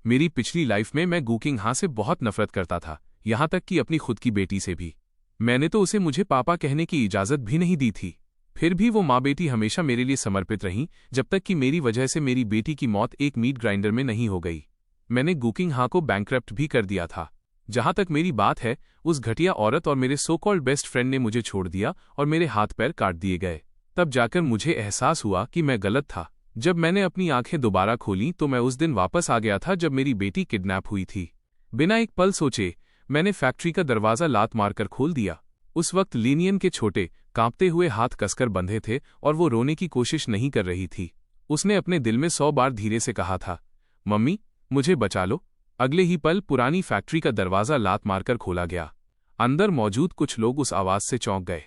मेरी पिछली लाइफ में मैं गुकिंग हाँ से बहुत नफरत करता था, यहाँ तक कि अपनी खुद की बेटी से भी। मैंने तो उसे मुझे पापा कहने की इजाजत भी नहीं दी थी। फिर भी वो माँ बेटी हमेशा मेरे लिए समर्पित रहीं, जब तक कि मेरी वजह से मेरी बेटी की मौत एक मीट ग्राइंडर में नहीं हो गई। मैंने गुकिंग हाँ को बैंकरप्ट भी कर दिया था। जहां तक मेरी बात है, उस घटिया औरत और मेरे सो कॉल्ड बेस्ट फ्रेंड ने मुझे छोड़ दिया और मेरे हाथ पैर काट दिए गए। तब जाकर मुझे एहसास हुआ कि मैं गलत था। जब मैंने अपनी आंखें दोबारा खोलीं तो मैं उस दिन वापस आ गया था जब मेरी बेटी किडनैप हुई थी। बिना एक पल सोचे मैंने फैक्ट्री का दरवाज़ा लात मारकर खोल दिया। उस वक्त लिनियन के छोटे कांपते हुए हाथ कसकर बंधे थे और वो रोने की कोशिश नहीं कर रही थी। उसने अपने दिल में 100 बार धीरे से कहा था, मम्मी मुझे बचा लो। अगले ही पल पुरानी फैक्ट्री का दरवाज़ा लात मारकर खोला गया। अंदर मौजूद कुछ लोग उस आवाज़ से चौंक गए।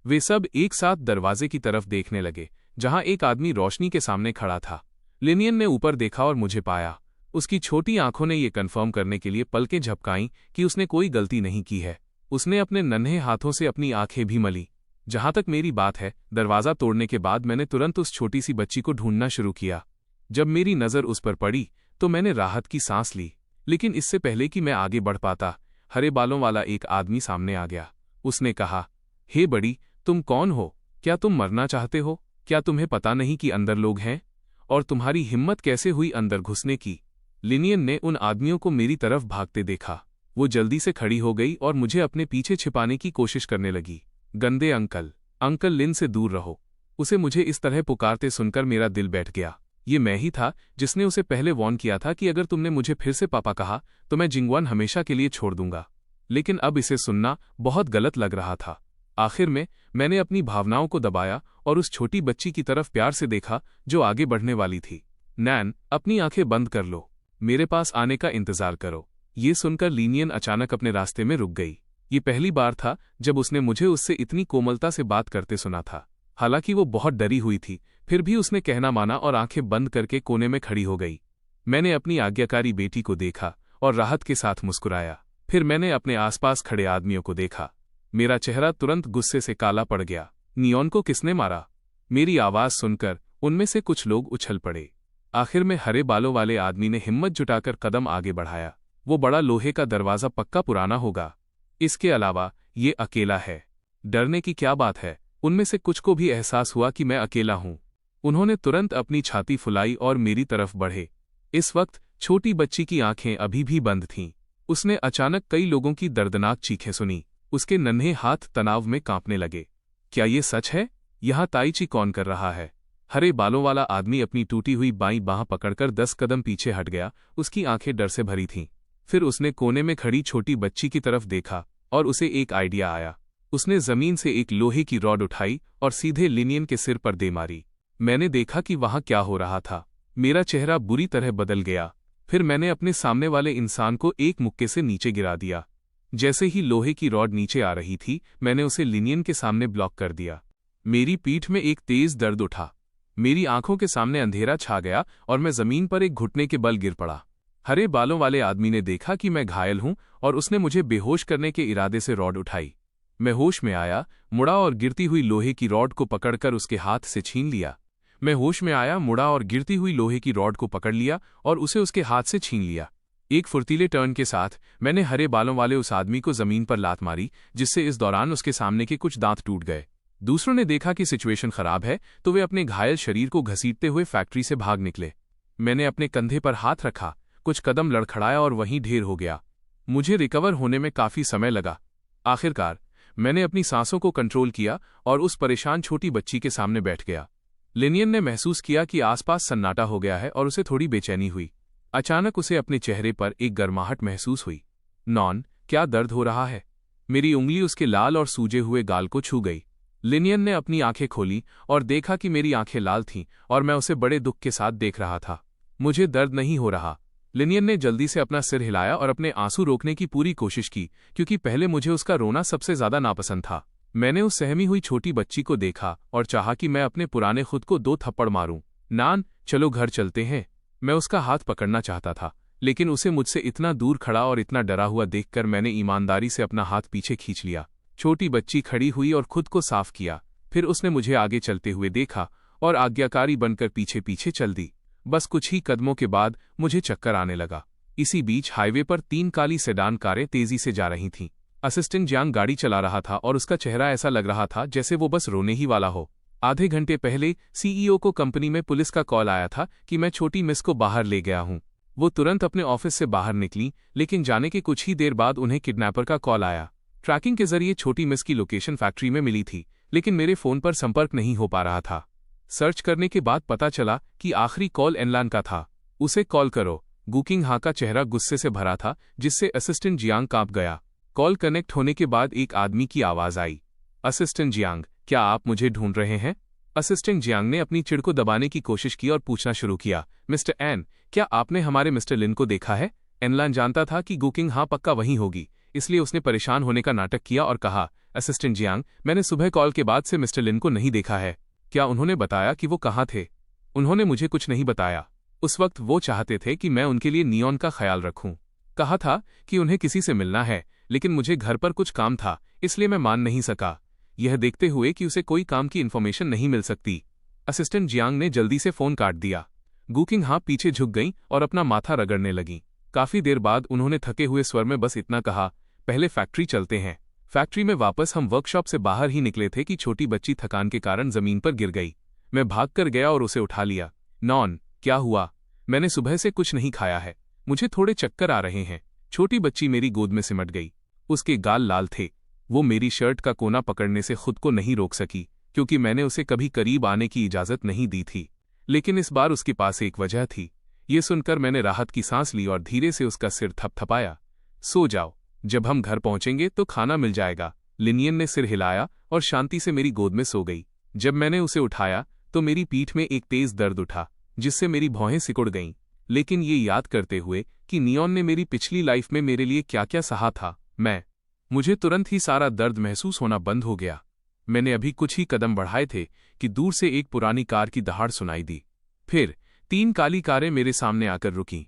वे सब एक साथ दरवाजे की तरफ देखने लगे, जहां एक आदमी रोशनी के सामने खड़ा था। लिनियन ने ऊपर देखा और मुझे पाया। उसकी छोटी आंखों ने ये कन्फर्म करने के लिए पलकें झपकाईं कि उसने कोई गलती नहीं की है। उसने अपने नन्हे हाथों से अपनी आंखें भी मली। जहां तक मेरी बात है, दरवाज़ा तोड़ने के बाद मैंने तुरंत उस छोटी सी बच्ची को ढूंढना शुरू किया। जब मेरी नज़र उस पर पड़ी तो मैंने राहत की सांस ली। लेकिन इससे पहले कि मैं आगे बढ़ पाता, हरे बालों वाला एक आदमी सामने आ गया। उसने कहा, हे बड़ी, तुम कौन हो? क्या तुम मरना चाहते हो? क्या तुम्हें पता नहीं कि अंदर लोग हैं? और तुम्हारी हिम्मत कैसे हुई अंदर घुसने की? लिनियन ने उन आदमियों को मेरी तरफ भागते देखा। वो जल्दी से खड़ी हो गई और मुझे अपने पीछे छिपाने की कोशिश करने लगी। गंदे अंकल, अंकल लिन से दूर रहो। उसे मुझे इस तरह पुकारते सुनकर मेरा दिल बैठ गया। ये मैं ही था जिसने उसे पहले वॉर्न किया था कि अगर तुमने मुझे फिर से पापा कहा तो मैं जिंगवान हमेशा के लिए छोड़ दूंगा। लेकिन अब इसे सुनना बहुत गलत लग रहा था। आखिर में मैंने अपनी भावनाओं को दबाया और उस छोटी बच्ची की तरफ प्यार से देखा जो आगे बढ़ने वाली थी। नैन, अपनी आंखें बंद कर लो। मेरे पास आने का इंतजार करो। ये सुनकर लिनियन अचानक अपने रास्ते में रुक गई। ये पहली बार था जब उसने मुझे उससे इतनी कोमलता से बात करते सुना था। हालांकि वो बहुत डरी हुई थी, फिर भी उसने कहना माना और आंखें बंद करके कोने में खड़ी हो गई। मैंने अपनी आज्ञाकारी बेटी को देखा और राहत के साथ मुस्कुराया। फिर मैंने अपने आसपास खड़े आदमियों को देखा। मेरा चेहरा तुरंत गुस्से से काला पड़ गया। नियॉन को किसने मारा? मेरी आवाज सुनकर उनमें से कुछ लोग उछल पड़े। आखिर में हरे बालों वाले आदमी ने हिम्मत जुटाकर कदम आगे बढ़ाया। वो बड़ा लोहे का दरवाज़ा पक्का पुराना होगा। इसके अलावा ये अकेला है। डरने की क्या बात है? उनमें से कुछ को भी एहसास हुआ कि मैं अकेला हूं। उन्होंने तुरंत अपनी छाती फुलाई और मेरी तरफ बढ़े। इस वक्त छोटी बच्ची की आंखें अभी भी बंद थीं। उसने अचानक कई लोगों की दर्दनाक चीखें सुनी। उसके नन्हे हाथ तनाव में कांपने लगे। क्या ये सच है? यहाँ ताइची कौन कर रहा है? हरे बालों वाला आदमी अपनी टूटी हुई बाईं बांह पकड़कर 10 कदम पीछे हट गया। उसकी आंखें डर से भरी थीं। फिर उसने कोने में खड़ी छोटी बच्ची की तरफ देखा और उसे एक आइडिया आया। उसने जमीन से एक लोहे की रॉड उठाई और सीधे लिनियन के सिर पर दे मारी। मैंने देखा कि वहां क्या हो रहा था। मेरा चेहरा बुरी तरह बदल गया। फिर मैंने अपने सामने वाले इंसान को एक मुक्के से नीचे गिरा दिया। जैसे ही लोहे की रॉड नीचे आ रही थी, मैंने उसे लिनियन के सामने ब्लॉक कर दिया। मेरी पीठ में एक तेज दर्द उठा। मेरी आंखों के सामने अंधेरा छा गया और मैं जमीन पर एक घुटने के बल गिर पड़ा। हरे बालों वाले आदमी ने देखा कि मैं घायल हूं और उसने मुझे बेहोश करने के इरादे से रॉड उठाई। मैं होश में आया, मुड़ा और गिरती हुई लोहे की रॉड को पकड़कर उसके हाथ से छीन लिया। मैं होश में आया, मुड़ा और गिरती हुई लोहे की रॉड को पकड़ लिया और उसे उसके हाथ से छीन लिया। एक फुर्तीले टर्न के साथ मैंने हरे बालों वाले उस आदमी को जमीन पर लात मारी, जिससे इस दौरान उसके सामने के कुछ दांत टूट गए। दूसरों ने देखा कि सिचुएशन खराब है तो वे अपने घायल शरीर को घसीटते हुए फैक्ट्री से भाग निकले। मैंने अपने कंधे पर हाथ रखा, कुछ कदम लड़खड़ाया और वहीं ढेर हो गया। मुझे रिकवर होने में काफी समय लगा। आखिरकार मैंने अपनी सांसों को कंट्रोल किया और उस परेशान छोटी बच्ची के सामने बैठ गया। लिनियन ने महसूस किया कि आसपास सन्नाटा हो गया है और उसे थोड़ी बेचैनी हुई। अचानक उसे अपने चेहरे पर एक गर्माहट महसूस हुई। नॉन, क्या दर्द हो रहा है? मेरी उंगली उसके लाल और सूजे हुए गाल को छू गई। लिनियन ने अपनी आंखें खोली और देखा कि मेरी आंखें लाल थीं और मैं उसे बड़े दुख के साथ देख रहा था। मुझे दर्द नहीं हो रहा। लिनियन ने जल्दी से अपना सिर हिलाया और अपने आंसू रोकने की पूरी कोशिश की, क्योंकि पहले मुझे उसका रोना सबसे ज्यादा नापसंद था। मैंने उस सहमी हुई छोटी बच्ची को देखा और चाहा कि मैं अपने पुराने खुद को 2 थप्पड़ मारूं। नान, चलो घर चलते हैं। मैं उसका हाथ पकड़ना चाहता था, लेकिन उसे मुझसे इतना दूर खड़ा और इतना डरा हुआ देखकर मैंने ईमानदारी से अपना हाथ पीछे खींच लिया। छोटी बच्ची खड़ी हुई और खुद को साफ किया। फिर उसने मुझे आगे चलते हुए देखा और आज्ञाकारी बनकर पीछे पीछे चल दी। बस कुछ ही कदमों के बाद मुझे चक्कर आने लगा। इसी बीच हाईवे पर 3 काली सेडान कारें तेजी से जा रही थीं। असिस्टेंट जियांग गाड़ी चला रहा था और उसका चेहरा ऐसा लग रहा था जैसे वो बस रोने ही वाला हो। आधे घंटे पहले सीईओ को कंपनी में पुलिस का कॉल आया था कि मैं छोटी मिस को बाहर ले गया हूं। वो तुरंत अपने ऑफिस से बाहर निकली, लेकिन जाने के कुछ ही देर बाद उन्हें किडनैपर का कॉल आया। ट्रैकिंग के जरिए छोटी मिस की लोकेशन फैक्ट्री में मिली थी, लेकिन मेरे फोन पर संपर्क नहीं हो पा रहा था। सर्च करने के बाद पता चला कि आखिरी कॉल एनलान का था। उसे कॉल करो। गुकिंग हा का चेहरा गुस्से से भरा था, जिससे असिस्टेंट जियांग कांप गया। कॉल कनेक्ट होने के बाद एक आदमी की आवाज आई, असिस्टेंट जियांग, क्या आप मुझे ढूंढ रहे हैं? असिस्टेंट जियांग ने अपनी चिढ़ को दबाने की कोशिश की और पूछना शुरू किया, मिस्टर एन, क्या आपने हमारे मिस्टर लिन को देखा है? एनलान जानता था कि गुकिंग हा पक्का वहीं होगी, इसलिए उसने परेशान होने का नाटक किया और कहा, असिस्टेंट जियांग, मैंने सुबह कॉल के बाद से मिस्टर लिन को नहीं देखा है। क्या उन्होंने बताया कि वो कहाँ थे? उन्होंने मुझे कुछ नहीं बताया। उस वक्त वो चाहते थे कि मैं उनके लिए नियॉन का ख्याल रखूं। कहा था कि उन्हें किसी से मिलना है, लेकिन मुझे घर पर कुछ काम था, इसलिए मैं मान नहीं सका, यह देखते हुए कि उसे कोई काम की इन्फॉर्मेशन नहीं मिल सकती। असिस्टेंट जियांग ने जल्दी से फोन काट दिया। गुकिंग हा पीछे झुक गईं और अपना माथा रगड़ने लगीं। काफी देर बाद उन्होंने थके हुए स्वर में बस इतना कहा, पहले फैक्ट्री चलते हैं। फैक्ट्री में वापस हम वर्कशॉप से बाहर ही निकले थे कि छोटी बच्ची थकान के कारण जमीन पर गिर गई। मैं भागकर गया और उसे उठा लिया। नॉन, क्या हुआ? मैंने सुबह से कुछ नहीं खाया है, मुझे थोड़े चक्कर आ रहे हैं। छोटी बच्ची मेरी गोद में सिमट गई। उसके गाल लाल थे। वो मेरी शर्ट का कोना पकड़ने से खुद को नहीं रोक सकी, क्योंकि मैंने उसे कभी करीब आने की इजाजत नहीं दी थी। लेकिन इस बार उसके पास एक वजह थी। ये सुनकर मैंने राहत की सांस ली और धीरे से उसका सिर थपथपाया। सो जाओ, जब हम घर पहुंचेंगे तो खाना मिल जाएगा। लिनियन ने सिर हिलाया और शांति से मेरी गोद में सो गई। जब मैंने उसे उठाया तो मेरी पीठ में एक तेज दर्द उठा, जिससे मेरी भौहें सिकुड़ गईं। लेकिन ये याद करते हुए कि नियॉन ने मेरी पिछली लाइफ में मेरे लिए क्या क्या सहा था, मुझे तुरंत ही सारा दर्द महसूस होना बंद हो गया। मैंने अभी कुछ ही कदम बढ़ाए थे कि दूर से एक पुरानी कार की दहाड़ सुनाई दी। फिर 3 काली कारें मेरे सामने आकर रुकीं।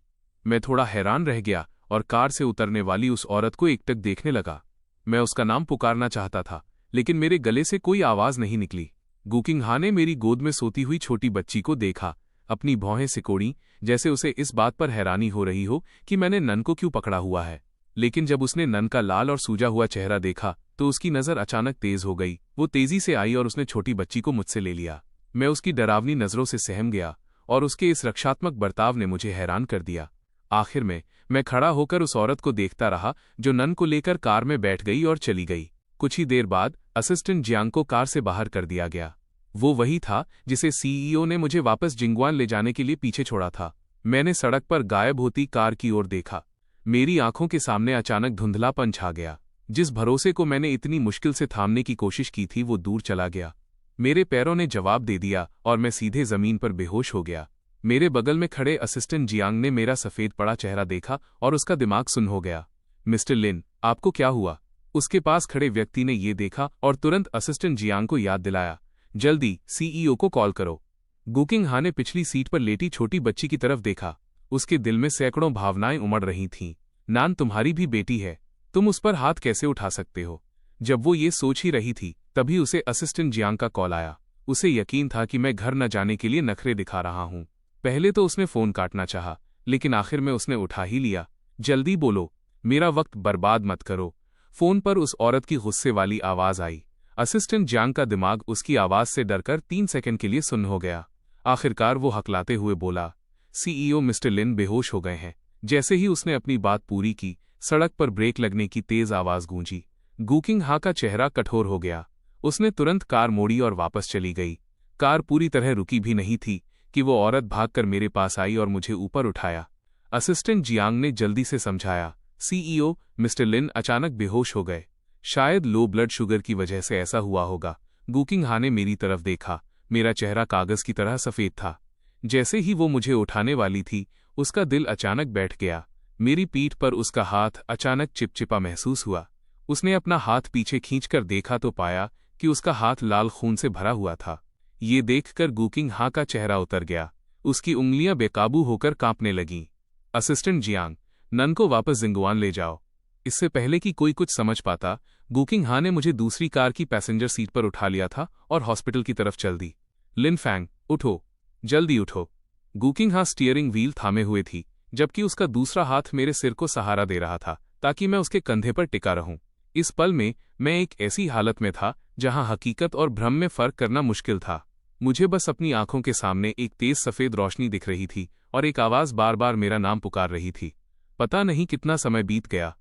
मैं थोड़ा हैरान रह गया और कार से उतरने वाली उस औरत को एकटक देखने लगा। मैं उसका नाम पुकारना चाहता था, लेकिन मेरे गले से कोई आवाज नहीं निकली। गुकिंग हा ने मेरी गोद में सोती हुई छोटी बच्ची को देखा, अपनी भौहें सिकोड़ी, जैसे उसे इस बात पर हैरानी हो रही हो कि मैंने नन को क्यों पकड़ा हुआ है। लेकिन जब उसने नन का लाल और सूजा हुआ चेहरा देखा तो उसकी नजर अचानक तेज हो गई। वो तेजी से आई और उसने छोटी बच्ची को मुझसे ले लिया। मैं उसकी डरावनी नजरों से सहम गया और उसके इस रक्षात्मक बर्ताव ने मुझे हैरान कर दिया। आखिर में मैं खड़ा होकर उस औरत को देखता रहा जो नन को लेकर कार में बैठ गई और चली गई। कुछ ही देर बाद असिस्टेंट जियांग को कार से बाहर कर दिया गया। वो वही था जिसे सीईओ ने मुझे वापस जिंगवान ले जाने के लिए पीछे छोड़ा था। मैंने सड़क पर गायब होती कार की ओर देखा। मेरी आंखों के सामने अचानक धुंधलापन छा गया। जिस भरोसे को मैंने इतनी मुश्किल से थामने की कोशिश की थी वो दूर चला गया। मेरे पैरों ने जवाब दे दिया और मैं सीधे जमीन पर बेहोश हो गया। मेरे बगल में खड़े असिस्टेंट जियांग ने मेरा सफेद पड़ा चेहरा देखा और उसका दिमाग सुन्न हो गया। मिस्टर लिन, आपको क्या हुआ? उसके पास खड़े व्यक्ति ने ये देखा और तुरंत असिस्टेंट जियांग को याद दिलाया, जल्दी सीईओ को कॉल करो। गुकिंग हा ने पिछली सीट पर लेटी छोटी बच्ची की तरफ देखा। उसके दिल में सैकड़ों भावनाएं उमड़ रही थीं। नान तुम्हारी भी बेटी है, तुम उस पर हाथ कैसे उठा सकते हो? जब वो ये सोच ही रही थी तभी उसे असिस्टेंट जियांग का कॉल आया। उसे यकीन था कि मैं घर न जाने के लिए नखरे दिखा रहा हूं। पहले तो उसने फोन काटना चाहा, लेकिन आखिर में उसने उठा ही लिया। जल्दी बोलो, मेरा वक्त बर्बाद मत करो। फोन पर उस औरत की गुस्से वाली आवाज आई। असिस्टेंट जियांग का दिमाग उसकी आवाज से डरकर 3 सेकंड के लिए सुन्न हो गया। आखिरकार वो हकलाते हुए बोला, सीईओ मिस्टर लिन बेहोश हो गए हैं। जैसे ही उसने अपनी बात पूरी की, सड़क पर ब्रेक लगने की तेज आवाज गूंजी। गुकिंग हा का चेहरा कठोर हो गया। उसने तुरंत कार मोड़ी और वापस चली गई। कार पूरी तरह रुकी भी नहीं थी कि वो औरत भागकर मेरे पास आई और मुझे ऊपर उठाया। असिस्टेंट जियांग ने जल्दी से समझाया, सीईओ मिस्टर लिन अचानक बेहोश हो गए। शायद लो ब्लड शुगर की वजह से ऐसा हुआ होगा। गुकिंग हा ने मेरी तरफ देखा। मेरा चेहरा कागज की तरह सफेद था। जैसे ही वो मुझे उठाने वाली थी, उसका दिल अचानक बैठ गया। मेरी पीठ पर उसका हाथ अचानक चिपचिपा महसूस हुआ। उसने अपना हाथ पीछे खींचकर देखा तो पाया कि उसका हाथ लाल खून से भरा हुआ था। ये देखकर गुकिंग हा का चेहरा उतर गया। उसकी उंगलियां बेकाबू होकर कांपने लगीं। असिस्टेंट जियांग, नन को वापस जिंगवान ले जाओ। इससे पहले कि कोई कुछ समझ पाता, गुकिंग हा ने मुझे दूसरी कार की पैसेंजर सीट पर उठा लिया था और हॉस्पिटल की तरफ चल दी। लिन फैंग, उठो, जल्दी उठो। गुकिंग हा स्टीयरिंग व्हील थामे हुए थी, जबकि उसका दूसरा हाथ मेरे सिर को सहारा दे रहा था ताकि मैं उसके कंधे पर टिका रहूं। इस पल में मैं एक ऐसी हालत में था जहां हकीकत और भ्रम में फर्क करना मुश्किल था। मुझे बस अपनी आंखों के सामने एक तेज सफेद रोशनी दिख रही थी और एक आवाज बार बार मेरा नाम पुकार रही थी। पता नहीं कितना समय बीत गया।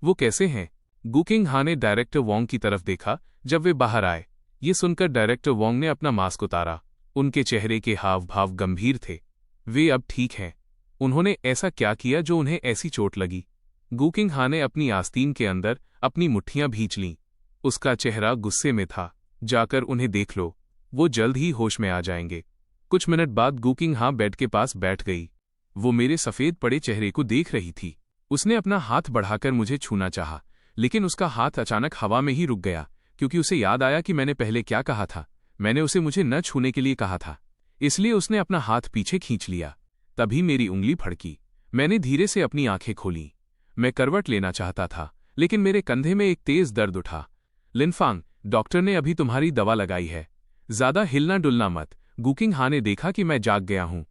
वो कैसे हैं? गुकिंग हा ने डायरेक्टर वोंग की तरफ देखा जब वे बाहर आए। ये सुनकर डायरेक्टर वोंग ने अपना मास्क उतारा। उनके चेहरे के हाव भाव गंभीर थे। वे अब ठीक हैं। उन्होंने ऐसा क्या किया जो उन्हें ऐसी चोट लगी? गुकिंग हा ने अपनी आस्तीन के अंदर अपनी मुट्ठियां भींच लीं। उसका चेहरा गुस्से में था। जाकर उन्हें देख लो, वो जल्द ही होश में आ जाएंगे। कुछ मिनट बाद गुकिंग हा बेड के पास बैठ गई। वो मेरे सफेद पड़े चेहरे को देख रही थी। उसने अपना हाथ बढ़ाकर मुझे छूना चाहा, लेकिन उसका हाथ अचानक हवा में ही रुक गया, क्योंकि उसे याद आया कि मैंने पहले क्या कहा था। मैंने उसे मुझे न छूने के लिए कहा था, इसलिए उसने अपना हाथ पीछे खींच लिया। तभी मेरी उंगली फड़की। मैंने धीरे से अपनी आंखें खोलीं। मैं करवट लेना चाहता था, लेकिन मेरे कंधे में एक तेज दर्द उठा। लिनफांग, डॉक्टर ने अभी तुम्हारी दवा लगाई है, ज्यादा हिलना डुलना मत। गुकिंग हा ने देखा कि मैं जाग गया हूं।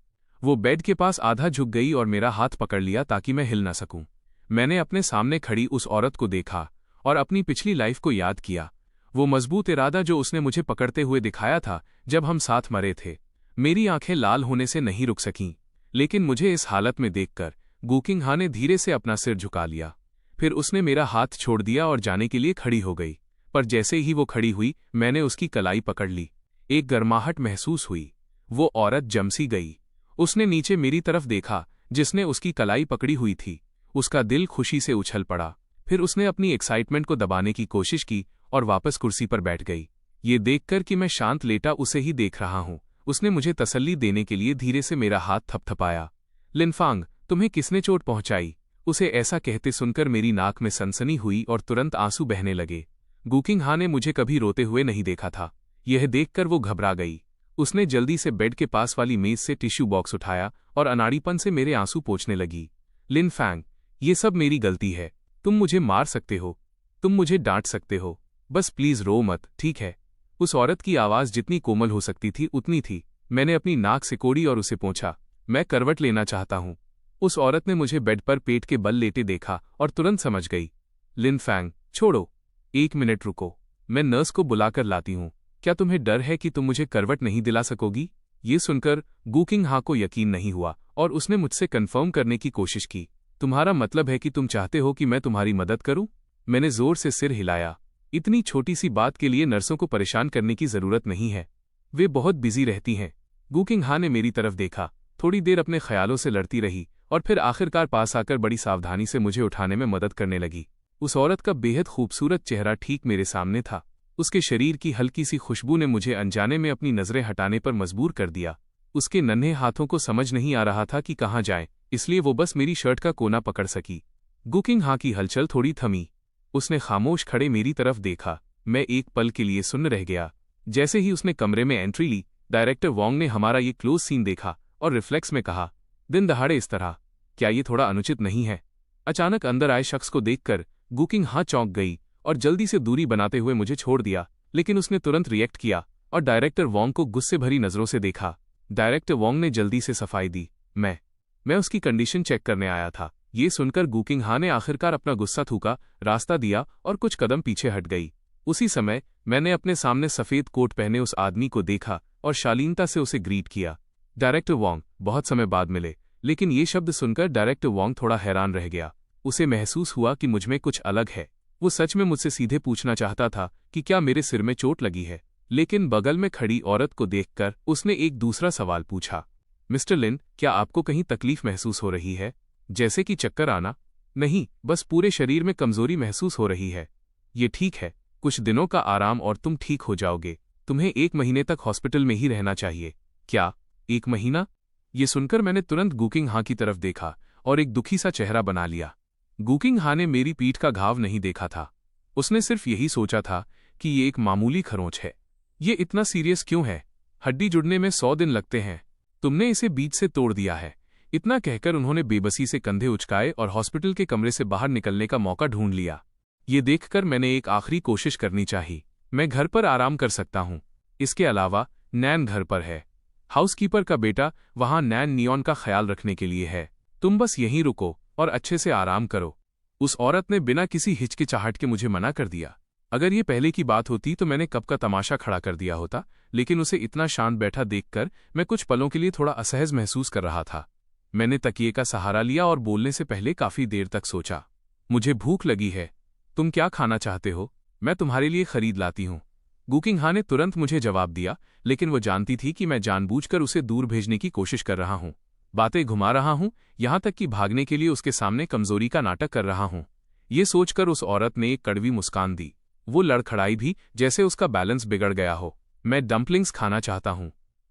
वो बेड के पास आधा झुक गई और मेरा हाथ पकड़ लिया ताकि मैं हिल ना सकूं। मैंने अपने सामने खड़ी उस औरत को देखा और अपनी पिछली लाइफ को याद किया। वो मजबूत इरादा जो उसने मुझे पकड़ते हुए दिखाया था जब हम साथ मरे थे। मेरी आंखें लाल होने से नहीं रुक सकीं, लेकिन मुझे इस हालत में देखकर गुकिंग हा ने धीरे से अपना सिर झुका लिया। फिर उसने मेरा हाथ छोड़ दिया और जाने के लिए खड़ी हो गई। पर जैसे ही वो खड़ी हुई, मैंने उसकी कलाई पकड़ ली। एक गर्माहट महसूस हुई। वो औरत जमसी गई। उसने नीचे मेरी तरफ देखा जिसने उसकी कलाई पकड़ी हुई थी। उसका दिल खुशी से उछल पड़ा। फिर उसने अपनी एक्साइटमेंट को दबाने की कोशिश की और वापस कुर्सी पर बैठ गई। ये देखकर कि मैं शांत लेटा उसे ही देख रहा हूं, उसने मुझे तसल्ली देने के लिए धीरे से मेरा हाथ थपथपाया। लिनफांग, तुम्हें किसने चोट पहुंचाई? उसे ऐसा कहते सुनकर मेरी नाक में सनसनी हुई और तुरंत आंसू बहने लगे। गुकिंग हा ने मुझे कभी रोते हुए नहीं देखा था। यह देखकर वो घबरा गई। उसने जल्दी से बेड के पास वाली मेज से टिश्यू बॉक्स उठाया और अनाड़ीपन से मेरे आंसू पोंछने लगी। लिनफांग, ये सब मेरी गलती है। तुम मुझे मार सकते हो, तुम मुझे डांट सकते हो, बस प्लीज रो मत, ठीक है? उस औरत की आवाज जितनी कोमल हो सकती थी उतनी थी। मैंने अपनी नाक सिकोड़ी और उसे पूछा, मैं करवट लेना चाहता हूं। उस औरत ने मुझे बेड पर पेट के बल लेटे देखा और तुरंत समझ गई। लिनफांग, छोड़ो, 1 मिनट रुको, मैं नर्स को बुलाकर लाती हूं। क्या तुम्हें डर है कि तुम मुझे करवट नहीं दिला सकोगी? ये सुनकर गुकिंग हा को यकीन नहीं हुआ और उसने मुझसे कन्फर्म करने की कोशिश की। तुम्हारा मतलब है कि तुम चाहते हो कि मैं तुम्हारी मदद करूं? मैंने जोर से सिर हिलाया। इतनी छोटी सी बात के लिए नर्सों को परेशान करने की जरूरत नहीं है, वे बहुत बिजी रहती हैं। गुकिंग हा ने मेरी तरफ देखा, थोड़ी देर अपने ख्यालों से लड़ती रही और फिर आखिरकार पास आकर बड़ी सावधानी से मुझे उठाने में मदद करने लगी। उस औरत का बेहद खूबसूरत चेहरा ठीक मेरे सामने था। उसके शरीर की हल्की सी खुशबू ने मुझे अनजाने में अपनी नजरें हटाने पर मजबूर कर दिया। उसके नन्हे हाथों को समझ नहीं आ रहा था कि कहाँ जाए, इसलिए वो बस मेरी शर्ट का कोना पकड़ सकी। गुकिंग हा की हलचल थोड़ी थमी। उसने खामोश खड़े मेरी तरफ देखा। मैं एक पल के लिए सुन्न रह गया। जैसे ही उसने कमरे में एंट्री ली, डायरेक्टर वोंग ने हमारा ये क्लोज सीन देखा और रिफ्लेक्स में कहा, दिन दहाड़े इस तरह, क्या ये थोड़ा अनुचित नहीं है? अचानक अंदर आए शख्स को देखकर गुकिंग हा चौंक गई और जल्दी से दूरी बनाते हुए मुझे छोड़ दिया, लेकिन उसने तुरंत रिएक्ट किया और डायरेक्टर वोंग को गुस्से भरी नजरों से देखा। डायरेक्टर वोंग ने जल्दी से सफाई दी, मैं उसकी कंडीशन चेक करने आया था। ये सुनकर गुकिंग हा ने आखिरकार अपना गुस्सा थूका, रास्ता दिया और कुछ कदम पीछे हट गई। उसी समय मैंने अपने सामने सफेद कोट पहने उस आदमी को देखा और शालीनता से उसे ग्रीट किया। डायरेक्टर वोंग, बहुत समय बाद मिले। लेकिन ये शब्द सुनकर डायरेक्टर वोंग थोड़ा हैरान रह गया। उसे महसूस हुआ कि मुझमें कुछ अलग है। वो सच में मुझसे सीधे पूछना चाहता था कि क्या मेरे सिर में चोट लगी है, लेकिन बगल में खड़ी औरत को देखकर उसने एक दूसरा सवाल पूछा, मिस्टर लिन, क्या आपको कहीं तकलीफ महसूस हो रही है, जैसे कि चक्कर आना? नहीं, बस पूरे शरीर में कमजोरी महसूस हो रही है। ये ठीक है, कुछ दिनों का आराम और तुम ठीक हो जाओगे। तुम्हें 1 महीने तक हॉस्पिटल में ही रहना चाहिए। क्या 1 महीना? ये सुनकर मैंने तुरंत गुकिंग हा की तरफ देखा और एक दुखी सा चेहरा बना लिया। गुकिंग हा ने मेरी पीठ का घाव नहीं देखा था। उसने सिर्फ यही सोचा था कि ये एक मामूली खरोंच है। ये इतना सीरियस क्यों है? हड्डी जुड़ने में 100 दिन लगते हैं, तुमने इसे बीच से तोड़ दिया है। इतना कहकर उन्होंने बेबसी से कंधे उचकाए और हॉस्पिटल के कमरे से बाहर निकलने का मौका ढूंढ लिया। ये देखकर मैंने एक आखिरी कोशिश करनी चाहिए। मैं घर पर आराम कर सकता हूँ। इसके अलावा नैन घर पर है। हाउसकीपर का बेटा वहां नैन नियॉन का ख्याल रखने के लिए है। तुम बस यहीं रुको और अच्छे से आराम करो। उस औरत ने बिना किसी हिचकिचाहट के मुझे मना कर दिया। अगर ये पहले की बात होती तो मैंने कब का तमाशा खड़ा कर दिया होता, लेकिन उसे इतना शांत बैठा देखकर मैं कुछ पलों के लिए थोड़ा असहज महसूस कर रहा था। मैंने तकिए का सहारा लिया और बोलने से पहले काफी देर तक सोचा। मुझे भूख लगी है। तुम क्या खाना चाहते हो? मैं तुम्हारे लिए खरीद लाती हूँ। गुकिंग हा ने तुरंत मुझे जवाब दिया, लेकिन वो जानती थी कि मैं जानबूझकर उसे दूर भेजने की कोशिश कर रहा हूँ, बातें घुमा रहा हूँ, यहां तक कि भागने के लिए उसके सामने कमजोरी का नाटक कर रहा हूँ। ये सोचकर उस औरत ने एक कड़वी मुस्कान दी। वो लड़खड़ाई भी, जैसे उसका बैलेंस बिगड़ गया हो। मैं डम्पलिंग्स खाना चाहता हूँ।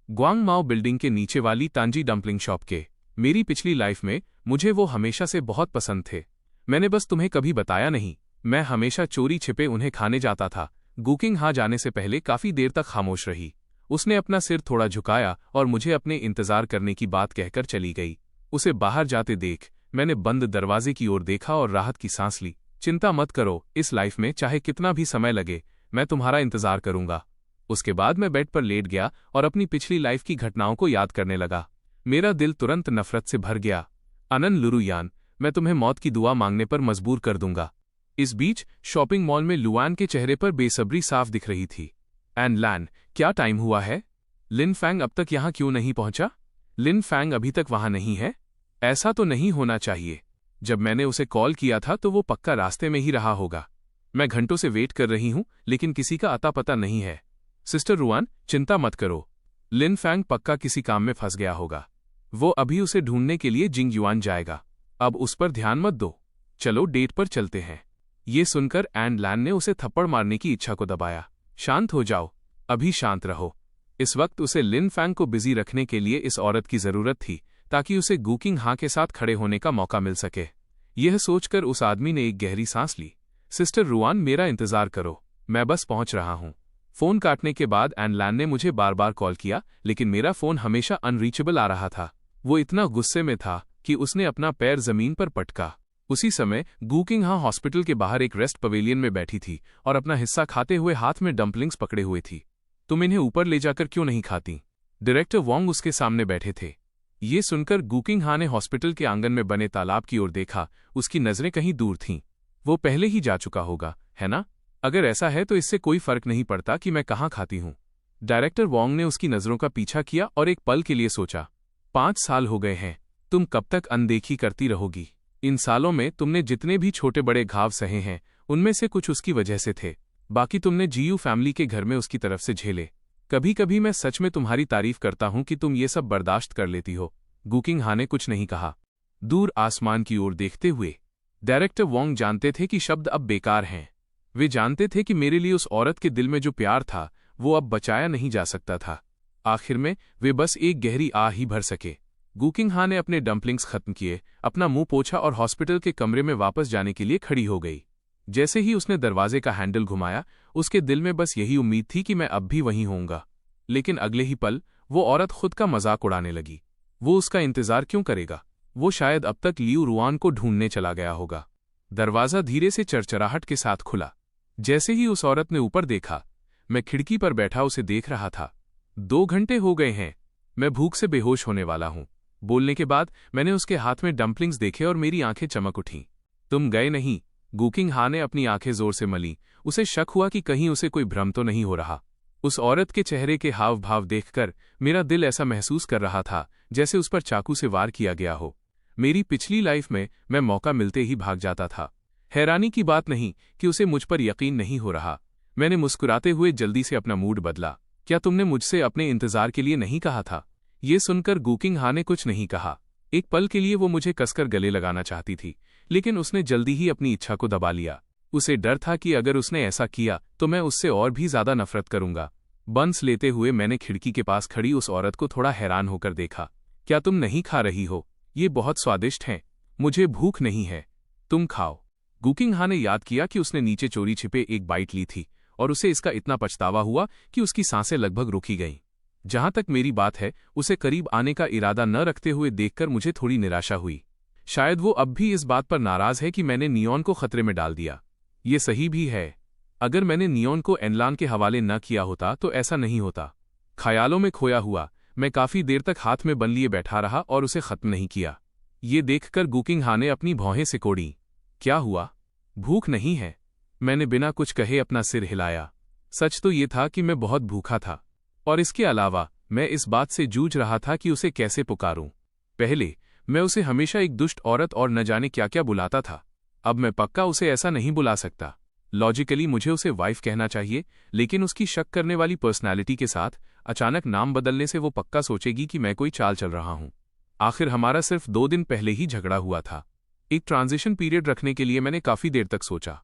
ग्वांग माओ बिल्डिंग के नीचे वाली तांजी डम्पलिंग शॉप के। मेरी पिछली लाइफ में मुझे वो हमेशा से बहुत पसंद थे। मैंने बस तुम्हें कभी बताया नहीं। मैं हमेशा चोरी छिपे उन्हें खाने जाता था। गुकिंग हा जाने से पहले काफी देर तक खामोश रही। उसने अपना सिर थोड़ा झुकाया और मुझे अपने इंतजार करने की बात कहकर चली गई। उसे बाहर जाते देख मैंने बंद दरवाजे की ओर देखा और राहत की सांस ली। चिंता मत करो, इस लाइफ में चाहे कितना भी समय लगे, मैं तुम्हारा इंतजार करूंगा। उसके बाद मैं बेड पर लेट गया और अपनी पिछली लाइफ की घटनाओं को याद करने लगा। मेरा दिल तुरंत नफरत से भर गया। अनन लुरुयान, मैं तुम्हें मौत की दुआ मांगने पर मजबूर कर दूंगा। इस बीच शॉपिंग मॉल में लुआन के चेहरे पर बेसब्री साफ दिख रही थी। एन लैन, क्या टाइम हुआ है? लिन फैंग अब तक यहाँ क्यों नहीं पहुंचा? लिन फैंग अभी तक वहां नहीं है? ऐसा तो नहीं होना चाहिए। जब मैंने उसे कॉल किया था तो वो पक्का रास्ते में ही रहा होगा। मैं घंटों से वेट कर रही हूं, लेकिन किसी का अता पता नहीं है। सिस्टर रुआन, चिंता मत करो। लिन फैंग पक्का किसी काम में फंस गया होगा। वो अभी उसे ढूंढने के लिए जिंग युआन जाएगा। अब उस पर ध्यान मत दो। चलो डेट पर चलते हैं। ये सुनकर एन लैन ने उसे थप्पड़ मारने की इच्छा को दबाया। शांत हो जाओ, अभी शांत रहो। इस वक्त उसे लिन फैंग को बिजी रखने के लिए इस औरत की जरूरत थी, ताकि उसे गुकिंग हा के साथ खड़े होने का मौका मिल सके। यह सोचकर उस आदमी ने एक गहरी सांस ली। सिस्टर रुआन, मेरा इंतजार करो, मैं बस पहुंच रहा हूं। फोन काटने के बाद एन लैन ने मुझे बार बार कॉल किया, लेकिन मेरा फोन हमेशा अनरीचेबल आ रहा था। वो इतना गुस्से में था कि उसने अपना पैर जमीन पर पटका। उसी समय गुकिंग हा हॉस्पिटल के बाहर एक रेस्ट पवेलियन में बैठी थी और अपना हिस्सा खाते हुए हाथ में डम्पलिंग्स पकड़े हुए थी। तुम इन्हें ऊपर ले जाकर क्यों नहीं खाती? डायरेक्टर वोंग उसके सामने बैठे थे। ये सुनकर गुकिंग हा ने हॉस्पिटल के आंगन में बने तालाब की ओर देखा। उसकी नजरें कहीं दूर थीं। वो पहले ही जा चुका होगा, है ना? अगर ऐसा है तो इससे कोई फर्क नहीं पड़ता कि मैं कहाँ खाती हूँ। डायरेक्टर वोंग ने उसकी नजरों का पीछा किया और एक पल के लिए सोचा। 5 साल हो गए हैं, तुम कब तक अनदेखी करती रहोगी? इन सालों में तुमने जितने भी छोटे बड़े घाव सहे हैं, उनमें से कुछ उसकी वजह से थे। बाकी तुमने जीयू फैमिली के घर में उसकी तरफ से झेले। कभी कभी मैं सच में तुम्हारी तारीफ करता हूं कि तुम ये सब बर्दाश्त कर लेती हो। गुकिंग हा ने कुछ नहीं कहा। दूर आसमान की ओर देखते हुए डायरेक्टर वोंग जानते थे कि शब्द अब बेकार हैं। वे जानते थे कि मेरे लिए उस औरत के दिल में जो प्यार था वो अब बचाया नहीं जा सकता था। आखिर में वे बस एक गहरी आह ही भर सके। गुकिंग हा ने अपने डम्पलिंग्स खत्म किए, अपना मुंह पोंछा और हॉस्पिटल के कमरे में वापस जाने के लिए खड़ी हो गई। जैसे ही उसने दरवाजे का हैंडल घुमाया, उसके दिल में बस यही उम्मीद थी कि मैं अब भी वहीं होऊंगा। लेकिन अगले ही पल वो औरत खुद का मजाक उड़ाने लगी। वो उसका इंतजार क्यों करेगा? वो शायद अब तक लियू रुआन को ढूंढने चला गया होगा। दरवाजा धीरे से चरचराहट के साथ खुला। जैसे ही उस औरत ने ऊपर देखा, मैं खिड़की पर बैठा उसे देख रहा था। 2 घंटे हो गए हैं, मैं भूख से बेहोश होने वाला हूं। बोलने के बाद मैंने उसके हाथ में डम्पलिंग्स देखे और मेरी आंखें चमक उठीं। तुम गए नहीं? गुकिंग हा ने अपनी आंखें जोर से मली। उसे शक हुआ कि कहीं उसे कोई भ्रम तो नहीं हो रहा। उस औरत के चेहरे के हाव भाव देखकर मेरा दिल ऐसा महसूस कर रहा था जैसे उस पर चाकू से वार किया गया हो। मेरी पिछली लाइफ में मैं मौका मिलते ही भाग जाता था। हैरानी की बात नहीं कि उसे मुझ पर यकीन नहीं हो रहा। मैंने मुस्कुराते हुए जल्दी से अपना मूड बदला। क्या तुमने मुझसे अपने इंतजार के लिए नहीं कहा था? ये सुनकर गुकिंग हा ने कुछ नहीं कहा। एक पल के लिए वो मुझे कसकर गले लगाना चाहती थी, लेकिन उसने जल्दी ही अपनी इच्छा को दबा लिया। उसे डर था कि अगर उसने ऐसा किया तो मैं उससे और भी ज्यादा नफरत करूंगा। बंस लेते हुए मैंने खिड़की के पास खड़ी उस औरत को थोड़ा हैरान होकर देखा। क्या तुम नहीं खा रही हो? ये बहुत स्वादिष्ट हैं। मुझे भूख नहीं है, तुम खाओ। गुकिंग हा ने याद किया कि उसने नीचे चोरी छिपे एक बाइट ली थी और उसे इसका इतना पछतावा हुआ कि उसकी सांसें लगभग रुकी गईं। जहां तक मेरी बात है, उसे करीब आने का इरादा न रखते हुए देखकर मुझे थोड़ी निराशा हुई। शायद वो अब भी इस बात पर नाराज है कि मैंने नियॉन को खतरे में डाल दिया। ये सही भी है। अगर मैंने नियॉन को एनलान के हवाले न किया होता तो ऐसा नहीं होता। ख्यालों में खोया हुआ मैं काफी देर तक हाथ में बन लिए बैठा रहा और उसे खत्म नहीं किया। ये देखकर गुकिंग हा ने अपनी भौहें सिकोड़ी। क्या हुआ? भूख नहीं है? मैंने बिना कुछ कहे अपना सिर हिलाया। सच तो ये था कि मैं बहुत भूखा था, और इसके अलावा मैं इस बात से जूझ रहा था कि उसे कैसे पुकारूं। पहले मैं उसे हमेशा एक दुष्ट औरत और न जाने क्या क्या बुलाता था। अब मैं पक्का उसे ऐसा नहीं बुला सकता। लॉजिकली मुझे उसे वाइफ कहना चाहिए, लेकिन उसकी शक करने वाली पर्सनैलिटी के साथ अचानक नाम बदलने से वो पक्का सोचेगी कि मैं कोई चाल चल रहा हूं। आखिर हमारा सिर्फ 2 दिन पहले ही झगड़ा हुआ था। एक ट्रांजिशन पीरियड रखने के लिए मैंने काफी देर तक सोचा।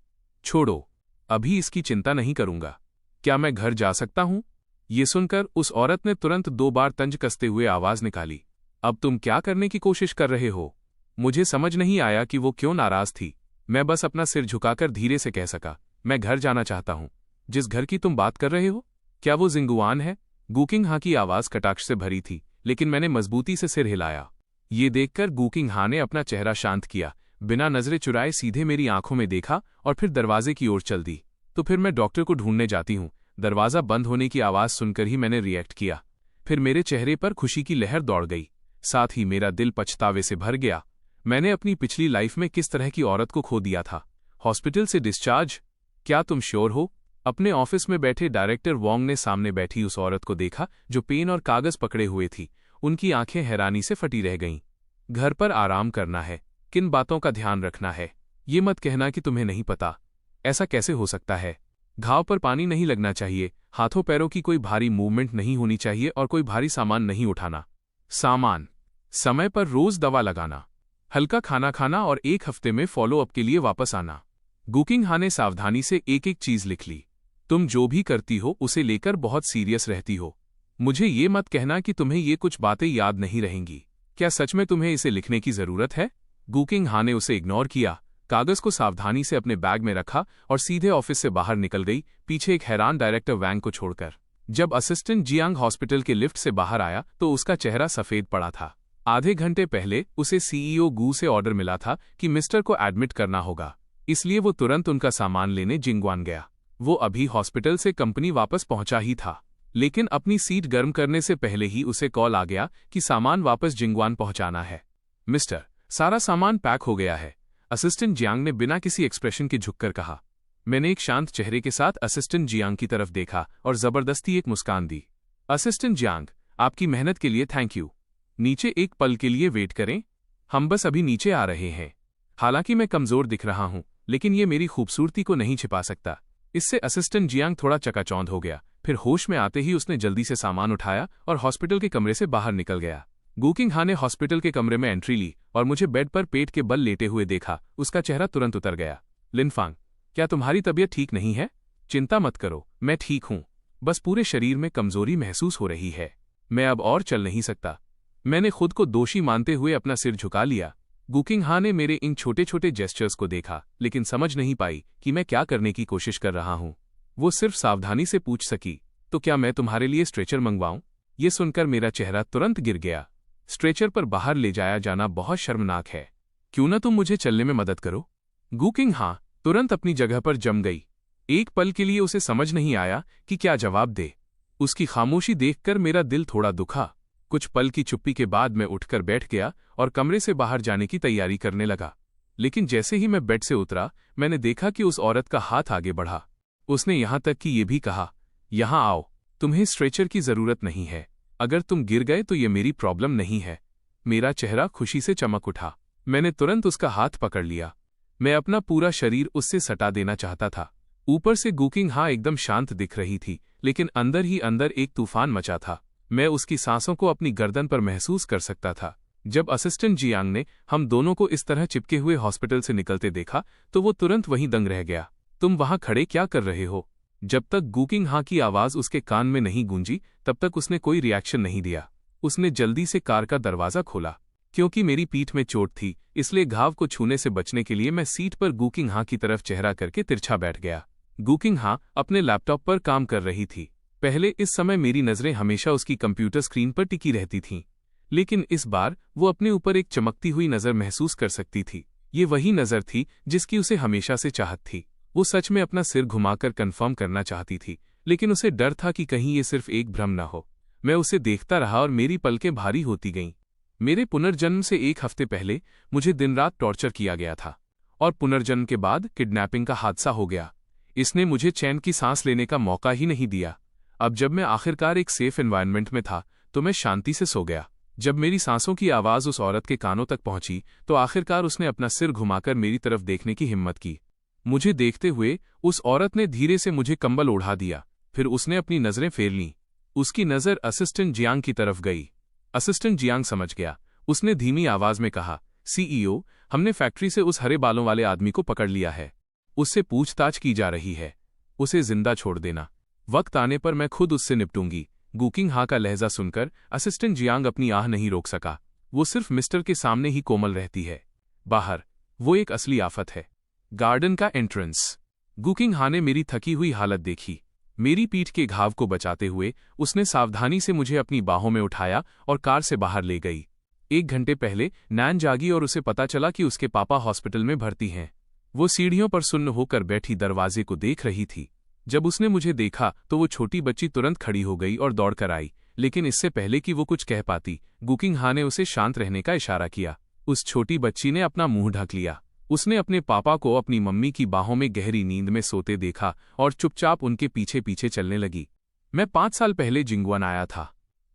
छोड़ो, अभी इसकी चिंता नहीं करूंगा। क्या मैं घर जा सकता हूं? ये सुनकर उस औरत ने तुरंत 2 बार तंज कसते हुए आवाज निकाली। अब तुम क्या करने की कोशिश कर रहे हो? मुझे समझ नहीं आया कि वो क्यों नाराज थी। मैं बस अपना सिर झुकाकर धीरे से कह सका, मैं घर जाना चाहता हूं। जिस घर की तुम बात कर रहे हो, क्या वो जिंगुआन है? गुकिंग हा की आवाज कटाक्ष से भरी थी, लेकिन मैंने मजबूती से सिर हिलाया। ये देखकर गुकिंग हा ने अपना चेहरा शांत किया, बिना नजरें चुराए सीधे मेरी आंखों में देखा और फिर दरवाजे की ओर चल दी। तो फिर मैं डॉक्टर को ढूंढने जाती हूं। दरवाजा बंद होने की आवाज सुनकर ही मैंने रिएक्ट किया। फिर मेरे चेहरे पर खुशी की लहर दौड़ गई, साथ ही मेरा दिल पछतावे से भर गया। मैंने अपनी पिछली लाइफ में किस तरह की औरत को खो दिया था। हॉस्पिटल से डिस्चार्ज? क्या तुम श्योर हो? अपने ऑफिस में बैठे डायरेक्टर वोंग ने सामने बैठी उस औरत को देखा जो पेन और कागज पकड़े हुए थी। उनकी आंखें हैरानी से फटी रह गईं। घर पर आराम करना है, किन बातों का ध्यान रखना है, ये मत कहना कि तुम्हें नहीं पता। ऐसा कैसे हो सकता है? घाव पर पानी नहीं लगना चाहिए, हाथों पैरों की कोई भारी मूवमेंट नहीं होनी चाहिए और कोई भारी सामान नहीं उठाना। सामान समय पर रोज दवा लगाना, हल्का खाना खाना और 1 हफ्ते में फॉलो अप के लिए वापस आना। गुकिंग हा ने सावधानी से एक एक चीज लिख ली। तुम जो भी करती हो उसे लेकर बहुत सीरियस रहती हो। मुझे ये मत कहना कि तुम्हें ये कुछ बातें याद नहीं रहेंगी। क्या सच में तुम्हें इसे लिखने की जरूरत है? गुकिंग हा ने उसे इग्नोर किया, कागज को सावधानी से अपने बैग में रखा और सीधे ऑफिस से बाहर निकल गई, पीछे एक हैरान डायरेक्टर वैंग को छोड़कर। जब असिस्टेंट जियांग हॉस्पिटल के लिफ्ट से बाहर आया तो उसका चेहरा सफेद पड़ा था। आधे घंटे पहले उसे सीईओ गू से ऑर्डर मिला था कि मिस्टर को एडमिट करना होगा, इसलिए वो तुरंत उनका सामान लेने जिंगवान गया। वो अभी हॉस्पिटल से कंपनी वापस पहुंचा ही था, लेकिन अपनी सीट गर्म करने से पहले ही उसे कॉल आ गया कि सामान वापस जिंगवान पहुंचाना है। मिस्टर, सारा सामान पैक हो गया है, असिस्टेंट जियांग ने बिना किसी एक्सप्रेशन के झुककर कहा। मैंने एक शांत चेहरे के साथ असिस्टेंट जियांग की तरफ देखा और जबरदस्ती एक मुस्कान दी। असिस्टेंट जियांग, आपकी मेहनत के लिए थैंक यू। नीचे एक पल के लिए वेट करें, हम बस अभी नीचे आ रहे हैं। हालांकि मैं कमजोर दिख रहा हूं, लेकिन ये मेरी खूबसूरती को नहीं छिपा सकता। इससे असिस्टेंट जियांग थोड़ा चकाचौंध हो गया। फिर होश में आते ही उसने जल्दी से सामान उठाया और हॉस्पिटल के कमरे से बाहर निकल गया। गुकिंग हा ने हॉस्पिटल के कमरे में एंट्री ली और मुझे बेड पर पेट के बल लेटे हुए देखा। उसका चेहरा तुरंत उतर गया। लिनफांग, क्या तुम्हारी तबीयत ठीक नहीं है? चिंता मत करो, मैं ठीक हूं। बस पूरे शरीर में कमजोरी महसूस हो रही है। मैं अब और चल नहीं सकता। मैंने खुद को दोषी मानते हुए अपना सिर झुका लिया। गुकिंग हा ने मेरे इन छोटे छोटे जेस्चर्स को देखा, लेकिन समझ नहीं पाई कि मैं क्या करने की कोशिश कर रहा हूं। वो सिर्फ सावधानी से पूछ सकी, तो क्या मैं तुम्हारे लिए स्ट्रेचर मंगवाऊं? ये सुनकर मेरा चेहरा तुरंत गिर गया। स्ट्रेचर पर बाहर ले जाया जाना बहुत शर्मनाक है। क्यों न तुम मुझे चलने में मदद करो? गुकिंग हा तुरंत अपनी जगह पर जम गई। एक पल के लिए उसे समझ नहीं आया कि क्या जवाब दे। उसकी खामोशी देखकर मेरा दिल थोड़ा दुखा। कुछ पल की चुप्पी के बाद मैं उठकर बैठ गया और कमरे से बाहर जाने की तैयारी करने लगा। लेकिन जैसे ही मैं बेड से उतरा, मैंने देखा कि उस औरत का हाथ आगे बढ़ा। उसने यहां तक कि ये भी कहा, यहां आओ, तुम्हें स्ट्रेचर की जरूरत नहीं है। अगर तुम गिर गए तो ये मेरी प्रॉब्लम नहीं है। मेरा चेहरा खुशी से चमक उठा। मैंने तुरंत उसका हाथ पकड़ लिया। मैं अपना पूरा शरीर उससे सटा देना चाहता था। ऊपर से गुकिंग हा एकदम शांत दिख रही थी, लेकिन अंदर ही अंदर एक तूफान मचा था। मैं उसकी सांसों को अपनी गर्दन पर महसूस कर सकता था। जब असिस्टेंट जियांग ने हम दोनों को इस तरह चिपके हुए हॉस्पिटल से निकलते देखा तो वो तुरंत वहीं दंग रह गया। तुम वहां खड़े क्या कर रहे हो? जब तक गुकिंग हा की आवाज उसके कान में नहीं गूंजी तब तक उसने कोई रिएक्शन नहीं दिया। उसने जल्दी से कार का दरवाजा खोला। क्योंकि मेरी पीठ में चोट थी, इसलिए घाव को छूने से बचने के लिए मैं सीट पर गुकिंग हा की तरफ चेहरा करके तिरछा बैठ गया। गुकिंग हा अपने लैपटॉप पर काम कर रही थी। पहले इस समय मेरी नजरें हमेशा उसकी कंप्यूटर स्क्रीन पर टिकी रहती थीं, लेकिन इस बार वो अपने ऊपर एक चमकती हुई नजर महसूस कर सकती थी। ये वही नजर थी जिसकी उसे हमेशा से चाहत थी। वो सच में अपना सिर घुमाकर कंफर्म करना चाहती थी, लेकिन उसे डर था कि कहीं ये सिर्फ एक भ्रम न हो। मैं उसे देखता रहा और मेरी पलकें भारी होती गईं। मेरे पुनर्जन्म से 1 हफ्ते पहले मुझे दिन रात टॉर्चर किया गया था और पुनर्जन्म के बाद किडनैपिंग का हादसा हो गया। इसने मुझे चैन की सांस लेने का मौका ही नहीं दिया। अब जब मैं आखिरकार एक सेफ एनवायरनमेंट में था तो मैं शांति से सो गया। जब मेरी सांसों की आवाज़ उस औरत के कानों तक पहुंची तो आखिरकार उसने अपना सिर घुमाकर मेरी तरफ देखने की हिम्मत की। मुझे देखते हुए उस औरत ने धीरे से मुझे कंबल ओढ़ा दिया। फिर उसने अपनी नज़रें फेर लीं। उसकी नज़र असिस्टेंट जियांग की तरफ गई। असिस्टेंट जियांग समझ गया। उसने धीमी आवाज़ में कहा, सीईओ, हमने फैक्ट्री से उस हरे बालों वाले आदमी को पकड़ लिया है। उससे पूछताछ की जा रही है। उसे जिंदा छोड़ देना। वक्त आने पर मैं खुद उससे निपटूंगी। गुकिंग हा का लहजा सुनकर असिस्टेंट जियांग अपनी आह नहीं रोक सका। वो सिर्फ मिस्टर के सामने ही कोमल रहती है, बाहर वो एक असली आफत है। गार्डन का एंट्रेंस। गुकिंग हा ने मेरी थकी हुई हालत देखी। मेरी पीठ के घाव को बचाते हुए उसने सावधानी से मुझे अपनी बाहों में उठाया और कार से बाहर ले गई। 1 घंटे पहले नैन जागी और उसे पता चला कि उसके पापा हॉस्पिटल में भर्ती हैं। वो सीढ़ियों पर सुन्न होकर बैठी दरवाजे को देख रही थी। जब उसने मुझे देखा तो वो छोटी बच्ची तुरंत खड़ी हो गई और दौड़कर आई, लेकिन इससे पहले कि वो कुछ कह पाती, गुकिंग हा ने उसे शांत रहने का इशारा किया। उस छोटी बच्ची ने अपना मुंह ढक लिया। उसने अपने पापा को अपनी मम्मी की बाहों में गहरी नींद में सोते देखा और चुपचाप उनके पीछे पीछे चलने लगी। मैं 5 साल पहले जिंगुआन आया था।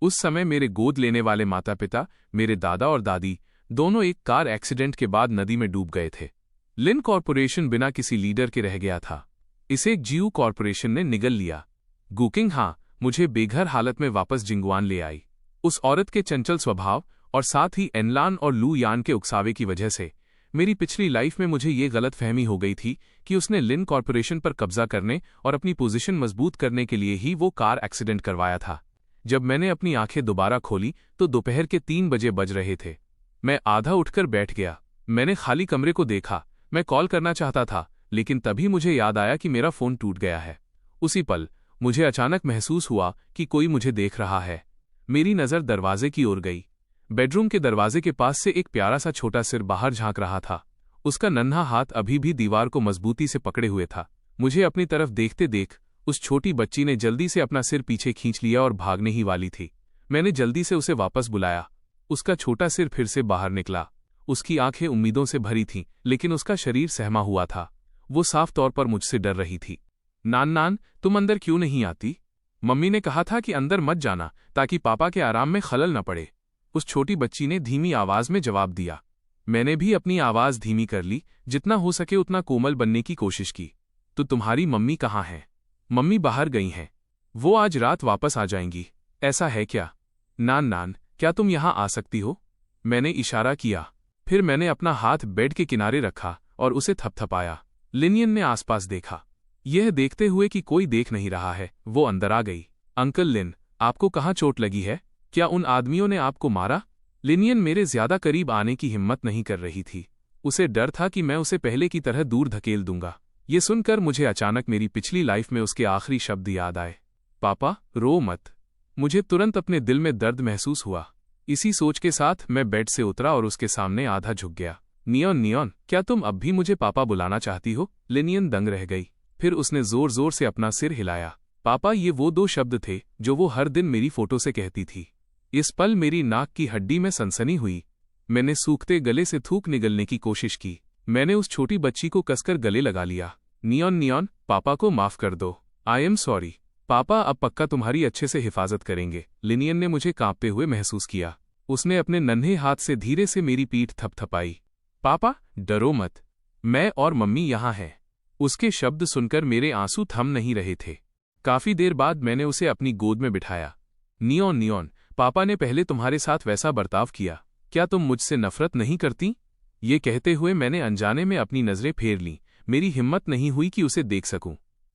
उस समय मेरे गोद लेने वाले माता पिता, मेरे दादा और दादी, दोनों एक कार एक्सीडेंट के बाद नदी में डूब गए थे। लिन कॉरपोरेशन बिना किसी लीडर के रह गया था। इसे एक जीयू कॉरपोरेशन ने निगल लिया। गुकिंग हा मुझे बेघर हालत में वापस जिंगुआन ले आई। उस औरत के चंचल स्वभाव और साथ ही एनलान और लू यान के उकसावे की वजह से मेरी पिछली लाइफ में मुझे ये गलत फहमी हो गई थी कि उसने लिन कॉरपोरेशन पर कब्जा करने और अपनी पोजीशन मजबूत करने के लिए ही वो कार एक्सीडेंट करवाया था। जब मैंने अपनी आंखें दोबारा खोली तो दोपहर के 3 बजे बज रहे थे। मैं आधा उठकर बैठ गया। मैंने खाली कमरे को देखा। मैं कॉल करना चाहता था, लेकिन तभी मुझे याद आया कि मेरा फोन टूट गया है। उसी पल मुझे अचानक महसूस हुआ कि कोई मुझे देख रहा है। मेरी नज़र दरवाजे की ओर गई। बेडरूम के दरवाजे के पास से एक प्यारा सा छोटा सिर बाहर झांक रहा था। उसका नन्हा हाथ अभी भी दीवार को मजबूती से पकड़े हुए था। मुझे अपनी तरफ देखते देख उस छोटी बच्ची ने जल्दी से अपना सिर पीछे खींच लिया और भागने ही वाली थी। मैंने जल्दी से उसे वापस बुलाया। उसका छोटा सिर फिर से बाहर निकला। उसकी आंखें उम्मीदों से भरी थीं, लेकिन उसका शरीर सहमा हुआ था। वो साफ तौर पर मुझसे डर रही थी। नान, तुम अंदर क्यों नहीं आती? मम्मी ने कहा था कि अंदर मत जाना ताकि पापा के आराम में खलल न पड़े। उस छोटी बच्ची ने धीमी आवाज में जवाब दिया। मैंने भी अपनी आवाज धीमी कर ली, जितना हो सके उतना कोमल बनने की कोशिश की। तो तुम्हारी मम्मी कहाँ हैं? मम्मी बाहर गई हैं। वो आज रात वापस आ जाएंगी। ऐसा है क्या? नान, क्या तुम यहाँ आ सकती हो? मैंने इशारा किया। फिर मैंने अपना हाथ बेड के किनारे रखा और उसे थपथपाया। लिनियन ने आसपास देखा। यह देखते हुए कि कोई देख नहीं रहा है, वो अंदर आ गई। अंकल लिन, आपको कहाँ चोट लगी है? क्या उन आदमियों ने आपको मारा? लिनियन मेरे ज्यादा करीब आने की हिम्मत नहीं कर रही थी। उसे डर था कि मैं उसे पहले की तरह दूर धकेल दूंगा। ये सुनकर मुझे अचानक मेरी पिछली लाइफ में उसके आखिरी शब्द याद आए, पापा रो मत। मुझे तुरंत अपने दिल में दर्द महसूस हुआ। इसी सोच के साथ मैं बेड से उतरा और उसके सामने आधा झुक गया। नियॉन, क्या तुम अब भी मुझे पापा बुलाना चाहती हो? लिनियन दंग रह गई। फिर उसने जोर जोर से अपना सिर हिलाया। पापा, ये वो 2 शब्द थे जो वो हर दिन मेरी फोटो से कहती थी। इस पल मेरी नाक की हड्डी में सनसनी हुई। मैंने सूखते गले से थूक निगलने की कोशिश की। मैंने उस छोटी बच्ची को कसकर गले लगा लिया। नियॉन, पापा को माफ कर दो। I am sorry. पापा अब पक्का तुम्हारी अच्छे से हिफाजत करेंगे। लिनियन ने मुझे कांपते हुए महसूस किया। उसने अपने नन्हे हाथ से धीरे से मेरी पीठ थपथपाई। पापा, डरो मत, मैं और मम्मी यहाँ हैं। उसके शब्द सुनकर मेरे आंसू थम नहीं रहे थे। काफी देर बाद मैंने उसे अपनी गोद में बिठाया। नियॉन, पापा ने पहले तुम्हारे साथ वैसा बर्ताव किया। क्या तुम मुझसे नफरत नहीं करती? ये कहते हुए मैंने अनजाने में अपनी नजरें फेर लीं। मेरी हिम्मत नहीं हुई कि उसे देख सकूं।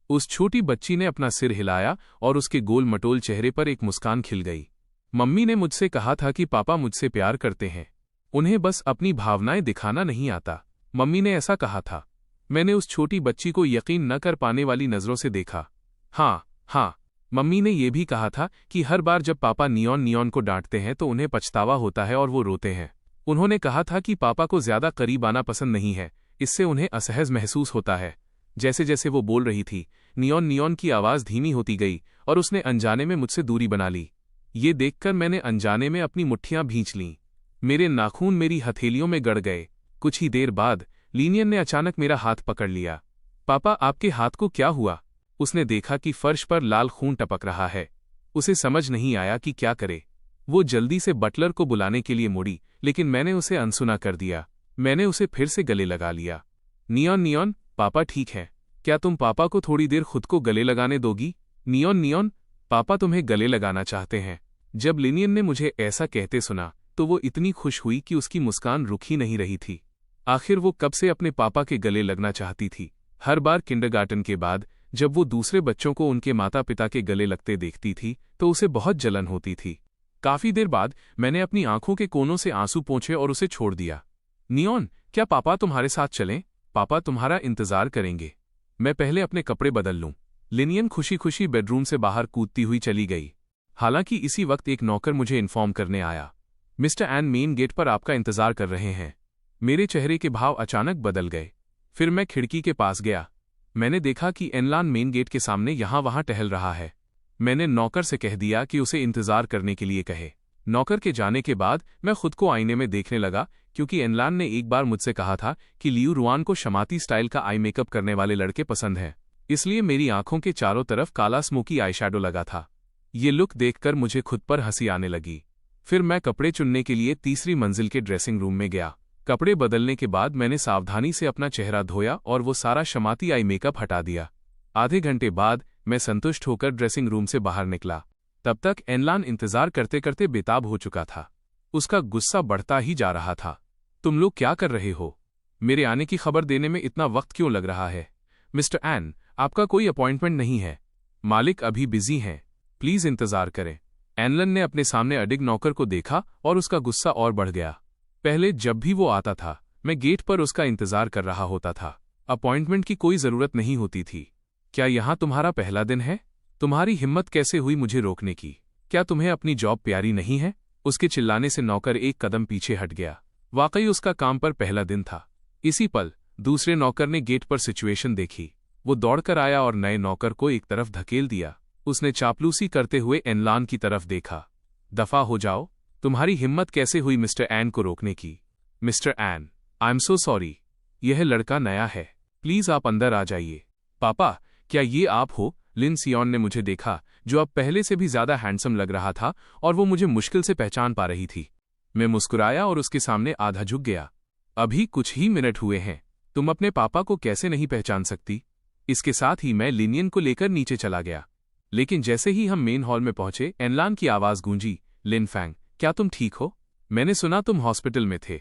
उस छोटी बच्ची ने अपना सिर हिलाया और उसके गोल मटोल चेहरे पर एक मुस्कान खिल गई। मम्मी ने मुझसे कहा था कि पापा मुझसे प्यार करते हैं, उन्हें बस अपनी भावनाएं दिखाना नहीं आता। मम्मी ने ऐसा कहा था। मैंने उस छोटी बच्ची को यकीन न कर पाने वाली नजरों से देखा। हाँ, मम्मी ने यह भी कहा था कि हर बार जब पापा नियॉन को डांटते हैं तो उन्हें पछतावा होता है और वो रोते हैं। उन्होंने कहा था कि पापा को ज्यादा करीब आना पसंद नहीं है, इससे उन्हें असहज महसूस होता है। जैसे जैसे वो बोल रही थी, नियॉन की आवाज धीमी होती गई और उसने अनजाने में मुझसे दूरी बना ली। ये देखकर मैंने अनजाने में अपनी मुट्ठियां भींच लीं। मेरे नाखून मेरी हथेलियों में गड़ गए। कुछ ही देर बाद लिनियन ने अचानक मेरा हाथ पकड़ लिया। पापा, आपके हाथ को क्या हुआ? उसने देखा कि फर्श पर लाल खून टपक रहा है। उसे समझ नहीं आया कि क्या करे। वो जल्दी से बटलर को बुलाने के लिए मुड़ी, लेकिन मैंने उसे अनसुना कर दिया। मैंने उसे फिर से गले लगा लिया। नियॉन, पापा ठीक है। क्या तुम पापा को थोड़ी देर खुद को गले लगाने दोगी? नियॉन, पापा तुम्हें गले लगाना चाहते हैं। जब लिनियन ने मुझे ऐसा कहते सुना तो वो इतनी खुश हुई कि उसकी मुस्कान रुक ही नहीं रही थी। आखिर वो कब से अपने पापा के गले लगना चाहती थी। हर बार किंडरगार्टन के बाद जब वो दूसरे बच्चों को उनके माता पिता के गले लगते देखती थी तो उसे बहुत जलन होती थी। काफी देर बाद मैंने अपनी आंखों के कोनों से आंसू पोंछे और उसे छोड़ दिया। नियॉन, क्या पापा तुम्हारे साथ चलें? पापा तुम्हारा इंतजार करेंगे। मैं पहले अपने कपड़े बदल लूं। लिनियन खुशी खुशी बेडरूम से बाहर कूदती हुई चली गई। हालांकि इसी वक्त एक नौकर मुझे इन्फॉर्म करने आया, मिस्टर एन मेन गेट पर आपका इंतजार कर रहे हैं। मेरे चेहरे के भाव अचानक बदल गए। फिर मैं खिड़की के पास गया। मैंने देखा कि एनलान मेन गेट के सामने यहां वहां टहल रहा है। मैंने नौकर से कह दिया कि उसे इंतजार करने के लिए कहे। नौकर के जाने के बाद मैं खुद को आईने में देखने लगा, क्योंकि एनलान ने एक बार मुझसे कहा था कि लियू रुआन को शमाती स्टाइल का आई मेकअप करने वाले लड़के पसंद हैं। इसलिए मेरी आंखों के चारों तरफ काला स्मोकी आईशैडो लगा था। ये लुक देखकर मुझे खुद पर हंसी आने लगी। फिर मैं कपड़े चुनने के लिए तीसरी मंजिल के ड्रेसिंग रूम में गया। कपड़े बदलने के बाद मैंने सावधानी से अपना चेहरा धोया और वो सारा शमाती आई मेकअप हटा दिया। आधे घंटे बाद मैं संतुष्ट होकर ड्रेसिंग रूम से बाहर निकला। तब तक एनलान इंतजार करते करते बेताब हो चुका था। उसका गुस्सा बढ़ता ही जा रहा था। तुम लोग क्या कर रहे हो? मेरे आने की खबर देने में इतना वक्त क्यों लग रहा है? मिस्टर एन, आपका कोई अपॉइंटमेंट नहीं है। मालिक अभी बिजी हैं, प्लीज इंतजार करें। एनलन ने अपने सामने अडिग नौकर को देखा और उसका गुस्सा और बढ़ गया। पहले जब भी वो आता था मैं गेट पर उसका इंतजार कर रहा होता था। अपॉइंटमेंट की कोई जरूरत नहीं होती थी। क्या यहां तुम्हारा पहला दिन है? तुम्हारी हिम्मत कैसे हुई मुझे रोकने की? क्या तुम्हें अपनी जॉब प्यारी नहीं है? उसके चिल्लाने से नौकर एक कदम पीछे हट गया। वाकई उसका काम पर पहला दिन था। इसी पल दूसरे नौकर ने गेट पर सिचुएशन देखी। वो दौड़कर आया और नए नौकर को एक तरफ धकेल दिया। उसने चापलूसी करते हुए एनलान की तरफ देखा। दफा हो जाओ, तुम्हारी हिम्मत कैसे हुई मिस्टर एन को रोकने की? Mister N, I am so sorry. यह लड़का नया है, प्लीज आप अंदर आ जाइए। पापा, क्या ये आप हो? लिन सियोन ने मुझे देखा, जो अब पहले से भी ज्यादा हैंडसम लग रहा था और वो मुझे मुश्किल से पहचान पा रही थी। मैं मुस्कुराया और उसके सामने आधा झुक गया। अभी कुछ ही मिनट हुए हैं, तुम अपने पापा को कैसे नहीं पहचान सकती? इसके साथ ही मैं लिनियन को लेकर नीचे चला गया। लेकिन जैसे ही हम मेन हॉल में पहुंचे एनलान की आवाज गूंजी, लिन फैंग, क्या तुम ठीक हो? मैंने सुना तुम हॉस्पिटल में थे।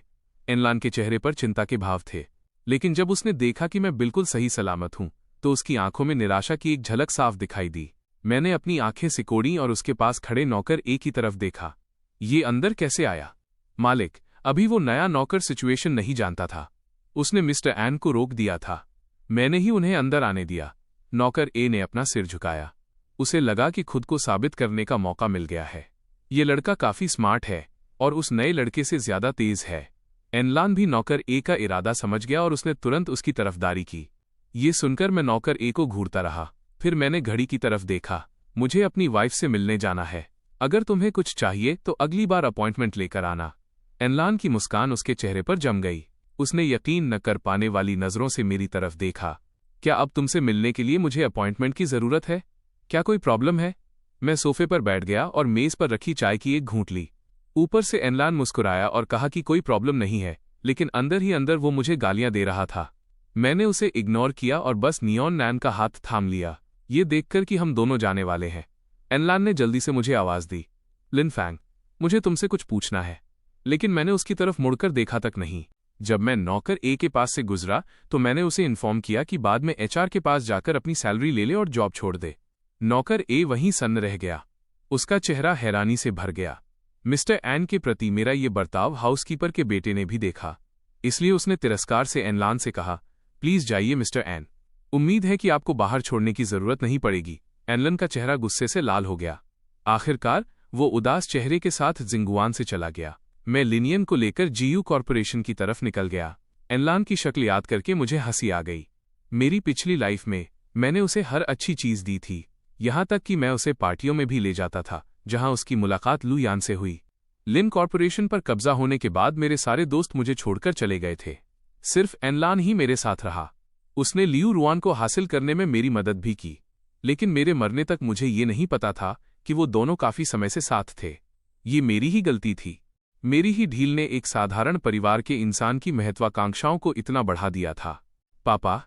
एनलान के चेहरे पर चिंता के भाव थे, लेकिन जब उसने देखा कि मैं बिल्कुल सही सलामत हूं तो उसकी आंखों में निराशा की एक झलक साफ दिखाई दी। मैंने अपनी आंखें सिकोड़ी और उसके पास खड़े नौकर एक ही तरफ देखा। ये अंदर कैसे आया? मालिक, अभी वो नया नौकर सिचुएशन नहीं जानता था। उसने मिस्टर एन को रोक दिया था। मैंने ही उन्हें अंदर आने दिया। नौकर ए ने अपना सिर झुकाया। उसे लगा कि खुद को साबित करने का मौका मिल गया है। ये लड़का काफी स्मार्ट है और उस नए लड़के से ज्यादा तेज है। एनलान भी नौकर ए का इरादा समझ गया और उसने तुरंत उसकी तरफदारी की। ये सुनकर मैं नौकर ए को घूरता रहा। फिर मैंने घड़ी की तरफ देखा। मुझे अपनी वाइफ से मिलने जाना है। अगर तुम्हें कुछ चाहिए तो अगली बार अपॉइंटमेंट लेकर आना। एनलान की मुस्कान उसके चेहरे पर जम गई। उसने यकीन न कर पाने वाली नजरों से मेरी तरफ देखा। क्या अब तुमसे मिलने के लिए मुझे अपॉइंटमेंट की जरूरत है? क्या कोई प्रॉब्लम है? मैं सोफे पर बैठ गया और मेज पर रखी चाय की एक घूंट ली। ऊपर से एनलान मुस्कुराया और कहा कि कोई प्रॉब्लम नहीं है, लेकिन अंदर ही अंदर वो मुझे गालियां दे रहा था। मैंने उसे इग्नोर किया और बस नियॉन नैन का हाथ थाम लिया, ये देखकर कि हम दोनों जाने वाले हैं। एनलान ने जल्दी से मुझे आवाज दी, लिन फैंग, मुझे तुमसे कुछ पूछना है। लेकिन मैंने उसकी तरफ मुड़कर देखा तक नहीं। जब मैं नौकर ए के पास से गुजरा तो मैंने उसे इन्फॉर्म किया कि बाद में एचआर के पास जाकर अपनी सैलरी ले ले और जॉब छोड़ दे। नौकर ए वहीं सन्न रह गया। उसका चेहरा हैरानी से भर गया। मिस्टर एन के प्रति मेरा ये बर्ताव हाउसकीपर के बेटे ने भी देखा, इसलिए उसने तिरस्कार से एनलान से कहा, प्लीज जाइए मिस्टर एन, उम्मीद है कि आपको बाहर छोड़ने की जरूरत नहीं पड़ेगी। एनलन का चेहरा गुस्से से लाल हो गया। आखिरकार वो उदास चेहरे के साथ जिंगुआन से चला गया। मैं लिनियन को लेकर जीयू कॉर्पोरेशन की तरफ निकल गया। एनलान की शक्ल याद करके मुझे हंसी आ गई। मेरी पिछली लाइफ में मैंने उसे हर अच्छी चीज दी थी, यहां तक कि मैं उसे पार्टियों में भी ले जाता था जहां उसकी मुलाकात लू यान से हुई। लिन कॉर्पोरेशन पर कब्जा होने के बाद मेरे सारे दोस्त मुझे छोड़कर चले गए थे। सिर्फ एनलान ही मेरे साथ रहा। उसने लियू रुआन को हासिल करने में मेरी मदद भी की, लेकिन मेरे मरने तक मुझे ये नहीं पता था कि वो दोनों काफी समय से साथ थे। ये मेरी ही गलती थी। मेरी ही ढील ने एक साधारण परिवार के इंसान की महत्वाकांक्षाओं को इतना बढ़ा दिया था। पापा,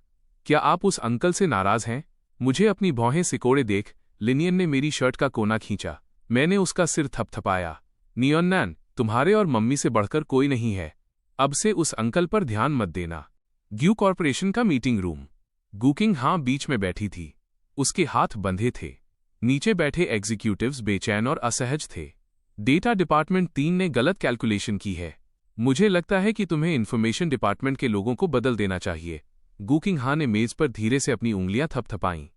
क्या आप उस अंकल से नाराज हैं? मुझे अपनी भौहें सिकोड़े देख लिनियन ने मेरी शर्ट का कोना खींचा। मैंने उसका सिर थपथपाया। नियॉन, तुम्हारे और मम्मी से बढ़कर कोई नहीं है। अब से उस अंकल पर ध्यान मत देना। ग्यू कॉर्पोरेशन का मीटिंग रूम। गुकिंग हां बीच में बैठी थी। उसके हाथ बंधे थे। नीचे बैठे एग्जीक्यूटिव्स बेचैन और असहज थे। डेटा डिपार्टमेंट 3 ने गलत कैलकुलेशन की है। मुझे लगता है कि तुम्हें इन्फॉर्मेशन डिपार्टमेंट के लोगों को बदल देना चाहिए। गुकिंग हां ने मेज पर धीरे से अपनी उंगलियां थपथपाईं।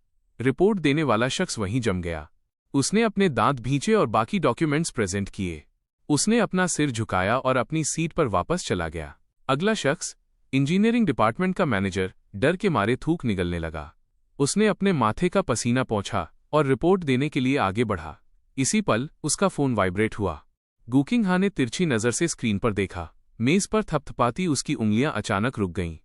रिपोर्ट देने वाला शख्स वहीं जम गया। उसने अपने दांत भींचे और बाकी डॉक्यूमेंट्स प्रेजेंट किए। उसने अपना सिर झुकाया और अपनी सीट पर वापस चला गया। अगला शख्स, इंजीनियरिंग डिपार्टमेंट का मैनेजर, डर के मारे थूक निगलने लगा। उसने अपने माथे का पसीना पोंछा और रिपोर्ट देने के लिए आगे बढ़ा। इसी पल उसका फोन वाइब्रेट हुआ। गुकिंग हां ने तिरछी नजर से स्क्रीन पर देखा। मेज पर थपथपाती उसकी उंगलियां अचानक रुक गईं।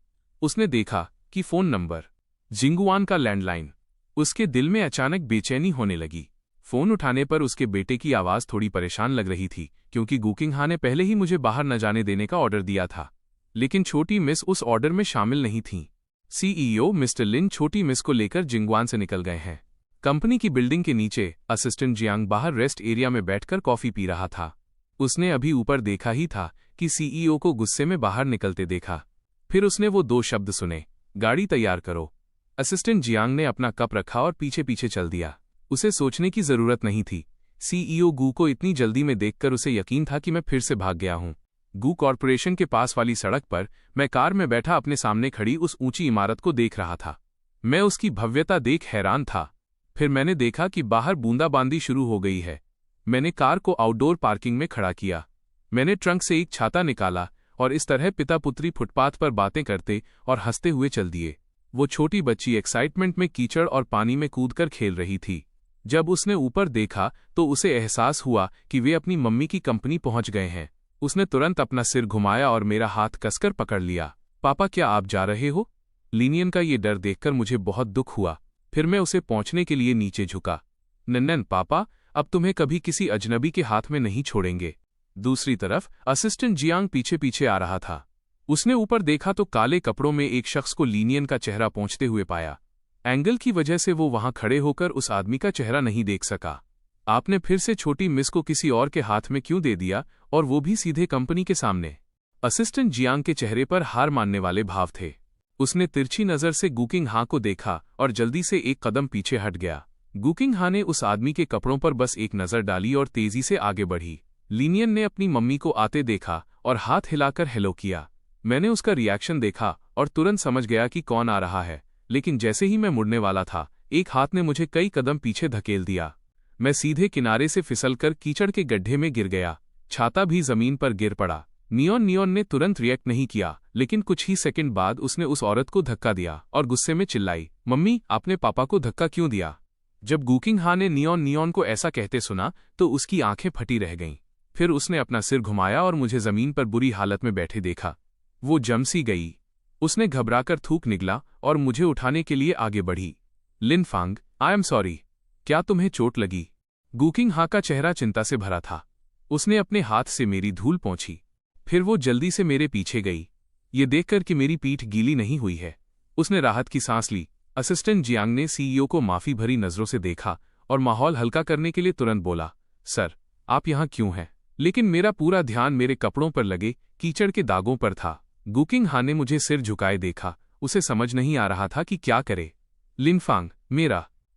उसने देखा कि फोन नंबर जिंगुआन का लैंडलाइन। उसके दिल में अचानक बेचैनी होने लगी। फोन उठाने पर उसके बेटे की आवाज थोड़ी परेशान लग रही थी, क्योंकि गुकिंग हां ने पहले ही मुझे बाहर न जाने देने का ऑर्डर दिया था। लेकिन छोटी मिस उस ऑर्डर में शामिल नहीं थीं। सीईओ मिस्टर लिन छोटी मिस को लेकर जिंगुआन से निकल गए हैं। कंपनी की बिल्डिंग के नीचे असिस्टेंट जियांग बाहर रेस्ट एरिया में बैठकर कॉफी पी रहा था। उसने अभी ऊपर देखा ही था कि सीईओ को गुस्से में बाहर निकलते देखा। फिर उसने वो 2 शब्द सुने, गाड़ी तैयार करो। असिस्टेंट जियांग ने अपना कप रखा और पीछे पीछे चल दिया। उसे सोचने की जरूरत नहीं थी। सीईओ गू को इतनी जल्दी में देखकर उसे यकीन था कि मैं फिर से भाग गया हूं। गू कॉर्पोरेशन के पास वाली सड़क पर मैं कार में बैठा अपने सामने खड़ी उस ऊंची इमारत को देख रहा था। मैं उसकी भव्यता देख हैरान था। फिर मैंने देखा कि बाहर बूंदाबांदी शुरू हो गई है। मैंने कार को आउटडोर पार्किंग में खड़ा किया। मैंने ट्रंक से एक छाता निकाला और इस तरह पिता पुत्री फुटपाथ पर बातें करते और हंसते हुए चल दिए। वो छोटी बच्ची एक्साइटमेंट में कीचड़ और पानी में कूदकर खेल रही थी। जब उसने ऊपर देखा तो उसे एहसास हुआ कि वे अपनी मम्मी की कंपनी पहुंच गए हैं। उसने तुरंत अपना सिर घुमाया और मेरा हाथ कसकर पकड़ लिया। पापा, क्या आप जा रहे हो? लिनियन का ये डर देखकर मुझे बहुत दुख हुआ। फिर मैं उसे पहुंचने के लिए नीचे झुका। नन्नन पापा, अब तुम्हें कभी किसी अजनबी के हाथ में नहीं छोड़ेंगे। दूसरी तरफ असिस्टेंट जियांग पीछे पीछे आ रहा था। उसने ऊपर देखा तो काले कपड़ों में एक शख्स को लिनियन का चेहरा पहुंचते हुए पाया। एंगल की वजह से वो वहां खड़े होकर उस आदमी का चेहरा नहीं देख सका। आपने फिर से छोटी मिस को किसी और के हाथ में क्यों दे दिया, और वो भी सीधे कंपनी के सामने? असिस्टेंट जियांग के चेहरे पर हार मानने वाले भाव थे। उसने तिरछी नजर से गुकिंग हां को देखा और जल्दी से एक कदम पीछे हट गया। गुकिंग हां ने उस आदमी के कपड़ों पर बस एक नजर डाली और तेजी से आगे बढ़ी। लिनियन ने अपनी मम्मी को आते देखा और हाथ हिलाकर हेलो किया। मैंने उसका रिएक्शन देखा और तुरंत समझ गया कि कौन आ रहा है, लेकिन जैसे ही मैं मुड़ने वाला था, एक हाथ ने मुझे कई कदम पीछे धकेल दिया। मैं सीधे किनारे से फिसलकर कीचड़ के गड्ढे में गिर गया। छाता भी जमीन पर गिर पड़ा। नियॉन ने तुरंत रिएक्ट नहीं किया, लेकिन कुछ ही सेकंड बाद उसने उस औरत को धक्का दिया और गुस्से में चिल्लाई, मम्मी, आपने पापा को धक्का क्यों दिया? जब गुकिंग हां ने नियॉन को ऐसा कहते सुना तो उसकी आंखें फटी रह गईं। फिर उसने अपना सिर घुमाया और मुझे जमीन पर बुरी हालत में बैठे देखा। वो जम सी गई। उसने घबराकर थूक निगला और मुझे उठाने के लिए आगे बढ़ी। लिन फांग, आई एम सॉरी। क्या तुम्हें चोट लगी? गुकिंग हां का चेहरा चिंता से भरा था। उसने अपने हाथ से मेरी धूल पोंछी। फिर वो जल्दी से मेरे पीछे गई, ये देखकर कि मेरी पीठ गीली नहीं हुई है। उसने राहत की सांस ली। असिस्टेंट जियांग ने सीईओ को माफी भरी नजरों से देखा और माहौल हल्का करने के लिए तुरंत बोला, सर, आप यहाँ क्यों हैं? लेकिन मेरा पूरा ध्यान मेरे कपड़ों पर लगे कीचड़ के दागों पर था। गुकिंग हां ने मुझे सिर झुकाए देखा। उसे समझ नहीं आ रहा था कि क्या करे। लिन फांग,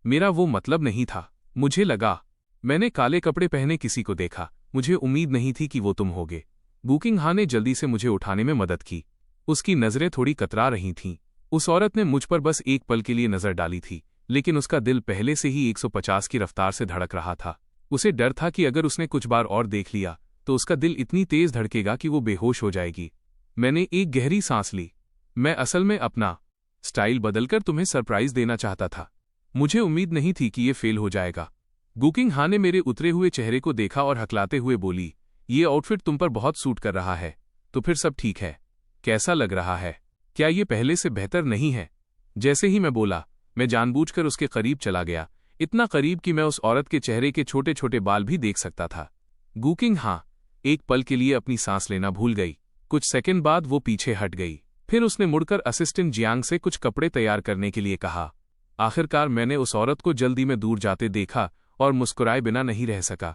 मेरा वो मतलब नहीं था। मुझे लगा, मैंने काले कपड़े पहने किसी को देखा। मुझे उम्मीद नहीं थी कि वो तुम होगे। गुकिंग हां ने जल्दी से मुझे उठाने में मदद की। उसकी नजरें थोड़ी कतरा रही थीं। उस औरत ने मुझ पर बस एक पल के लिए नजर डाली थी, लेकिन उसका दिल पहले से ही 150 की रफ्तार से धड़क रहा था। उसे डर था कि अगर उसने कुछ बार और देख लिया तो उसका दिल इतनी तेज धड़केगा कि वो बेहोश हो जाएगी। मैंने एक गहरी सांस ली। मैं असल में अपना स्टाइल बदलकर तुम्हें सरप्राइज देना चाहता था। मुझे उम्मीद नहीं थी कि ये फेल हो जाएगा। गुकिंग हां ने मेरे उतरे हुए चेहरे को देखा और हकलाते हुए बोली, ये आउटफिट तुम पर बहुत सूट कर रहा है। तो फिर सब ठीक है। कैसा लग रहा है? क्या ये पहले से बेहतर नहीं है? जैसे ही मैं बोला, मैं जानबूझकर उसके करीब चला गया, इतना करीब कि मैं उस औरत के चेहरे के छोटे छोटे बाल भी देख सकता था। गुकिंग हाँ एक पल के लिए अपनी सांस लेना भूल गई। कुछ सेकंड बाद वो पीछे हट गई। फिर उसने मुड़कर असिस्टेंट जियांग से कुछ कपड़े तैयार करने के लिए कहा। आखिरकार मैंने उस औरत को जल्दी में दूर जाते देखा और मुस्कुराए बिना नहीं रह सका।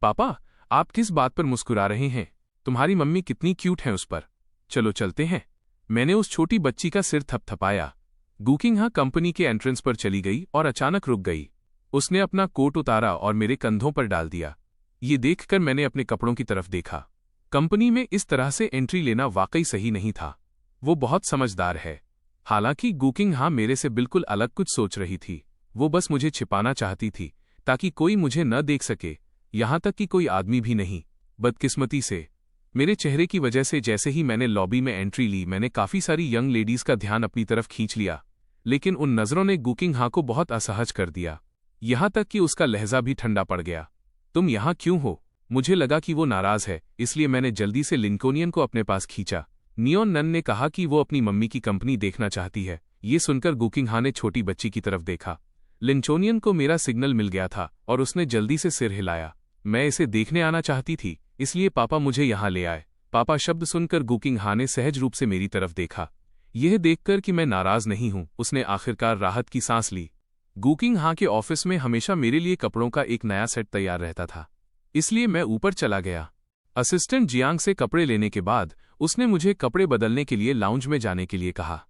पापा, आप किस बात पर मुस्कुरा रहे हैं? तुम्हारी मम्मी कितनी क्यूट हैं उस पर। चलो चलते हैं। मैंने उस छोटी बच्ची का सिर थपथपाया। गुकिंग हाँ कंपनी के एंट्रेंस पर चली गई और अचानक रुक गई। उसने अपना कोट उतारा और मेरे कंधों पर डाल दिया। ये देखकर मैंने अपने कपड़ों की तरफ देखा। कंपनी में इस तरह से एंट्री लेना वाकई सही नहीं था। वो बहुत समझदार है। हालांकि गुकिंग हाँ मेरे से बिल्कुल अलग कुछ सोच रही थी। वो बस मुझे छिपाना चाहती थी ताकि कोई मुझे न देख सके, यहां तक कि कोई आदमी भी नहीं। बदकिस्मती से मेरे चेहरे की वजह से जैसे ही मैंने लॉबी में एंट्री ली, मैंने काफी सारी यंग लेडीज का ध्यान अपनी तरफ खींच लिया। लेकिन उन नजरों ने गुकिंग हाँ को बहुत असहज कर दिया, यहां तक कि उसका लहजा भी ठंडा पड़ गया। तुम यहां क्यों हो? मुझे लगा कि वो नाराज है, इसलिए मैंने जल्दी से लिंकोनियन को अपने पास खींचा। नियोन नन ने कहा कि वो अपनी मम्मी की कंपनी देखना चाहती है। ये सुनकर गुकिंग हाँ ने छोटी बच्ची की तरफ देखा। लिंचोनियन को मेरा सिग्नल मिल गया था और उसने जल्दी से सिर हिलाया। मैं इसे देखने आना चाहती थी, इसलिए पापा मुझे यहाँ ले आए। पापा शब्द सुनकर गुकिंग हाँ ने सहज रूप से मेरी तरफ देखा। यह देखकर कि मैं नाराज नहीं हूं, उसने आखिरकार राहत की सांस ली। गुकिंग हाँ के ऑफिस में हमेशा मेरे लिए कपड़ों का एक नया सेट तैयार रहता था, इसलिए मैं ऊपर चला गया। असिस्टेंट जियांग से कपड़े लेने के बाद उसने मुझे कपड़े बदलने के लिए लाउंज में जाने के लिए कहा।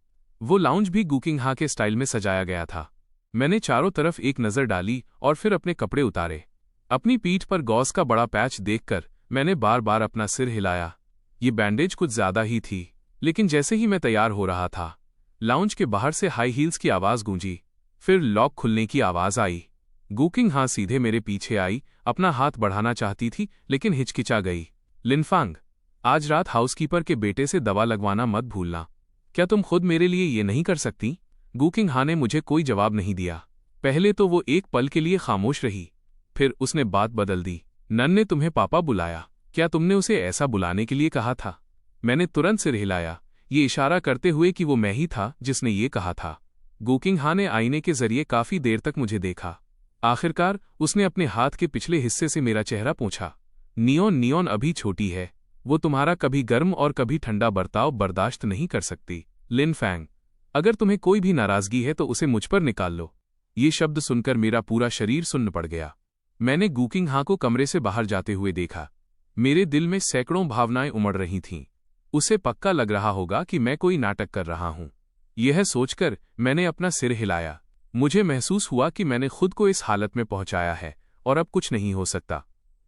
वो लाउंज भी गुकिंग हाँ के स्टाइल में सजाया गया था। मैंने चारों तरफ एक नज़र डाली और फिर अपने कपड़े उतारे। अपनी पीठ पर गॉस का बड़ा पैच देखकर मैंने बार बार अपना सिर हिलाया। ये बैंडेज कुछ ज्यादा ही थी, लेकिन जैसे ही मैं तैयार हो रहा था, लाउंज के बाहर से हाई हील्स की आवाज गूंजी। फिर लॉक खुलने की आवाज आई। गुकिंग हाँ सीधे मेरे पीछे आई, अपना हाथ बढ़ाना चाहती थी लेकिन हिचकिचा गई। लिनफांग, आज रात हाउसकीपर के बेटे से दवा लगवाना मत भूलना। क्या तुम खुद मेरे लिए ये नहीं कर सकती? गुकिंग हाँ ने मुझे कोई जवाब नहीं दिया। पहले तो वो एक पल के लिए खामोश रही, फिर उसने बात बदल दी। नन ने तुम्हें पापा बुलाया। क्या तुमने उसे ऐसा बुलाने के लिए कहा था? मैंने तुरंत सिर हिलाया, ये इशारा करते हुए कि वो मैं ही था जिसने ये कहा था। गुकिंग हाँ ने आईने के जरिए काफी देर तक मुझे देखा। आखिरकार उसने अपने हाथ के पिछले हिस्से से मेरा चेहरा पोंछा। नियोन अभी छोटी है, वो तुम्हारा कभी गर्म और कभी ठंडा बर्ताव बर्दाश्त नहीं कर सकती। लिनफैंग, अगर तुम्हें कोई भी नाराजगी है तो उसे मुझ पर निकाल लो। ये शब्द सुनकर मेरा पूरा शरीर सुन्न पड़ गया। मैंने गुकिंग हाँ को कमरे से बाहर जाते हुए देखा। मेरे दिल में सैकड़ों भावनाएं उमड़ रही थीं। उसे पक्का लग रहा होगा कि मैं कोई नाटक कर रहा हूं। यह सोचकर मैंने अपना सिर हिलाया। मुझे महसूस हुआ कि मैंने खुद को इस हालत में पहुंचाया है और अब कुछ नहीं हो सकता।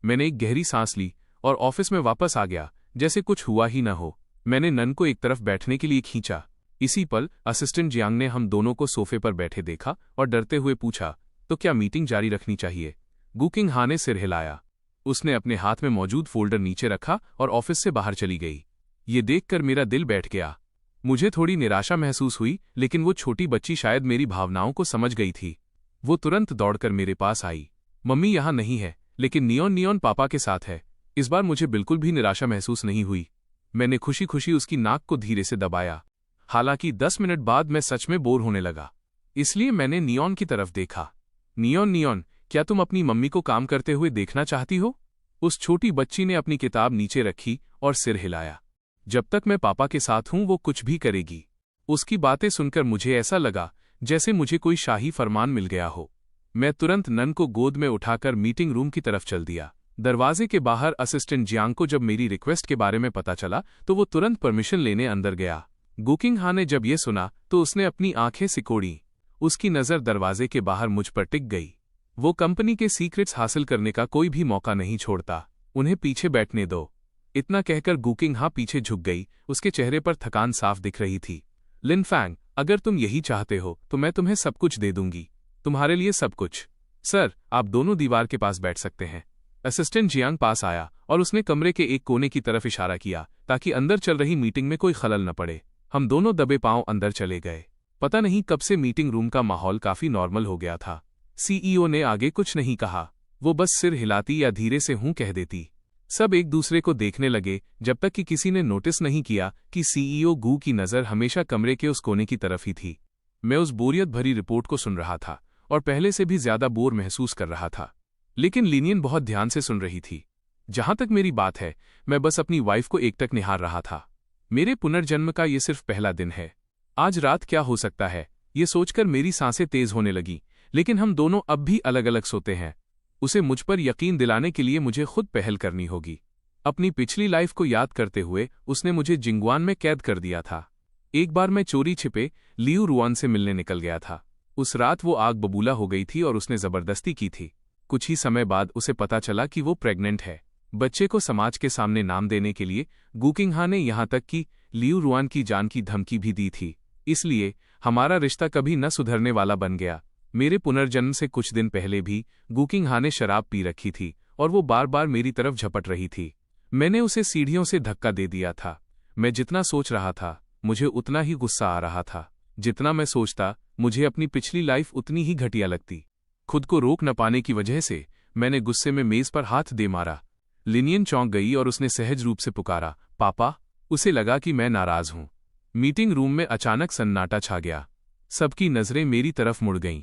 मैंने एक गहरी सांस ली और ऑफिस में वापस आ गया, जैसे कुछ हुआ ही न हो। मैंने नन को एक तरफ बैठने के लिए खींचा। इसी पल असिस्टेंट जियांग ने हम दोनों को सोफे पर बैठे देखा और डरते हुए पूछा, तो क्या मीटिंग जारी रखनी चाहिए? गुकिंग हाँ ने सिर हिलाया। उसने अपने हाथ में मौजूद फोल्डर नीचे रखा और ऑफिस से बाहर चली गई। ये देखकर मेरा दिल बैठ गया। मुझे थोड़ी निराशा महसूस हुई, लेकिन वो छोटी बच्ची शायद मेरी भावनाओं को समझ गई थी। वो तुरंत दौड़कर मेरे पास आई। मम्मी यहाँ नहीं है, लेकिन नियोन पापा के साथ है। इस बार मुझे बिल्कुल भी निराशा महसूस नहीं हुई। मैंने खुशी खुशी उसकी नाक को धीरे से दबाया। हालांकि 10 मिनट बाद मैं सच में बोर होने लगा, इसलिए मैंने नियोन की तरफ देखा। नियोन, क्या तुम अपनी मम्मी को काम करते हुए देखना चाहती हो? उस छोटी बच्ची ने अपनी किताब नीचे रखी और सिर हिलाया। जब तक मैं पापा के साथ हूं वो कुछ भी करेगी। उसकी बातें सुनकर मुझे ऐसा लगा जैसे मुझे कोई शाही फरमान मिल गया हो। मैं तुरंत नन को गोद में उठाकर मीटिंग रूम की तरफ चल दिया। दरवाजे के बाहर असिस्टेंट जियांग को जब मेरी रिक्वेस्ट के बारे में पता चला तो वो तुरंत परमिशन लेने अंदर गया। गुकिंग हाँ ने जब ये सुना तो उसने अपनी आंखें सिकोड़ी। उसकी नज़र दरवाजे के बाहर मुझ पर टिक गई। वो कंपनी के सीक्रेट्स हासिल करने का कोई भी मौका नहीं छोड़ता, उन्हें पीछे बैठने दो। इतना कहकर गुकिंग हाँ पीछे झुक गई। उसके चेहरे पर थकान साफ दिख रही थी। लिनफैंग, अगर तुम यही चाहते हो तो मैं तुम्हें सब कुछ दे दूंगी, तुम्हारे लिए सब कुछ। सर, आप दोनों दीवार के पास बैठ सकते हैं। असिस्टेंट जियांग पास आया और उसने कमरे के एक कोने की तरफ इशारा किया ताकि अंदर चल रही मीटिंग में कोई खलल न पड़े। हम दोनों दबे पांव अंदर चले गए। पता नहीं कब से मीटिंग रूम का माहौल काफी नॉर्मल हो गया था। सीईओ ने आगे कुछ नहीं कहा, वो बस सिर हिलाती या धीरे से हूं कह देती। सब एक दूसरे को देखने लगे, जब तक कि किसी ने नोटिस नहीं किया कि सीईओ गू की नज़र हमेशा कमरे के उस कोने की तरफ ही थी। मैं उस बोरियत भरी रिपोर्ट को सुन रहा था और पहले से भी ज्यादा बोर महसूस कर रहा था, लेकिन लिनियन बहुत ध्यान से सुन रही थी। जहां तक मेरी बात है, मैं बस अपनी वाइफ को एकटक निहार रहा था। मेरे पुनर्जन्म का ये सिर्फ पहला दिन है। आज रात क्या हो सकता है, ये सोचकर मेरी सांसें तेज होने लगी। लेकिन हम दोनों अब भी अलग अलग सोते हैं। उसे मुझ पर यकीन दिलाने के लिए मुझे खुद पहल करनी होगी। अपनी पिछली लाइफ को याद करते हुए उसने मुझे जिंगवान में कैद कर दिया था। एक बार मैं चोरी छिपे लियू रुआन से मिलने निकल गया था। उस रात वो आग बबूला हो गई थी और उसने जबरदस्ती की थी। कुछ ही समय बाद उसे पता चला कि वो प्रेग्नेंट है। बच्चे को समाज के सामने नाम देने के लिए गुकिंगहा ने यहां तक कि लियू रुआन की जान की धमकी भी दी थी। इसलिए हमारा रिश्ता कभी न सुधरने वाला बन गया। मेरे पुनर्जन्म से कुछ दिन पहले भी गुकिंगहा ने शराब पी रखी थी और वो बार बार मेरी तरफ झपट रही थी। मैंने उसे सीढ़ियों से धक्का दे दिया था। मैं जितना सोच रहा था, मुझे उतना ही गुस्सा आ रहा था। जितना मैं सोचता, मुझे अपनी पिछली लाइफ उतनी ही घटिया लगती। खुद को रोक न पाने की वजह से मैंने गुस्से में मेज पर हाथ दे मारा। लिनियन चौंक गई और उसने सहज रूप से पुकारा, पापा। उसे लगा कि मैं नाराज हूं। मीटिंग रूम में अचानक सन्नाटा छा गया। सबकी नजरें मेरी तरफ मुड़ गईं।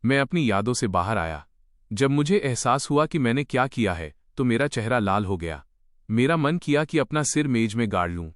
मैं अपनी यादों से बाहर आया। जब मुझे एहसास हुआ कि मैंने क्या किया है, तो मेरा चेहरा लाल हो गया। मेरा मन किया कि अपना सिर मेज में गाड़ लूं।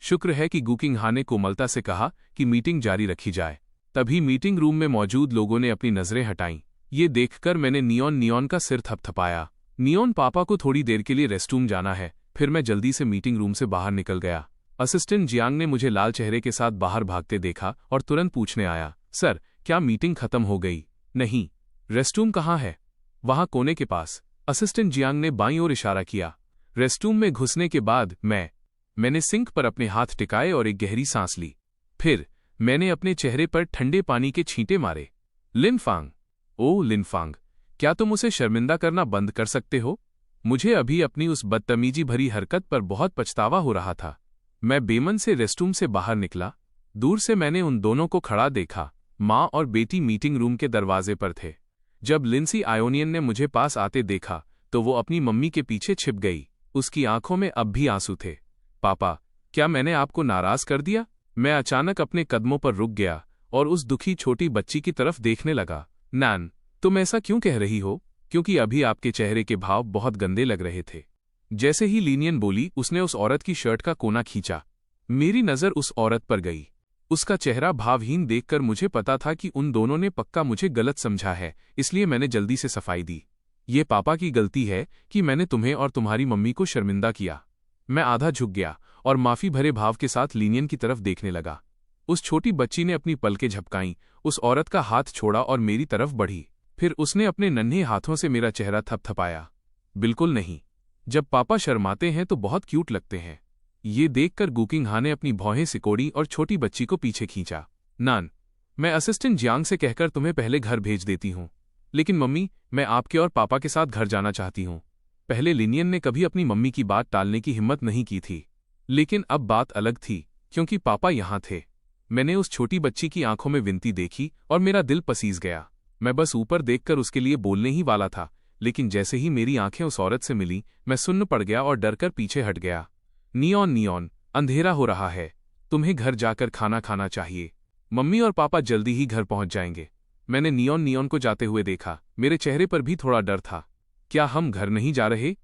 शुक्र है कि गुकिंगहा ने कोमलता से कहा कि मीटिंग जारी रखी जाए। तभी मीटिंग रूम में मौजूद लोगों ने अपनी नजरें हटाईं। ये देखकर मैंने नियॉन का सिर थपथपाया। नियॉन, पापा को थोड़ी देर के लिए रेस्टरूम जाना है। फिर मैं जल्दी से मीटिंग रूम से बाहर निकल गया। असिस्टेंट जियांग ने मुझे लाल चेहरे के साथ बाहर भागते देखा और तुरंत पूछने आया, सर, क्या मीटिंग खत्म हो गई? नहीं। रेस्टरूम कहाँ है? वहां कोने के पास। असिस्टेंट जियांग ने बाईं ओर इशारा किया। रेस्टरूम में घुसने के बाद मैंने सिंक पर अपने हाथ टिकाए और एक गहरी सांस ली। फिर मैंने अपने चेहरे पर ठंडे पानी के छींटे मारे। लिनफांग, ओ लिनफांग, क्या तुम उसे शर्मिंदा करना बंद कर सकते हो? मुझे अभी अपनी उस बदतमीजी भरी हरकत पर बहुत पछतावा हो रहा था। मैं बेमन से रेस्टरूम से बाहर निकला। दूर से मैंने उन दोनों को खड़ा देखा। माँ और बेटी मीटिंग रूम के दरवाजे पर थे। जब लिंसी आयोनियन ने मुझे पास आते देखा तो वो अपनी मम्मी के पीछे छिप गई। उसकी आंखों में अब भी आंसू थे। पापा, क्या मैंने आपको नाराज कर दिया? मैं अचानक अपने कदमों पर रुक गया और उस दुखी छोटी बच्ची की तरफ देखने लगा। नैन, तुम ऐसा क्यों कह रही हो? क्योंकि अभी आपके चेहरे के भाव बहुत गंदे लग रहे थे। जैसे ही लिनियन बोली, उसने उस औरत की शर्ट का कोना खींचा। मेरी नजर उस औरत पर गई। उसका चेहरा भावहीन देखकर मुझे पता था कि उन दोनों ने पक्का मुझे गलत समझा है, इसलिए मैंने जल्दी से सफाई दी। ये पापा की गलती है कि मैंने तुम्हें और तुम्हारी मम्मी को शर्मिंदा किया। मैं आधा झुक गया और माफी भरे भाव के साथ लिनियन की तरफ देखने लगा। उस छोटी बच्ची ने अपनी पलकें झपकाईं, उस औरत का हाथ छोड़ा और मेरी तरफ बढ़ी। फिर उसने अपने नन्हे हाथों से मेरा चेहरा थपथपाया। बिल्कुल नहीं, जब पापा शर्माते हैं तो बहुत क्यूट लगते हैं। ये देखकर गुकिंगहा ने अपनी भौहें सिकोड़ी और छोटी बच्ची को पीछे खींचा। नान, मैं असिस्टेंट जियांग से कहकर तुम्हें पहले घर भेज देती हूँ। लेकिन मम्मी, मैं आपके और पापा के साथ घर जाना चाहती हूँ। पहले लिनियन ने कभी अपनी मम्मी की बात टालने की हिम्मत नहीं की थी, लेकिन अब बात अलग थी क्योंकि पापा यहाँ थे। मैंने उस छोटी बच्ची की आंखों में विनती देखी और मेरा दिल पसीज गया। मैं बस ऊपर देखकर उसके लिए बोलने ही वाला था, लेकिन जैसे ही मेरी आंखें उस औरत से मिली, मैं सुन्न पड़ गया और डरकर पीछे हट गया। नियॉन, अंधेरा हो रहा है। तुम्हें घर जाकर खाना खाना चाहिए। मम्मी और पापा जल्दी ही घर पहुंच जाएंगे। मैंने नियॉन को जाते हुए देखा। मेरे चेहरे पर भी थोड़ा डर था। क्या हम घर नहीं जा रहे?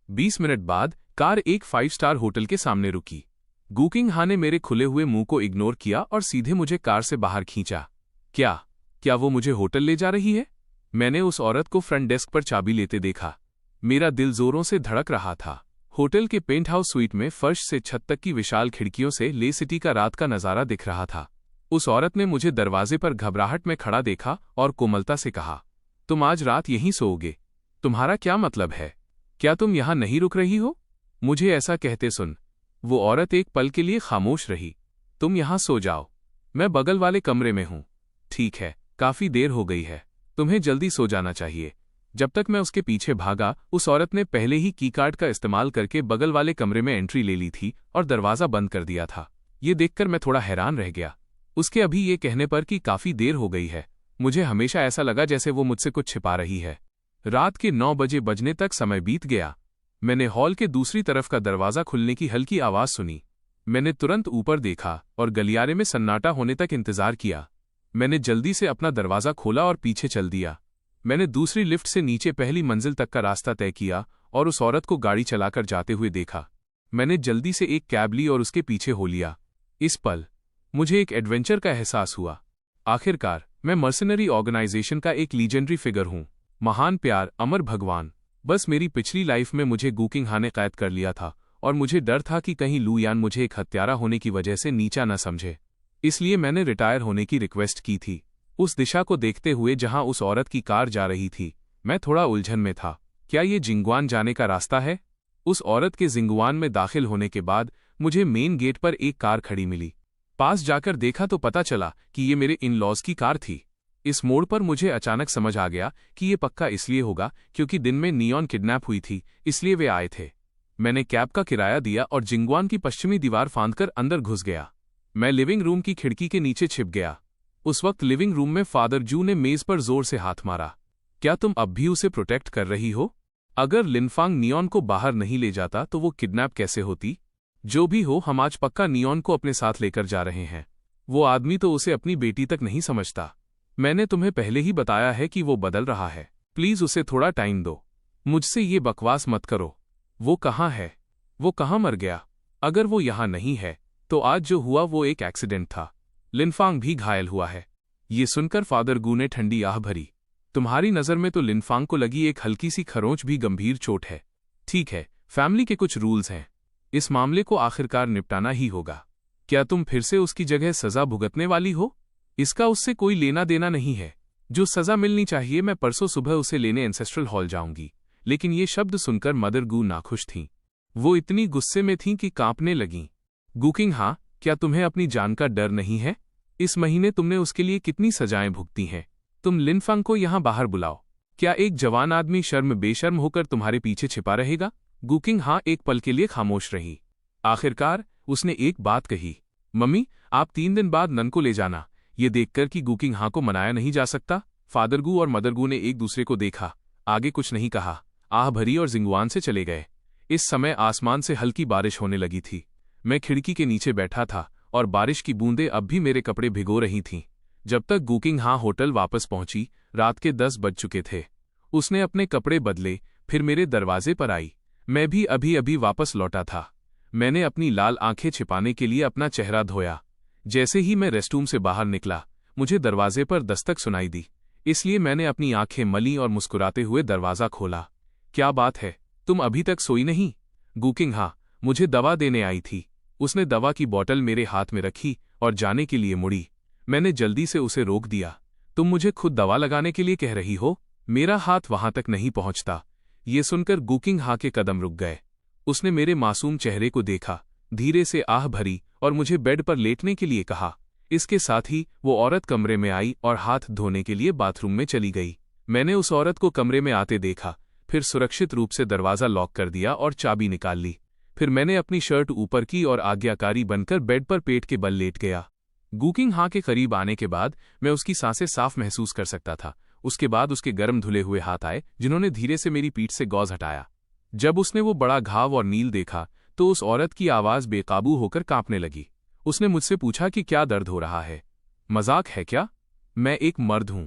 20 मिनट बाद कार एक 5 स्टार होटल के सामने रुकी। गुकिंगहा ने मेरे खुले हुए मुंह को इग्नोर किया और सीधे मुझे कार से बाहर खींचा। क्या वो मुझे होटल ले जा रही है? मैंने उस औरत को फ्रंट डेस्क पर चाबी लेते देखा। मेरा दिल जोरों से धड़क रहा था। होटल के पेंट हाउस स्वीट में फर्श से छत तक की विशाल खिड़कियों से ले सिटी का रात का नजारा दिख रहा था। उस औरत ने मुझे दरवाजे पर घबराहट में खड़ा देखा और कोमलता से कहा, तुम आज रात यहीं सोओगे? तुम्हारा क्या मतलब है? क्या तुम यहां नहीं रुक रही हो? मुझे ऐसा कहते सुन वो औरत एक पल के लिए खामोश रही। तुम यहां सो जाओ, मैं बगल वाले कमरे में हूं। ठीक है, काफी देर हो गई है, तुम्हें जल्दी सो जाना चाहिए। जब तक मैं उसके पीछे भागा, उस औरत ने पहले ही कीकार्ड का इस्तेमाल करके बगल वाले कमरे में एंट्री ले ली थी और दरवाजा बंद कर दिया था। ये देखकर मैं थोड़ा हैरान रह गया। उसके अभी ये कहने पर कि काफी देर हो गई है, मुझे हमेशा ऐसा लगा जैसे वो मुझसे कुछ छिपा रही है। रात के 9 बजे बजने तक समय बीत गया। मैंने हॉल के दूसरी तरफ का दरवाज़ा खुलने की हल्की आवाज़ सुनी। मैंने तुरंत ऊपर देखा और गलियारे में सन्नाटा होने तक इंतजार किया। मैंने जल्दी से अपना दरवाज़ा खोला और पीछे चल दिया। मैंने दूसरी लिफ्ट से नीचे पहली मंजिल तक का रास्ता तय किया और उस औरत को गाड़ी चलाकर जाते हुए देखा। मैंने जल्दी से एक कैब ली और उसके पीछे हो लिया। इस पल मुझे एक एडवेंचर का एहसास हुआ। आखिरकार मैं मर्सनरी ऑर्गेनाइजेशन का एक लीजेंडरी फिगर हूँ। महान प्यार, अमर भगवान। बस मेरी पिछली लाइफ में मुझे गू किंग हा ने कैद कर लिया था और मुझे डर था कि कहीं लू यान मुझे एक हत्यारा होने की वजह से नीचा न समझे। इसलिए मैंने रिटायर होने की रिक्वेस्ट की थी। उस दिशा को देखते हुए जहां उस औरत की कार जा रही थी, मैं थोड़ा उलझन में था। क्या ये जिंगवान जाने का रास्ता है? उस औरत के जिंगवान में दाखिल होने के बाद मुझे मेन गेट पर एक कार खड़ी मिली। पास जाकर देखा तो पता चला कि ये मेरे इन लॉज की कार थी। इस मोड़ पर मुझे अचानक समझ आ गया कि ये पक्का इसलिए होगा क्योंकि दिन में नियॉन किडनैप हुई थी, इसलिए वे आए थे। मैंने कैब का किराया दिया और जिंगवान की पश्चिमी दीवार फांदकर अंदर घुस गया। मैं लिविंग रूम की खिड़की के नीचे छिप गया। उस वक्त लिविंग रूम में फादर जू ने मेज पर जोर से हाथ मारा। क्या तुम अब भी उसे प्रोटेक्ट कर रही हो? अगर लिनफांग नियॉन को बाहर नहीं ले जाता तो वो किडनैप कैसे होती? जो भी हो, हम आज पक्का नियॉन को अपने साथ लेकर जा रहे हैं। वो आदमी तो उसे अपनी बेटी तक नहीं समझता। मैंने तुम्हें पहले ही बताया है कि वो बदल रहा है। प्लीज उसे थोड़ा टाइम दो। मुझसे ये बकवास मत करो। वो कहाँ है? वो कहाँ मर गया? अगर वो यहाँ नहीं है तो आज जो हुआ वो एक एक्सीडेंट था। लिनफांग भी घायल हुआ है। ये सुनकर फादर गू ने ठंडी आह भरी। तुम्हारी नज़र में तो लिनफांग को लगी एक हल्की सी खरोंच भी गंभीर चोट है। ठीक है, फैमिली के कुछ रूल्स हैं। इस मामले को आखिरकार निपटाना ही होगा। क्या तुम फिर से उसकी जगह सजा भुगतने वाली हो? इसका उससे कोई लेना देना नहीं है। जो सजा मिलनी चाहिए, मैं परसों सुबह उसे लेने एंसेस्ट्रल हॉल जाऊंगी। लेकिन ये शब्द सुनकर मदर गू नाखुश थीं। वो इतनी गुस्से में थीं कि कांपने लगीं। गू किंग हा, क्या तुम्हें अपनी जान का डर नहीं है? इस महीने तुमने उसके लिए कितनी सजाएं भुगती हैं। तुम लिनफांग को यहां बाहर बुलाओ। क्या एक जवान आदमी शर्म बेशर्म होकर तुम्हारे पीछे छिपा रहेगा? गू किंग हा एक पल के लिए खामोश रही। आखिरकार उसने एक बात कही। मम्मी, आप 3 दिन बाद नन को ले जाना। ये देखकर कि गू किंग हा को मनाया नहीं जा सकता, फादर गू और मदर गू ने एक दूसरे को देखा, आगे कुछ नहीं कहा, आह भरी और जिंगवान से चले गए। इस समय आसमान से हल्की बारिश होने लगी थी। मैं खिड़की के नीचे बैठा था और बारिश की बूंदें अब भी मेरे कपड़े भिगो रही थीं। जब तक गू किंग हा होटल वापस पहुंची, रात के 10 बज चुके थे। उसने अपने कपड़े बदले, फिर मेरे दरवाजे पर आई। मैं भी अभी अभी वापस लौटा था। मैंने अपनी लाल आंखें छिपाने के लिए अपना चेहरा धोया। जैसे ही मैं रेस्टरूम से बाहर निकला, मुझे दरवाजे पर दस्तक सुनाई दी। इसलिए मैंने अपनी आंखें मली और मुस्कुराते हुए दरवाज़ा खोला। क्या बात है, तुम अभी तक सोई नहीं? गू किंग हा मुझे दवा देने आई थी। उसने दवा की बोतल मेरे हाथ में रखी और जाने के लिए मुड़ी। मैंने जल्दी से उसे रोक दिया। तुम मुझे खुद दवा लगाने के लिए कह रही हो? मेरा हाथ वहां तक नहीं पहुंचता। ये सुनकर गू किंग हा के कदम रुक गए। उसने मेरे मासूम चेहरे को देखा, धीरे से आह भरी और मुझे बेड पर लेटने के लिए कहा। इसके साथ ही वो औरत कमरे में आई और हाथ धोने के लिए बाथरूम में चली गई। मैंने उस औरत को कमरे में आते देखा, फिर सुरक्षित रूप से दरवाज़ा लॉक कर दिया और चाबी निकाल ली। फिर मैंने अपनी शर्ट ऊपर की और आज्ञाकारी बनकर बेड पर पेट के बल लेट गया। गू किंग हा के करीब आने के बाद मैं उसकी सांसें साफ महसूस कर सकता था। उसके बाद उसके गर्म धुले हुए हाथ आए, जिन्होंने धीरे से मेरी पीठ से गौज हटाया। जब उसने वो बड़ा घाव और नील देखा तो उस औरत की आवाज़ बेकाबू होकर कांपने लगी। उसने मुझसे पूछा कि क्या दर्द हो रहा है? मजाक है क्या? मैं एक मर्द हूं,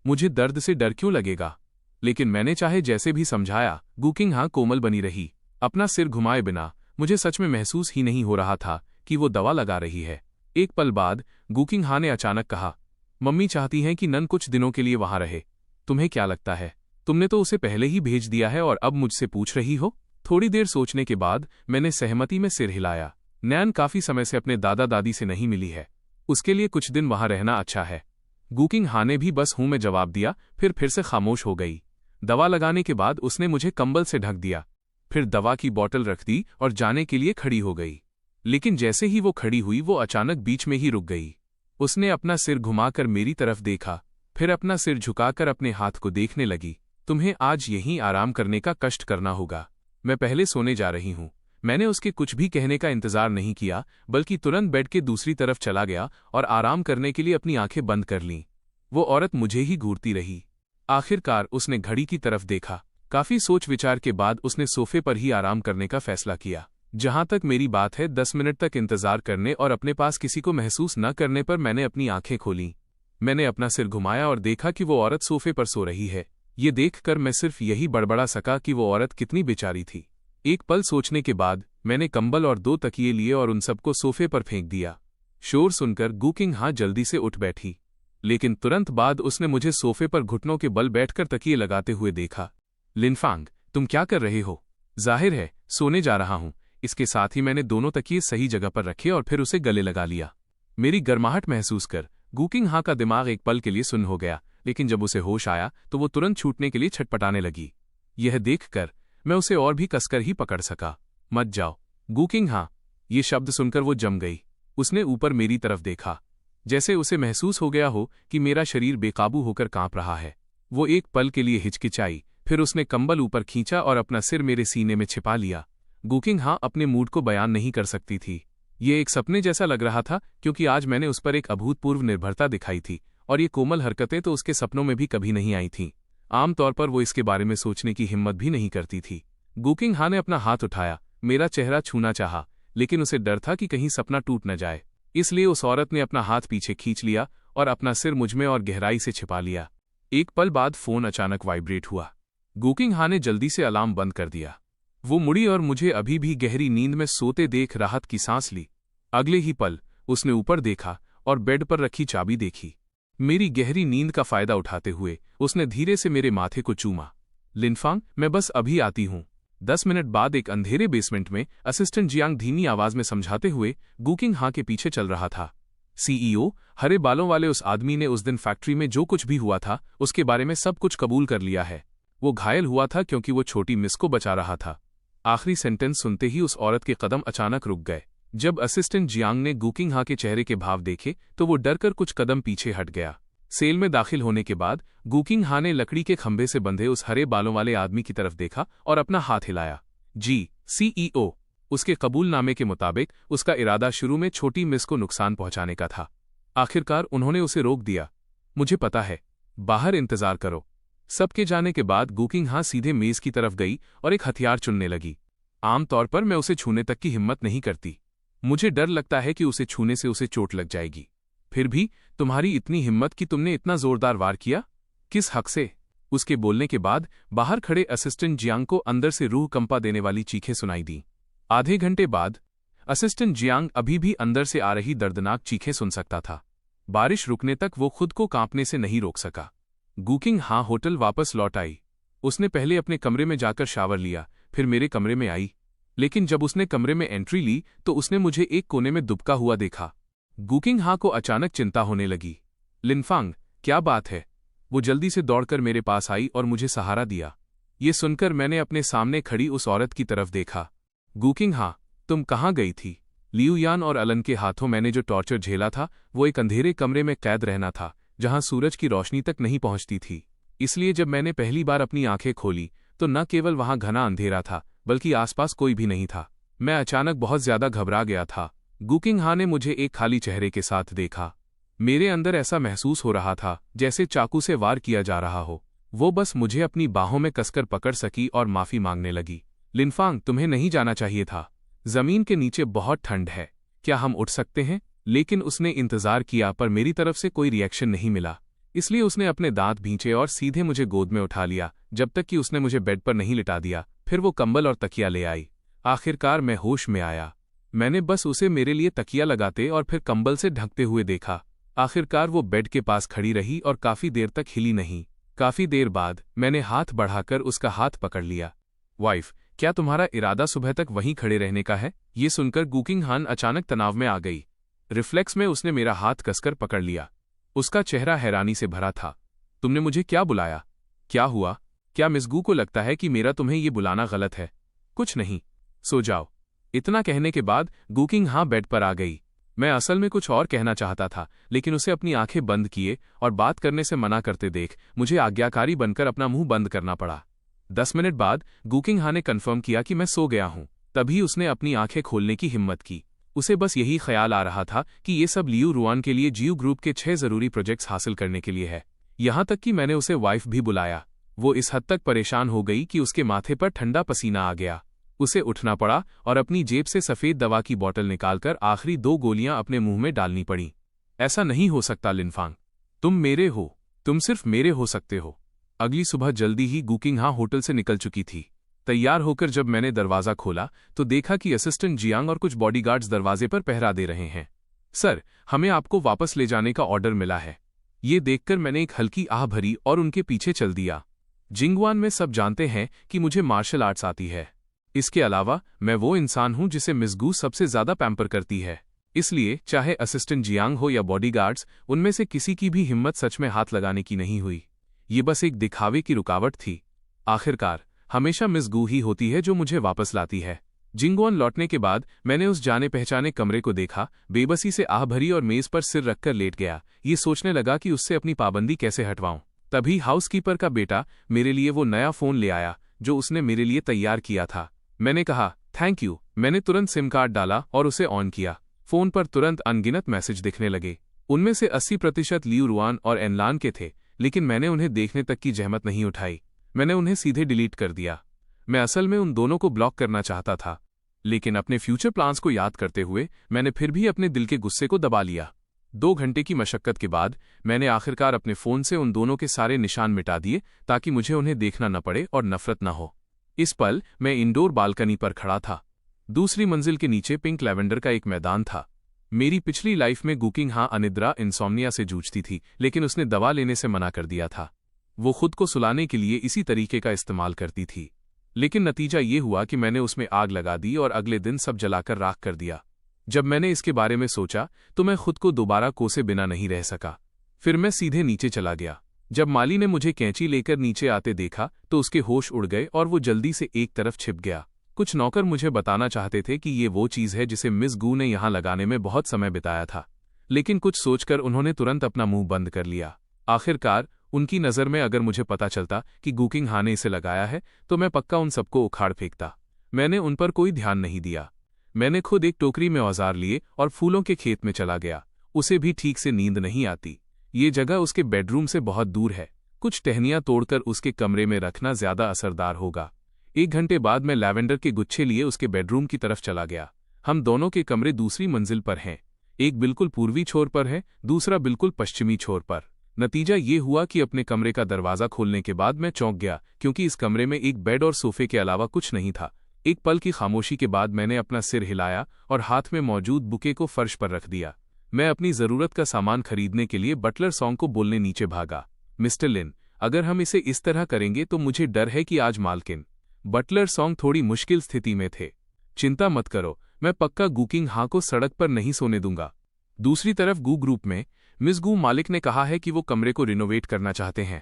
मुझे दर्द से डर क्यों लगेगा? लेकिन मैंने चाहे जैसे भी समझाया, गू किंग हा कोमल बनी रही, अपना सिर घुमाए बिना। मुझे सच में महसूस ही नहीं हो रहा था कि वो दवा लगा रही है। एक पल बाद गू किंग हा ने अचानक कहा, मम्मी चाहती हैं कि नन कुछ दिनों के लिए वहां रहे। तुम्हें क्या लगता है? तुमने तो उसे पहले ही भेज दिया है और अब मुझसे पूछ रही हो? थोड़ी देर सोचने के बाद मैंने सहमति में सिर हिलाया। नैन काफी समय से अपने दादा दादी से नहीं मिली है, उसके लिए कुछ दिन वहां रहना अच्छा है। गू किंग हा ने भी बस हूं में जवाब दिया, फिर से खामोश हो गई। दवा लगाने के बाद उसने मुझे कंबल से ढक दिया, फिर दवा की बोतल रख दी और जाने के लिए खड़ी हो गई। लेकिन जैसे ही वो खड़ी हुई, वो अचानक बीच में ही रुक गई। उसने अपना सिर घुमाकर मेरी तरफ देखा, फिर अपना सिर झुकाकर अपने हाथ को देखने लगी। तुम्हें आज यहीं आराम करने का कष्ट करना होगा, मैं पहले सोने जा रही हूं। मैंने उसके कुछ भी कहने का इंतजार नहीं किया, बल्कि तुरंत बेड के दूसरी तरफ चला गया और आराम करने के लिए अपनी आंखें बंद कर लीं। वो औरत मुझे ही घूरती रही। आखिरकार उसने घड़ी की तरफ देखा, काफी सोच विचार के बाद उसने सोफे पर ही आराम करने का फैसला किया। जहां तक मेरी बात है, 10 मिनट तक इंतजार करने और अपने पास किसी को महसूस न करने पर मैंने अपनी आंखें खोलीं। मैंने अपना सिर घुमाया और देखा कि वो औरत सोफे पर सो रही है। ये देखकर मैं सिर्फ यही बड़बड़ा सका कि वो औरत कितनी बेचारी थी। एक पल सोचने के बाद मैंने कंबल और 2 तकिए लिए और उन सबको सोफे पर फेंक दिया। शोर सुनकर गुकिंग हां जल्दी से उठ बैठी, लेकिन तुरंत बाद उसने मुझे सोफे पर घुटनों के बल बैठकर तकिए लगाते हुए देखा। लिनफांग, तुम क्या कर रहे हो? जाहिर है सोने जा रहा हूं। इसके साथ ही मैंने दोनों तकिए सही जगह पर रखे और फिर उसे गले लगा लिया। मेरी गर्माहट महसूस कर गुकिंग हां का दिमाग एक पल के लिए सुन्न हो गया, लेकिन जब उसे होश आया तो वो तुरंत छूटने के लिए छटपटाने लगी। यह देखकर मैं उसे और भी कसकर ही पकड़ सका। मत जाओ गुकिंग हां। ये शब्द सुनकर वो जम गई। उसने ऊपर मेरी तरफ देखा, जैसे उसे महसूस हो गया हो कि मेरा शरीर बेकाबू होकर कांप रहा है। वो एक पल के लिए हिचकिचाई, फिर उसने कंबल ऊपर खींचा और अपना सिर मेरे सीने में छिपा लिया। गुकिंग हां अपने मूड को बयान नहीं कर सकती थी। ये एक सपने जैसा लग रहा था, क्योंकि आज मैंने उस पर एक अभूतपूर्व निर्भरता दिखाई थी और ये कोमल हरकतें तो उसके सपनों में भी कभी नहीं आई थीं। आमतौर पर वो इसके बारे में सोचने की हिम्मत भी नहीं करती थी। गुकिंग हां ने अपना हाथ उठाया, मेरा चेहरा छूना चाहा, लेकिन उसे डर था कि कहीं सपना टूट न जाए। इसलिए उस औरत ने अपना हाथ पीछे खींच लिया और अपना सिर मुझमें और गहराई से छिपा लिया। एक पल बाद फोन अचानक वाइब्रेट हुआ। गुकिंग हां ने जल्दी से अलार्म बंद कर दिया। वो मुड़ी और मुझे अभी भी गहरी नींद में सोते देख राहत की सांस ली। अगले ही पल उसने ऊपर देखा और बेड पर रखी चाबी देखी। मेरी गहरी नींद का फायदा उठाते हुए उसने धीरे से मेरे माथे को चूमा। लिनफांग, मैं बस अभी आती हूं। 10 मिनट बाद एक अंधेरे बेसमेंट में असिस्टेंट जियांग धीमी आवाज में समझाते हुए गुकिंग हां के पीछे चल रहा था। सीईओ, हरे बालों वाले उस आदमी ने उस दिन फैक्ट्री में जो कुछ भी हुआ था उसके बारे में सब कुछ कबूल कर लिया है। वो घायल हुआ था क्योंकि वो छोटी मिस को बचा रहा था। आखिरी सेंटेंस सुनते ही उस औरत के कदम अचानक रुक गए। जब असिस्टेंट जियांग ने गुकिंग हां के चेहरे के भाव देखे तो वो डरकर कुछ कदम पीछे हट गया। सेल में दाखिल होने के बाद गुकिंग हां ने लकड़ी के खंभे से बंधे उस हरे बालों वाले आदमी की तरफ देखा और अपना हाथ हिलाया। जी, सीईओ। उसके कबूलनामे के मुताबिक उसका इरादा शुरू में छोटी मिस को नुकसान पहुंचाने का था। आखिरकार उन्होंने उसे रोक दिया। मुझे पता है, बाहर इंतजार करो। सबके जाने के बाद गुकिंग हां सीधे मेज की तरफ गई और एक हथियार चुनने लगी। आमतौर पर मैं उसे छूने तक की हिम्मत नहीं करती। मुझे डर लगता है कि उसे छूने से उसे चोट लग जाएगी। फिर भी तुम्हारी इतनी हिम्मत कि तुमने इतना जोरदार वार किया? किस हक से? उसके बोलने के बाद बाहर खड़े असिस्टेंट जियांग को अंदर से रूह कंपा देने वाली चीखें सुनाई दी। आधे घंटे बाद असिस्टेंट जियांग अभी भी अंदर से आ रही दर्दनाक चीखें सुन सकता था। बारिश रुकने तक वो खुद को कांपने से नहीं रोक सका। गुकिंग हां होटल वापस लौट आई। उसने पहले अपने कमरे में जाकर शावर लिया, फिर मेरे कमरे में आई। लेकिन जब उसने कमरे में एंट्री ली तो उसने मुझे एक कोने में दुबका हुआ देखा। गुकिंग हां को अचानक चिंता होने लगी। लिनफांग, क्या बात है? वो जल्दी से दौड़कर मेरे पास आई और मुझे सहारा दिया। ये सुनकर मैंने अपने सामने खड़ी उस औरत की तरफ देखा। गुकिंग हां, तुम कहाँ गई थी? लियू यान और अलन के हाथों मैंने जो टॉर्चर झेला था वो एक अंधेरे कमरे में कैद रहना था, जहां सूरज की रोशनी तक नहीं पहुंचती थी। इसलिए जब मैंने पहली बार अपनी आंखें खोली तो न केवल वहां घना अंधेरा था, बल्कि आसपास कोई भी नहीं था। मैं अचानक बहुत ज्यादा घबरा गया था। गुकिंग हां ने मुझे एक खाली चेहरे के साथ देखा। मेरे अंदर ऐसा महसूस हो रहा था जैसे चाकू से वार किया जा रहा हो। वो बस मुझे अपनी बाहों में कसकर पकड़ सकी और माफी मांगने लगी। लिनफांग, तुम्हें नहीं जाना चाहिए था। जमीन के नीचे बहुत ठंड है। क्या हम उठ सकते हैं? लेकिन उसने इंतजार किया पर मेरी तरफ से कोई रिएक्शन नहीं मिला। इसलिए उसने अपने दांत भींचे और सीधे मुझे गोद में उठा लिया, जब तक कि उसने मुझे बेड पर नहीं लिटा दिया। फिर वो कंबल और तकिया ले आई। आखिरकार मैं होश में आया। मैंने बस उसे मेरे लिए तकिया लगाते और फिर कंबल से ढकते हुए देखा। आखिरकार वो बेड के पास खड़ी रही और काफी देर तक हिली नहीं। काफी देर बाद मैंने हाथ बढ़ाकर उसका हाथ पकड़ लिया। वाइफ, क्या तुम्हारा इरादा सुबह तक वहीं खड़े रहने का है? ये सुनकर गुकिंग हां अचानक तनाव में आ गई। रिफ्लेक्स में उसने मेरा हाथ कसकर पकड़ लिया। उसका चेहरा हैरानी से भरा था। तुमने मुझे क्या बुलाया? क्या हुआ? क्या मिस गू को लगता है कि मेरा तुम्हें ये बुलाना गलत है? कुछ नहीं, सो जाओ। इतना कहने के बाद गुकिंग हां बेड पर आ गई। मैं असल में कुछ और कहना चाहता था, लेकिन उसे अपनी आंखें बंद किए और बात करने से मना करते देख मुझे आज्ञाकारी बनकर अपना मुंह बंद करना पड़ा। 10 मिनट बाद गुकिंग हां ने कन्फर्म किया कि मैं सो गया हूं। तभी उसने अपनी आंखें खोलने की हिम्मत की। उसे बस यही ख्याल आ रहा था कि ये सब लियू रुआन के लिए जियू ग्रुप के 6 जरूरी प्रोजेक्ट्स हासिल करने के लिए है। यहां तक कि मैंने उसे वाइफ भी बुलाया। वो इस हद तक परेशान हो गई कि उसके माथे पर ठंडा पसीना आ गया। उसे उठना पड़ा और अपनी जेब से सफ़ेद दवा की बोतल निकालकर आखिरी 2 गोलियां अपने मुंह में डालनी पड़ीं। ऐसा नहीं हो सकता लिनफांग, तुम मेरे हो, तुम सिर्फ मेरे हो सकते हो। अगली सुबह जल्दी ही गुकिंगहा होटल से निकल चुकी थी। तैयार होकर जब मैंने दरवाज़ा खोला तो देखा कि असिस्टेंट जियांग और कुछ बॉडीगार्ड्स दरवाजे पर पहरा दे रहे हैं। सर, हमें आपको वापस ले जाने का ऑर्डर मिला है। ये देखकर मैंने एक हल्की आह भरी और उनके पीछे चल दिया। जिंगवान में सब जानते हैं कि मुझे मार्शल आर्ट्स आती है। इसके अलावा मैं वो इंसान हूं जिसे मिस गू सबसे ज्यादा पैम्पर करती है। इसलिए चाहे असिस्टेंट जियांग हो या बॉडीगार्ड्स, उनमें से किसी की भी हिम्मत सच में हाथ लगाने की नहीं हुई। ये बस एक दिखावे की रुकावट थी। आखिरकार हमेशा मिस गू ही होती है जो मुझे वापस लाती है। जिंगवान लौटने के बाद मैंने उस जाने पहचाने कमरे को देखा, बेबसी से आह भरी और मेज पर सिर रखकर लेट गया। ये सोचने लगा कि उससे अपनी पाबंदी कैसे हटवाऊं। तभी हाउसकीपर का बेटा मेरे लिए वो नया फोन ले आया जो उसने मेरे लिए तैयार किया था। मैंने कहा थैंक यू। मैंने तुरंत सिम कार्ड डाला और उसे ऑन किया। फोन पर तुरंत अनगिनत मैसेज दिखने लगे। उनमें से 80% लियू रुआन और एनलान के थे, लेकिन मैंने उन्हें देखने तक की जहमत नहीं उठाई। मैंने उन्हें सीधे डिलीट कर दिया। मैं असल में उन दोनों को ब्लॉक करना चाहता था, लेकिन अपने फ्यूचर प्लान्स को याद करते हुए मैंने फिर भी अपने दिल के गुस्से को दबा लिया। 2 घंटे की मशक्कत के बाद मैंने आखिरकार अपने फ़ोन से उन दोनों के सारे निशान मिटा दिए ताकि मुझे उन्हें देखना न पड़े और नफरत न हो। इस पल मैं इंडोर बालकनी पर खड़ा था। दूसरी मंजिल के नीचे पिंक लैवेंडर का एक मैदान था। मेरी पिछली लाइफ में गुकिंगहा अनिद्रा इंसोम्निया से जूझती थी, लेकिन उसने दवा लेने से मना कर दिया था। वो खुद को सुलाने के लिए इसी तरीके का इस्तेमाल करती थी, लेकिन नतीजा ये हुआ कि मैंने उसमें आग लगा दी और अगले दिन सब जलाकर राख कर दिया। जब मैंने इसके बारे में सोचा तो मैं खुद को दोबारा कोसे बिना नहीं रह सका। फिर मैं सीधे नीचे चला गया। जब माली ने मुझे कैंची लेकर नीचे आते देखा तो उसके होश उड़ गए और वो जल्दी से एक तरफ छिप गया। कुछ नौकर मुझे बताना चाहते थे कि ये वो चीज़ है जिसे मिस गू ने यहाँ लगाने में बहुत समय बिताया था, लेकिन कुछ सोचकर उन्होंने तुरंत अपना मुंह बंद कर लिया। आखिरकार उनकी नज़र में अगर मुझे पता चलता कि गुकिंगहा ने इसे लगाया है तो मैं पक्का उन सबको उखाड़ फेंकता। मैंने उन पर कोई ध्यान नहीं दिया। मैंने खुद एक टोकरी में औजार लिए और फूलों के खेत में चला गया। उसे भी ठीक से नींद नहीं आती। ये जगह उसके बेडरूम से बहुत दूर है। कुछ टहनियां तोड़कर उसके कमरे में रखना ज्यादा असरदार होगा। 1 घंटे बाद मैं लैवेंडर के गुच्छे लिए उसके बेडरूम की तरफ चला गया। हम दोनों के कमरे दूसरी मंजिल पर हैं। एक बिल्कुल पूर्वी छोर पर है, दूसरा बिल्कुल पश्चिमी छोर पर। नतीजा ये हुआ कि अपने कमरे का दरवाज़ा खोलने के बाद मैं चौंक गया, क्योंकि इस कमरे में एक बेड और सोफे के अलावा कुछ नहीं था। एक पल की खामोशी के बाद मैंने अपना सिर हिलाया और हाथ में मौजूद बुके को फर्श पर रख दिया। मैं अपनी ज़रूरत का सामान खरीदने के लिए बटलर सॉन्ग को बोलने नीचे भागा। मिस्टर लिन, अगर हम इसे इस तरह करेंगे तो मुझे डर है कि आज मालकिन बटलर सॉन्ग थोड़ी मुश्किल स्थिति में थे। चिंता मत करो, मैं पक्का गुकिंगहा को सड़क पर नहीं सोने दूंगा। दूसरी तरफ गू ग्रुप में मिस गू मालिक ने कहा है कि वो कमरे को रिनोवेट करना चाहते हैं,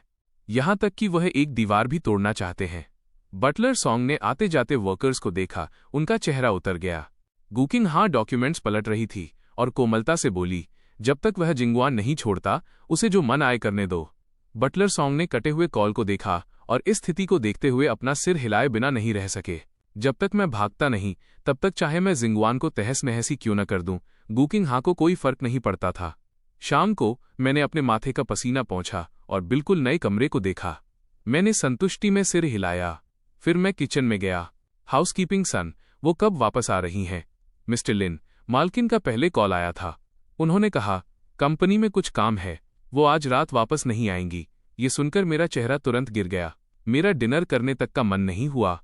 यहाँ तक कि वह एक दीवार भी तोड़ना चाहते हैं। बटलर सॉन्ग ने आते जाते वर्कर्स को देखा। उनका चेहरा उतर गया। गुकिंगहा डॉक्यूमेंट्स पलट रही थी और कोमलता से बोली, जब तक वह जिंगवान नहीं छोड़ता उसे जो मन आए करने दो। बटलर सॉन्ग ने कटे हुए कॉल को देखा और इस स्थिति को देखते हुए अपना सिर हिलाए बिना नहीं रह सके। जब तक मैं भागता नहीं तब तक चाहे मैं जिंगवान को तहस नहस ही क्यों न कर दूं, गुकिंगहा को कोई फर्क नहीं पड़ता था। शाम को मैंने अपने माथे का पसीना पोंछा और बिल्कुल नए कमरे को देखा। मैंने संतुष्टि में सिर हिलाया। फिर मैं किचन में गया। हाउसकीपिंग सन, वो कब वापस आ रही हैं? मिस्टर लिन, मालकिन का पहले कॉल आया था। उन्होंने कहा कंपनी में कुछ काम है, वो आज रात वापस नहीं आएंगी। ये सुनकर मेरा चेहरा तुरंत गिर गया। मेरा डिनर करने तक का मन नहीं हुआ।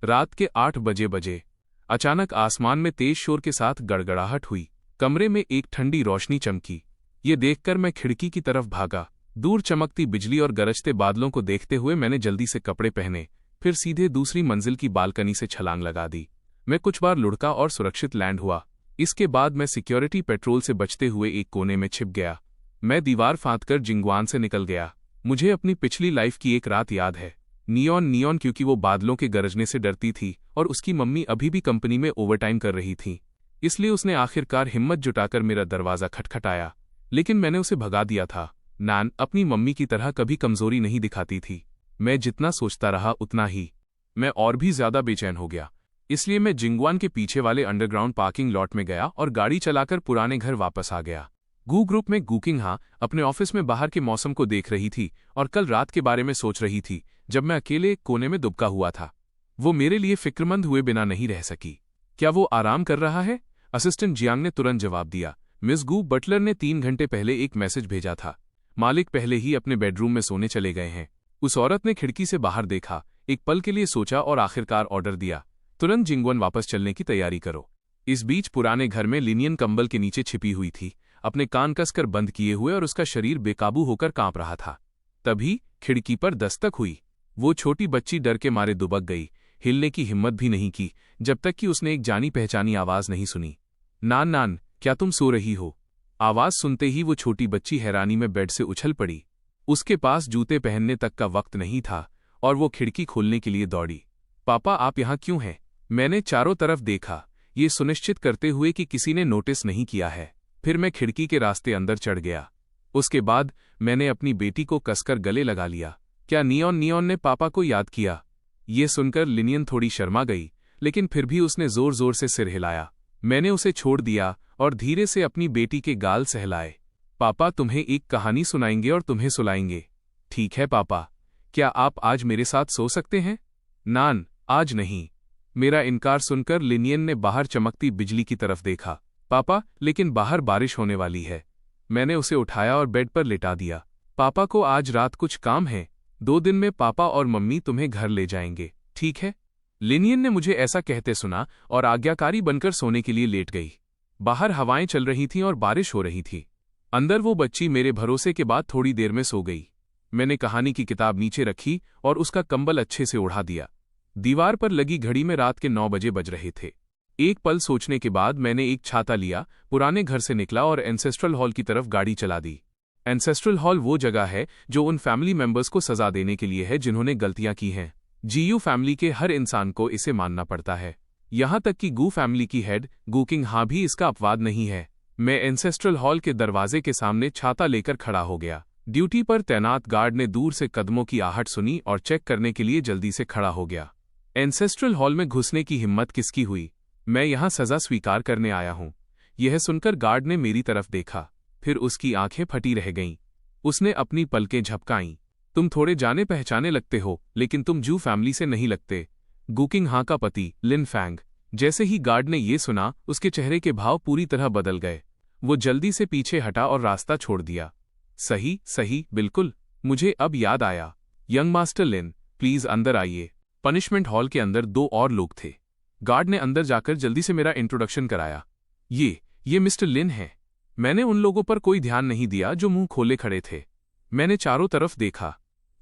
रात के 8 बजे अचानक आसमान में तेज शोर के साथ गड़गड़ाहट हुई। कमरे में एक ठंडी रोशनी चमकी। ये देखकर मैं खिड़की की तरफ भागा। दूर चमकती बिजली और गरजते बादलों को देखते हुए मैंने जल्दी से कपड़े पहने, फिर सीधे दूसरी मंजिल की बालकनी से छलांग लगा दी। मैं कुछ बार लुढ़का और सुरक्षित लैंड हुआ। इसके बाद मैं सिक्योरिटी पेट्रोल से बचते हुए एक कोने में छिप गया। मैं दीवार फांदकर जिंगवान से निकल गया। मुझे अपनी पिछली लाइफ की एक रात याद है। नियॉन क्योंकि वो बादलों के गरजने से डरती थी और उसकी मम्मी अभी भी कंपनी में ओवरटाइम कर रही थी, इसलिए उसने आखिरकार हिम्मत जुटाकर मेरा दरवाज़ा खटखटाया, लेकिन मैंने उसे भगा दिया था। नान अपनी मम्मी की तरह कभी कमजोरी नहीं दिखाती थी। मैं जितना सोचता रहा उतना ही मैं और भी ज्यादा बेचैन हो गया। इसलिए मैं जिंगवान के पीछे वाले अंडरग्राउंड पार्किंग लॉट में गया और गाड़ी चलाकर पुराने घर वापस आ गया। गू ग्रुप में गुकिंगहा अपने ऑफिस में बाहर के मौसम को देख रही थी और कल रात के बारे में सोच रही थी जब मैं अकेले एक कोने में दुबका हुआ था। वो मेरे लिए फिक्रमंद हुए बिना नहीं रह सकी। क्या वो आराम कर रहा है? असिस्टेंट जियांग ने तुरंत जवाब दिया। मिस गू, बटलर ने 3 घंटे पहले एक मैसेज भेजा था। मालिक पहले ही अपने बेडरूम में सोने चले गए हैं। उस औरत ने खिड़की से बाहर देखा, एक पल के लिए सोचा और आखिरकार ऑर्डर दिया, तुरंत जिंगवन वापस चलने की तैयारी करो। इस बीच पुराने घर में लिनियन कंबल के नीचे छिपी हुई थी, अपने कान कसकर बंद किए हुए, और उसका शरीर बेकाबू होकर कांप रहा था। तभी खिड़की पर दस्तक हुई। वो छोटी बच्ची डर के मारे दुबक गई, हिलने की हिम्मत भी नहीं की, जब तक कि उसने एक जानी पहचानी आवाज नहीं सुनी। नान नान, क्या तुम सो रही हो? आवाज सुनते ही वो छोटी बच्ची हैरानी में बेड से उछल पड़ी। उसके पास जूते पहनने तक का वक्त नहीं था और वो खिड़की खोलने के लिए दौड़ी। पापा, आप यहाँ क्यों हैं? मैंने चारों तरफ देखा, ये सुनिश्चित करते हुए कि किसी ने नोटिस नहीं किया है। फिर मैं खिड़की के रास्ते अंदर चढ़ गया। उसके बाद मैंने अपनी बेटी को कसकर गले लगा लिया। क्या नियॉन ने पापा को याद किया? ये सुनकर लिनियन थोड़ी शर्मा गई, लेकिन फिर भी उसने जोर जोर से सिर हिलाया। मैंने उसे छोड़ दिया और धीरे से अपनी बेटी के गाल सहलाए। पापा तुम्हें एक कहानी सुनाएंगे और तुम्हें सुलाएंगे। ठीक है पापा, क्या आप आज मेरे साथ सो सकते हैं? नान, आज नहीं। मेरा इनकार सुनकर लिनियन ने बाहर चमकती बिजली की तरफ देखा। पापा, लेकिन बाहर बारिश होने वाली है। मैंने उसे उठाया और बेड पर लिटा दिया। पापा को आज रात कुछ काम है। 2 दिन में पापा और मम्मी तुम्हें घर ले जाएंगे, ठीक है? लिनियन ने मुझे ऐसा कहते सुना और आज्ञाकारी बनकर सोने के लिए लेट गई। बाहर हवाएं चल रही थीं और बारिश हो रही थी। अंदर वो बच्ची मेरे भरोसे के बाद थोड़ी देर में सो गई। मैंने कहानी की किताब नीचे रखी और उसका कंबल अच्छे से ओढ़ा दिया। दीवार पर लगी घड़ी में रात के 9 बजे बज रहे थे। एक पल सोचने के बाद मैंने एक छाता लिया, पुराने घर से निकला और एंसेस्ट्रल हॉल की तरफ गाड़ी चला दी। एंसेस्ट्रल हॉल वो जगह है जो उन फैमिली मेंबर्स को सजा देने के लिए है जिन्होंने गलतियां की हैं। जीयू फैमिली के हर इंसान को इसे मानना पड़ता है, यहां तक कि गू फैमिली की हेड गुकिंग हा भी इसका अपवाद नहीं है। मैं एंसेस्ट्रल हॉल के दरवाजे के सामने छाता लेकर खड़ा हो गया। ड्यूटी पर तैनात गार्ड ने दूर से कदमों की आहट सुनी और चेक करने के लिए जल्दी से खड़ा हो गया। एंसेस्ट्रल हॉल में घुसने की हिम्मत किसकी हुई? मैं यहां सजा स्वीकार करने आया हूं। यह सुनकर गार्ड ने मेरी तरफ देखा, फिर उसकी आंखें फटी रह गईं। उसने अपनी पलकें झपकाईं। तुम थोड़े जाने पहचाने लगते हो, लेकिन तुम जू फैमिली से नहीं लगते। गुकिंग हा का पति लिन फैंग। जैसे ही गार्ड ने ये सुना, उसके चेहरे के भाव पूरी तरह बदल गए। वो जल्दी से पीछे हटा और रास्ता छोड़ दिया। सही सही, बिल्कुल, मुझे अब याद आया। यंग मास्टर लिन, प्लीज अंदर आइए। पनिशमेंट हॉल के अंदर 2 और लोग थे। गार्ड ने अंदर जाकर जल्दी से मेरा इंट्रोडक्शन कराया। ये मिस्टर लिन है। मैंने उन लोगों पर कोई ध्यान नहीं दिया जो मुंह खोले खड़े थे। मैंने चारों तरफ देखा।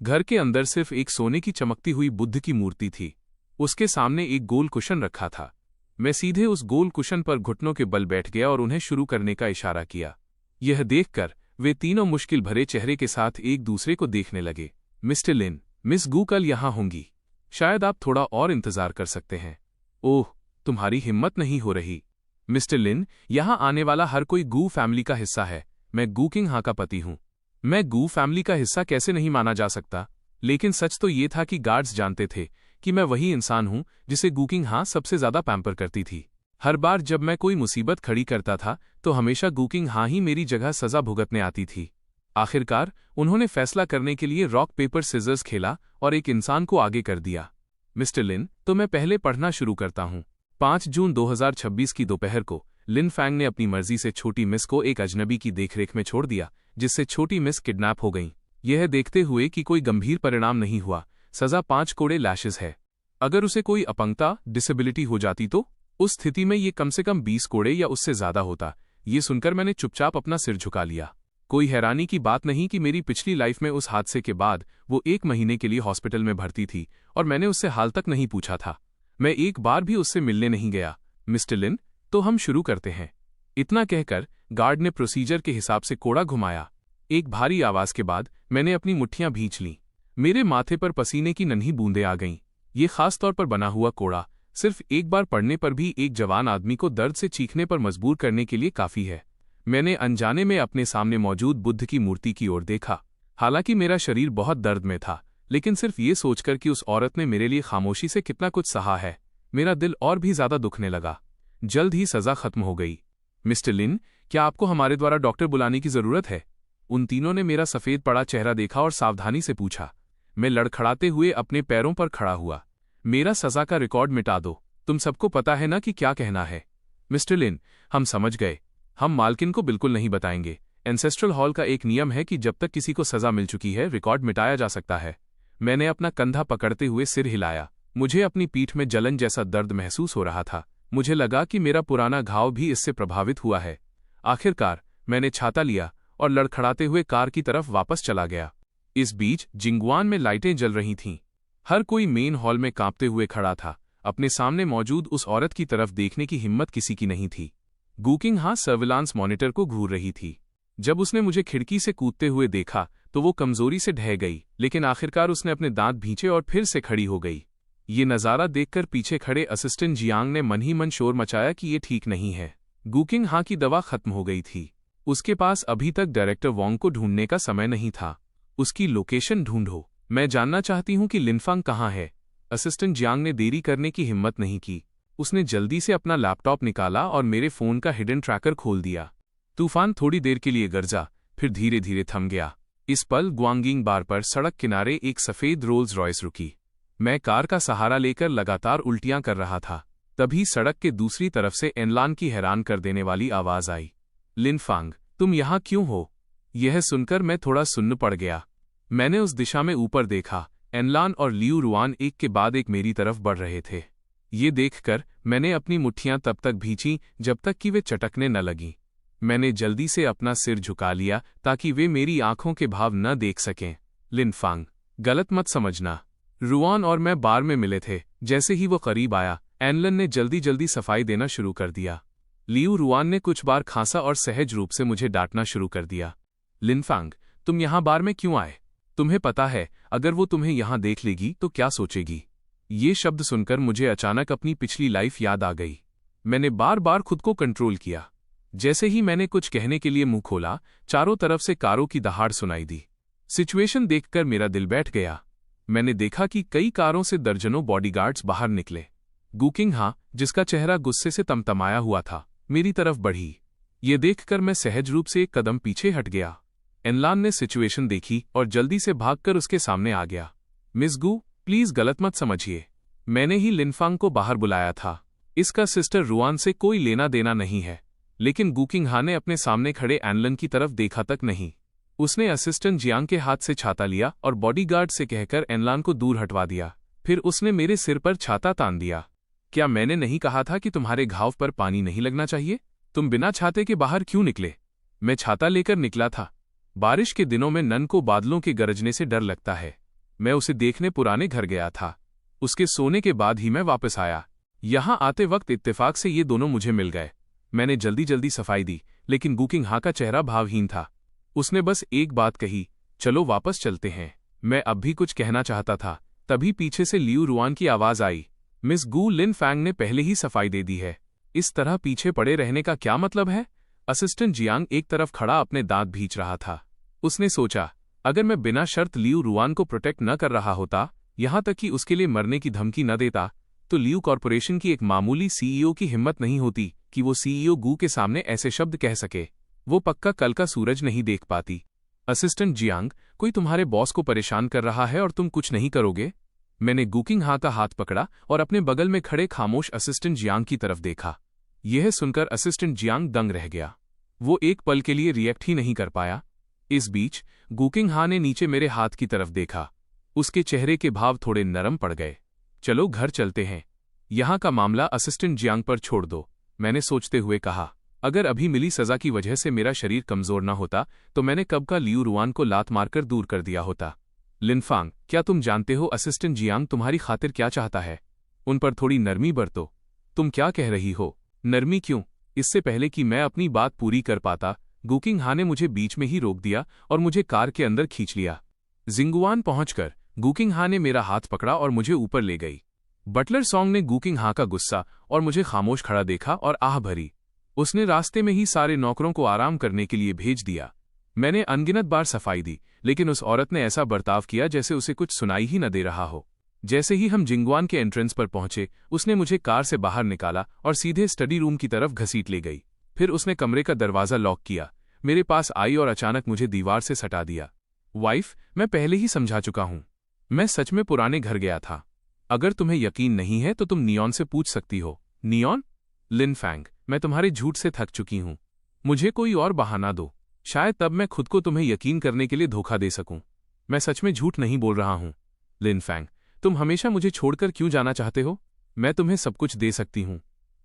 घर के अंदर सिर्फ एक सोने की चमकती हुई बुद्ध की मूर्ति थी। उसके सामने एक गोल कुशन रखा था। मैं सीधे उस गोल कुशन पर घुटनों के बल बैठ गया और उन्हें शुरू करने का इशारा किया। यह देखकर वे तीनों मुश्किल भरे चेहरे के साथ एक दूसरे को देखने लगे। मिस्टर लिन, मिस गू कल यहां होंगी। शायद आप थोड़ा और इंतजार कर सकते हैं। ओह, तुम्हारी हिम्मत नहीं हो रही। मिस्टर लिन, यहां आने वाला हर कोई गू फैमिली का हिस्सा है। मैं गुकिंग हा का पति हूं। मैं गू फैमिली का हिस्सा कैसे नहीं माना जा सकता? लेकिन सच तो ये था कि गार्ड्स जानते थे कि मैं वही इंसान हूं जिसे गुकिंग हा सबसे ज्यादा पैम्पर करती थी। हर बार जब मैं कोई मुसीबत खड़ी करता था तो हमेशा गुकिंग हा ही मेरी जगह सजा भुगतने आती थी। आखिरकार उन्होंने फैसला करने के लिए रॉक पेपर सिजर्स खेला और एक इंसान को आगे कर दिया। मिस्टर लिन, तो मैं पहले पढ़ना शुरू करता हूं। 5 जून 2026 की दोपहर को लिन फैंग ने अपनी मर्जी से छोटी मिस को एक अजनबी की देखरेख में छोड़ दिया, जिससे छोटी मिस किडनैप हो गईं। यह देखते हुए कि कोई गंभीर परिणाम नहीं हुआ, सजा 5 कोड़े लैशेस है। अगर उसे कोई अपंगता डिसेबिलिटी हो जाती तो उस स्थिति में ये कम से कम 20 कोड़े या उससे ज्यादा होता। ये सुनकर मैंने चुपचाप अपना सिर झुका लिया। कोई हैरानी की बात नहीं कि मेरी पिछली लाइफ में उस हादसे के बाद वो 1 महीने के लिए हॉस्पिटल में भर्ती थी और मैंने उससे हाल तक नहीं पूछा था। मैं एक बार भी उससे मिलने नहीं गया। मिस्टर लिन, तो हम शुरू करते हैं। इतना कहकर गार्ड ने प्रोसीजर के हिसाब से कोड़ा घुमाया। एक भारी आवाज के बाद मैंने अपनी मुट्ठियां भींच लीं। मेरे माथे पर पसीने की नन्ही बूंदें आ गईं। ये खास तौर पर बना हुआ कोड़ा सिर्फ एक बार पढ़ने पर भी एक जवान आदमी को दर्द से चीखने पर मजबूर करने के लिए काफी है। मैंने अनजाने में अपने सामने मौजूद बुद्ध की मूर्ति की ओर देखा। हालांकि मेरा शरीर बहुत दर्द में था, लेकिन सिर्फ ये सोचकर कि उस औरत ने मेरे लिए खामोशी से कितना कुछ सहा है, मेरा दिल और भी ज्यादा दुखने लगा। जल्द ही सजा खत्म हो गई। मिस्टर लिन, क्या आपको हमारे द्वारा डॉक्टर बुलाने की जरूरत है? उन तीनों ने मेरा सफेद पड़ा चेहरा देखा और सावधानी से पूछा। मैं लड़खड़ाते हुए अपने पैरों पर खड़ा हुआ। मेरा सजा का रिकॉर्ड मिटा दो, तुम सबको पता है ना कि क्या कहना है। मिस्टर लिन, हम समझ गए। हम मालकिन को बिल्कुल नहीं बताएंगे। एंसेस्ट्रल हॉल का एक नियम है कि जब तक किसी को सजा मिल चुकी है रिकॉर्ड मिटाया जा सकता है। मैंने अपना कंधा पकड़ते हुए सिर हिलाया। मुझे अपनी पीठ में जलन जैसा दर्द महसूस हो रहा था। मुझे लगा कि मेरा पुराना घाव भी इससे प्रभावित हुआ है। आखिरकार मैंने छाता लिया और लड़खड़ाते हुए कार की तरफ वापस चला गया। इस बीच जिंगवान में लाइटें जल रही थीं। हर कोई मेन हॉल में कांपते हुए खड़ा था। अपने सामने मौजूद उस औरत की तरफ देखने की हिम्मत किसी की नहीं थी। गूकिंग हा सर्विलांस मॉनिटर को घूर रही थी। जब उसने मुझे खिड़की से कूदते हुए देखा तो वो कमजोरी से ढह गई, लेकिन आखिरकार उसने अपने दांत भींचे और फिर से खड़ी हो गई। ये नज़ारा देखकर पीछे खड़े असिस्टेंट जियांग ने मन ही मन शोर मचाया कि ये ठीक नहीं है। गूकिंग हा की दवा खत्म हो गई थी। उसके पास अभी तक डायरेक्टर वोंग को ढूंढने का समय नहीं था। उसकी लोकेशन ढूंढो। मैं जानना चाहती हूं कि लिनफांग कहाँ है। असिस्टेंट जियांग ने देरी करने की हिम्मत नहीं की। उसने जल्दी से अपना लैपटॉप निकाला और मेरे फोन का हिडन ट्रैकर खोल दिया। तूफान थोड़ी देर के लिए गरजा, फिर धीरे धीरे थम गया। इस पल ग्वांगिंग बार पर सड़क किनारे एक सफेद रोल्स रॉयस रुकी। मैं कार का सहारा लेकर लगातार उल्टियां कर रहा था। तभी सड़क के दूसरी तरफ से एनलान की हैरान कर देने वाली आवाज आई। लिनफांग, तुम यहां क्यों हो? यह सुनकर मैं थोड़ा सुन्न पड़ गया। मैंने उस दिशा में ऊपर देखा। एनलान और लियू रुआन एक के बाद एक मेरी तरफ बढ़ रहे थे। ये देखकर मैंने अपनी मुट्ठियां तब तक भींची जब तक कि वे चटकने न लगीं। मैंने जल्दी से अपना सिर झुका लिया ताकि वे मेरी आंखों के भाव न देख सकें। लिनफांग, गलत मत समझना। रुआन और मैं बार में मिले थे। जैसे ही वो करीब आया, एनलन ने जल्दी जल्दी सफाई देना शुरू कर दिया। लियू रुआन ने कुछ बार खांसा और सहज रूप से मुझे डांटना शुरू कर दिया। लिनफांग, तुम यहां बार में क्यों आए? तुम्हें पता है अगर वो तुम्हें यहां देख लेगी तो क्या सोचेगी? ये शब्द सुनकर मुझे अचानक अपनी पिछली लाइफ याद आ गई। मैंने बार बार खुद को कंट्रोल किया। जैसे ही मैंने कुछ कहने के लिए मुंह खोला, चारों तरफ से कारों की दहाड़ सुनाई दी। सिचुएशन देखकर मेरा दिल बैठ गया। मैंने देखा कि कई कारों से दर्जनों बॉडीगार्ड्स बाहर निकले। गूकिंग हा, जिसका चेहरा गुस्से से तमतमाया हुआ था, मेरी तरफ बढ़ी। ये देखकर मैं सहज रूप से एक कदम पीछे हट गया। एनलान ने सिचुएशन देखी और जल्दी से भागकर उसके सामने आ गया। मिस गू, प्लीज गलत मत समझिए। मैंने ही लिनफांग को बाहर बुलाया था। इसका सिस्टर रुआन से कोई लेना देना नहीं है। लेकिन गूकिंग हा ने अपने सामने खड़े एनलन की तरफ देखा तक नहीं। उसने असिस्टेंट जियांग के हाथ से छाता लिया और बॉडीगार्ड से कहकर एनलान को दूर हटवा दिया। फिर उसने मेरे सिर पर छाता तान दिया। क्या मैंने नहीं कहा था कि तुम्हारे घाव पर पानी नहीं लगना चाहिए? तुम बिना छाते के बाहर क्यों निकले? मैं छाता लेकर निकला था। बारिश के दिनों में नन को बादलों के गरजने से डर लगता है। मैं उसे देखने पुराने घर गया था। उसके सोने के बाद ही मैं वापस आया। यहां आते वक्त इत्तेफाक से ये दोनों मुझे मिल गए। मैंने जल्दी जल्दी सफाई दी, लेकिन गूकिंग हा का चेहरा भावहीन था। उसने बस एक बात कही, चलो वापस चलते हैं। मैं अब भी कुछ कहना चाहता था, तभी पीछे से लियू रुआन की आवाज आई। मिस गू, लिनफैंग ने पहले ही सफाई दे दी है। इस तरह पीछे पड़े रहने का क्या मतलब है? असिस्टेंट जियांग एक तरफ खड़ा अपने दांत भींच रहा था। उसने सोचा, अगर मैं बिना शर्त लियू रुआन को प्रोटेक्ट न कर रहा होता, यहां तक कि उसके लिए मरने की धमकी न देता, तो लियू कॉर्पोरेशन की एक मामूली सीईओ की हिम्मत नहीं होती कि वो सीईओ गू के सामने ऐसे शब्द कह सके। वो पक्का कल का सूरज नहीं देख पाती। असिस्टेंट जियांग, कोई तुम्हारे बॉस को परेशान कर रहा है और तुम कुछ नहीं करोगे? मैंने गूकिंग हा का हाथ पकड़ा और अपने बगल में खड़े खामोश असिस्टेंट जियांग की तरफ देखा। यह सुनकर असिस्टेंट जियांग दंग रह गया। वो एक पल के लिए रिएक्ट ही नहीं कर पाया। इस बीच गूकिंग हा ने नीचे मेरे हाथ की तरफ देखा। उसके चेहरे के भाव थोड़े नरम पड़ गए। चलो घर चलते हैं। यहां का मामला असिस्टेंट जियांग पर छोड़ दो, मैंने सोचते हुए कहा। अगर अभी मिली सजा की वजह से मेरा शरीर कमजोर न होता तो मैंने कब का लियू रुआन को लात मारकर दूर कर दिया होता। लिनफांग, क्या तुम जानते हो असिस्टेंट जियांग तुम्हारी खातिर क्या चाहता है? उन पर थोड़ी नरमी बरतो। तुम क्या कह रही हो? नरमी क्यों? इससे पहले कि मैं अपनी बात पूरी कर पाता, गूकिंग हा ने मुझे बीच में ही रोक दिया और मुझे कार के अंदर खींच लिया। जिंगुआन पहुंचकर गूकिंग हा ने मेरा हाथ पकड़ा और मुझे ऊपर ले गई। बटलर सॉन्ग ने गूकिंग हा का गुस्सा और मुझे खामोश खड़ा देखा और आह भरी। उसने रास्ते में ही सारे नौकरों को आराम करने के लिए भेज दिया। मैंने अनगिनत बार सफाई दी, लेकिन उस औरत ने ऐसा बर्ताव किया जैसे उसे कुछ सुनाई ही न दे रहा हो। जैसे ही हम जिंगवान के एंट्रेंस पर पहुंचे, उसने मुझे कार से बाहर निकाला और सीधे स्टडी रूम की तरफ घसीट ले गई। फिर उसने कमरे का दरवाजा लॉक किया, मेरे पास आई और अचानक मुझे दीवार से सटा दिया। वाइफ, मैं पहले ही समझा चुका हूं। मैं सच में पुराने घर गया था। अगर तुम्हें यकीन नहीं है तो तुम नियॉन से पूछ सकती हो। नियॉन? लिन फैंग, मैं तुम्हारे झूठ से थक चुकी हूं। मुझे कोई और बहाना दो, शायद तब मैं खुद को तुम्हें यकीन करने के लिए धोखा दे सकूं। मैं सच में झूठ नहीं बोल रहा हूं। लिन फैंग, तुम हमेशा मुझे छोड़कर क्यों जाना चाहते हो? मैं तुम्हें सब कुछ दे सकती हूं।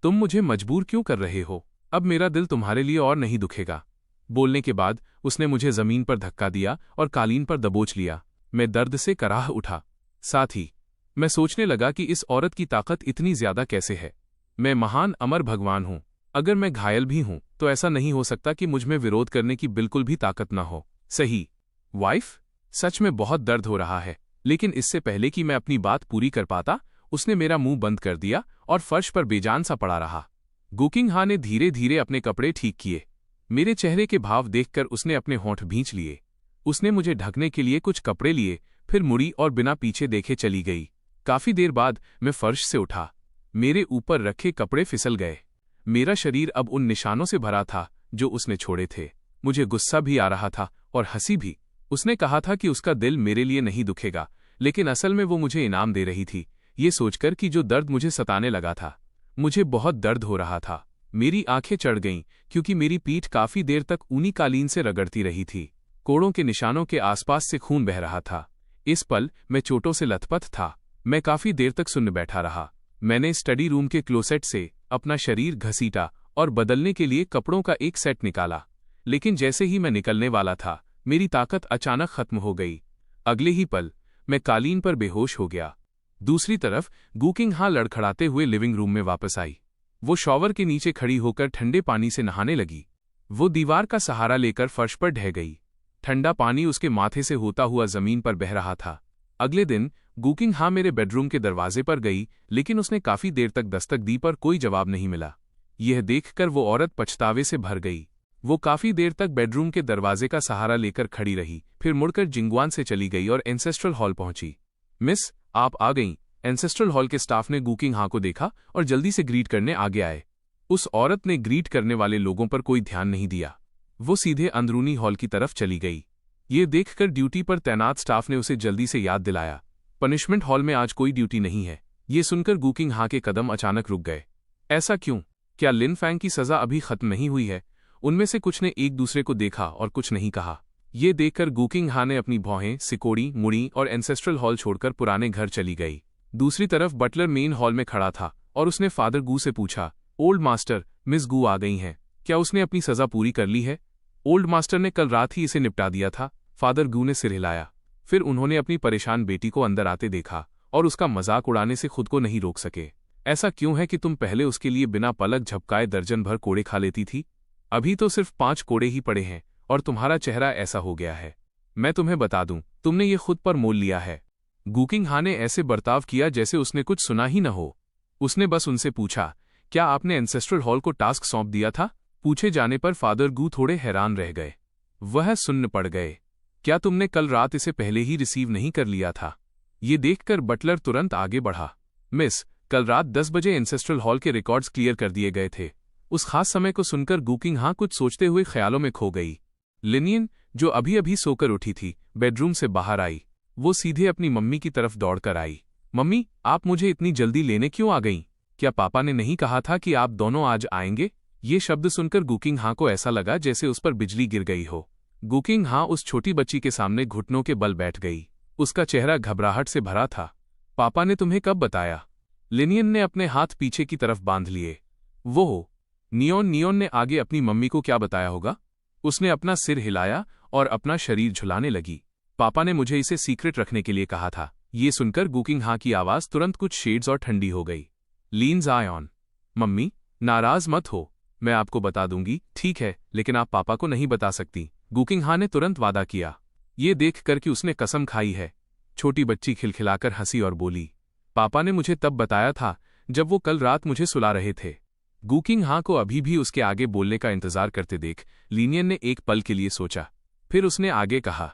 तुम मुझे मजबूर क्यों कर रहे हो? अब मेरा दिल तुम्हारे लिए और नहीं दुखेगा। बोलने के बाद उसने मुझे जमीन पर धक्का दिया और कालीन पर दबोच लिया। मैं दर्द से कराह उठा। साथ ही मैं सोचने लगा कि इस औरत की ताकत इतनी ज्यादा कैसे है। मैं महान अमर भगवान हूं। अगर मैं घायल भी हूं तो ऐसा नहीं हो सकता कि मुझमें विरोध करने की बिल्कुल भी ताकत न हो। सही वाइफ? सच में बहुत दर्द हो रहा है, लेकिन इससे पहले कि मैं अपनी बात पूरी कर पाता, उसने मेरा मुंह बंद कर दिया और फर्श पर बेजान सा पड़ा रहा। गुकिंग हा ने धीरे धीरे अपने कपड़े ठीक किए। मेरे चेहरे के भाव देखकर उसने अपने होंठ भींच लिए। उसने मुझे ढकने के लिए कुछ कपड़े लिए, फिर मुड़ी और बिना पीछे देखे चली गई। काफी देर बाद मैं फर्श से उठा। मेरे ऊपर रखे कपड़े फिसल गए। मेरा शरीर अब उन निशानों से भरा था जो उसने छोड़े थे। मुझे गुस्सा भी आ रहा था और हंसी भी। उसने कहा था कि उसका दिल मेरे लिए नहीं दुखेगा, लेकिन असल में वो मुझे इनाम दे रही थी, ये सोचकर कि जो दर्द मुझे सताने लगा था। मुझे बहुत दर्द हो रहा था। मेरी आंखें चढ़ गईं क्योंकि मेरी पीठ काफी देर तक ऊनी कालीन से रगड़ती रही थी। कोड़ों के निशानों के आसपास से खून बह रहा था। इस पल मैं चोटों से लथपथ था। मैं काफी देर तक सुन्न बैठा रहा। मैंने स्टडी रूम के क्लोसेट से अपना शरीर घसीटा और बदलने के लिए कपड़ों का एक सेट निकाला, लेकिन जैसे ही मैं निकलने वाला था, मेरी ताकत अचानक खत्म हो गई। अगले ही पल मैं कालीन पर बेहोश हो गया। दूसरी तरफ गुकिंग हा लड़खड़ाते हुए लिविंग रूम में वापस आई। वो शॉवर के नीचे खड़ी होकर ठंडे पानी से नहाने लगी। वो दीवार का सहारा लेकर फर्श पर ढह गई। ठंडा पानी उसके माथे से होता हुआ जमीन पर बह रहा था। अगले दिन गुकिंग हा मेरे बेडरूम के दरवाजे पर गई, लेकिन उसने काफी देर तक दस्तक दी पर कोई जवाब नहीं मिला। यह देखकर वो औरत पछतावे से भर गई। वो काफी देर तक बेडरूम के दरवाजे का सहारा लेकर खड़ी रही, फिर मुड़कर जिंगवान से चली गई और एंसेस्ट्रल हॉल पहुंची। मिस, आप आ गईं। एंसेस्ट्रल हॉल के स्टाफ ने गुकिंग हा को देखा और जल्दी से ग्रीट करने आगे आए। उस औरत ने ग्रीट करने वाले लोगों पर कोई ध्यान नहीं दिया। वो सीधे अंदरूनी हॉल की तरफ चली गई। ये देखकर ड्यूटी पर तैनात स्टाफ ने उसे जल्दी से याद दिलाया, पनिशमेंट हॉल में आज कोई ड्यूटी नहीं है। ये सुनकर गुकिंग हा के कदम अचानक रुक गए। ऐसा क्यों? क्या लिन फैंग की सजा अभी खत्म नहीं हुई है? उनमें से कुछ ने एक दूसरे को देखा और कुछ नहीं कहा। ये देखकर गुकिंग हा ने अपनी भौहें, सिकोड़ी, मुड़ी और एंसेस्ट्रल हॉल छोड़कर पुराने घर चली गई। दूसरी तरफ बटलर मेन हॉल में खड़ा था और उसने फादर गू से पूछा, ओल्ड मास्टर, मिस गू आ गई हैं, क्या उसने अपनी सजा पूरी कर ली है? ओल्ड मास्टर ने कल रात ही इसे निपटा दिया था। फादर गू ने सिर हिलाया। फिर उन्होंने अपनी परेशान बेटी को अंदर आते देखा और उसका मजाक उड़ाने से खुद को नहीं रोक सके। ऐसा क्यों है कि तुम पहले उसके लिए बिना पलक झपकाए दर्जन भर कोड़े खा लेती थी? अभी तो सिर्फ 5 कोड़े ही पड़े हैं और तुम्हारा चेहरा ऐसा हो गया है। मैं तुम्हें बता दूं, तुमने ये खुद पर मोल लिया है। गुकिंग हा ने ऐसे बर्ताव किया जैसे उसने कुछ सुना ही न हो। उसने बस उनसे पूछा, क्या आपने एंसेस्ट्रल हॉल को टास्क सौंप दिया था? पूछे जाने पर फादर गू थोड़े हैरान रह गए। वह सुन्न पड़ गए। क्या तुमने कल रात इसे पहले ही रिसीव नहीं कर लिया था? ये देखकर बटलर तुरंत आगे बढ़ा। मिस, कल रात 10 बजे एंसेस्ट्रल हॉल के रिकॉर्ड्स क्लियर कर दिए गए थे। उस खास समय को सुनकर गुकिंग हा कुछ सोचते हुए ख्यालों में खो गई। लिनियन, जो अभी अभी सोकर उठी थी, बेडरूम से बाहर आई। वो सीधे अपनी मम्मी की तरफ दौड़कर आई। मम्मी, आप मुझे इतनी जल्दी लेने क्यों आ गईं? क्या पापा ने नहीं कहा था कि आप दोनों आज आएंगे? ये शब्द सुनकर गुकिंग हा को ऐसा लगा जैसे उस पर बिजली गिर गई हो। गुकिंग हा उस छोटी बच्ची के सामने घुटनों के बल बैठ गई। उसका चेहरा घबराहट से भरा था। पापा ने तुम्हें कब बताया? लिनियन ने अपने हाथ पीछे की तरफ बांध लिए। वो नियोन ने आगे अपनी मम्मी को क्या बताया होगा? उसने अपना सिर हिलाया और अपना शरीर झुलाने लगी। पापा ने मुझे इसे सीक्रेट रखने के लिए कहा था। ये सुनकर गुकिंग हा की आवाज तुरंत कुछ शेड्स और ठंडी हो गई। Leans I on. मम्मी, नाराज मत हो, मैं आपको बता दूंगी, ठीक है, लेकिन आप पापा को नहीं बता सकती। गुकिंग हा ने तुरंत वादा किया। ये देखकर कि उसने कसम खाई है। छोटी बच्ची खिलखिलाकर हंसी और बोली, पापा ने मुझे तब बताया था जब वो कल रात मुझे सुला रहे थे। गुकिंग हा को अभी भी उसके आगे बोलने का इंतजार करते देख लिनियन ने एक पल के लिए सोचा। फिर उसने आगे कहा,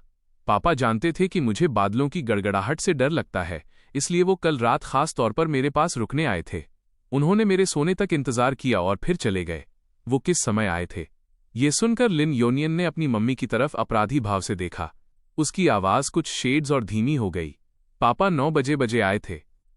पापा जानते थे कि मुझे बादलों की गड़गड़ाहट से डर लगता है, इसलिए वो कल रात खास तौर पर मेरे पास रुकने आए थे। उन्होंने मेरे सोने तक इंतजार किया और फिर चले गए। वो किस समय आए थे? ये सुनकर लिन योनियन ने अपनी मम्मी की तरफ अपराधी भाव से देखा। उसकी आवाज कुछ शेड्स और धीमी हो गई। पापा 9 बजे आए थे।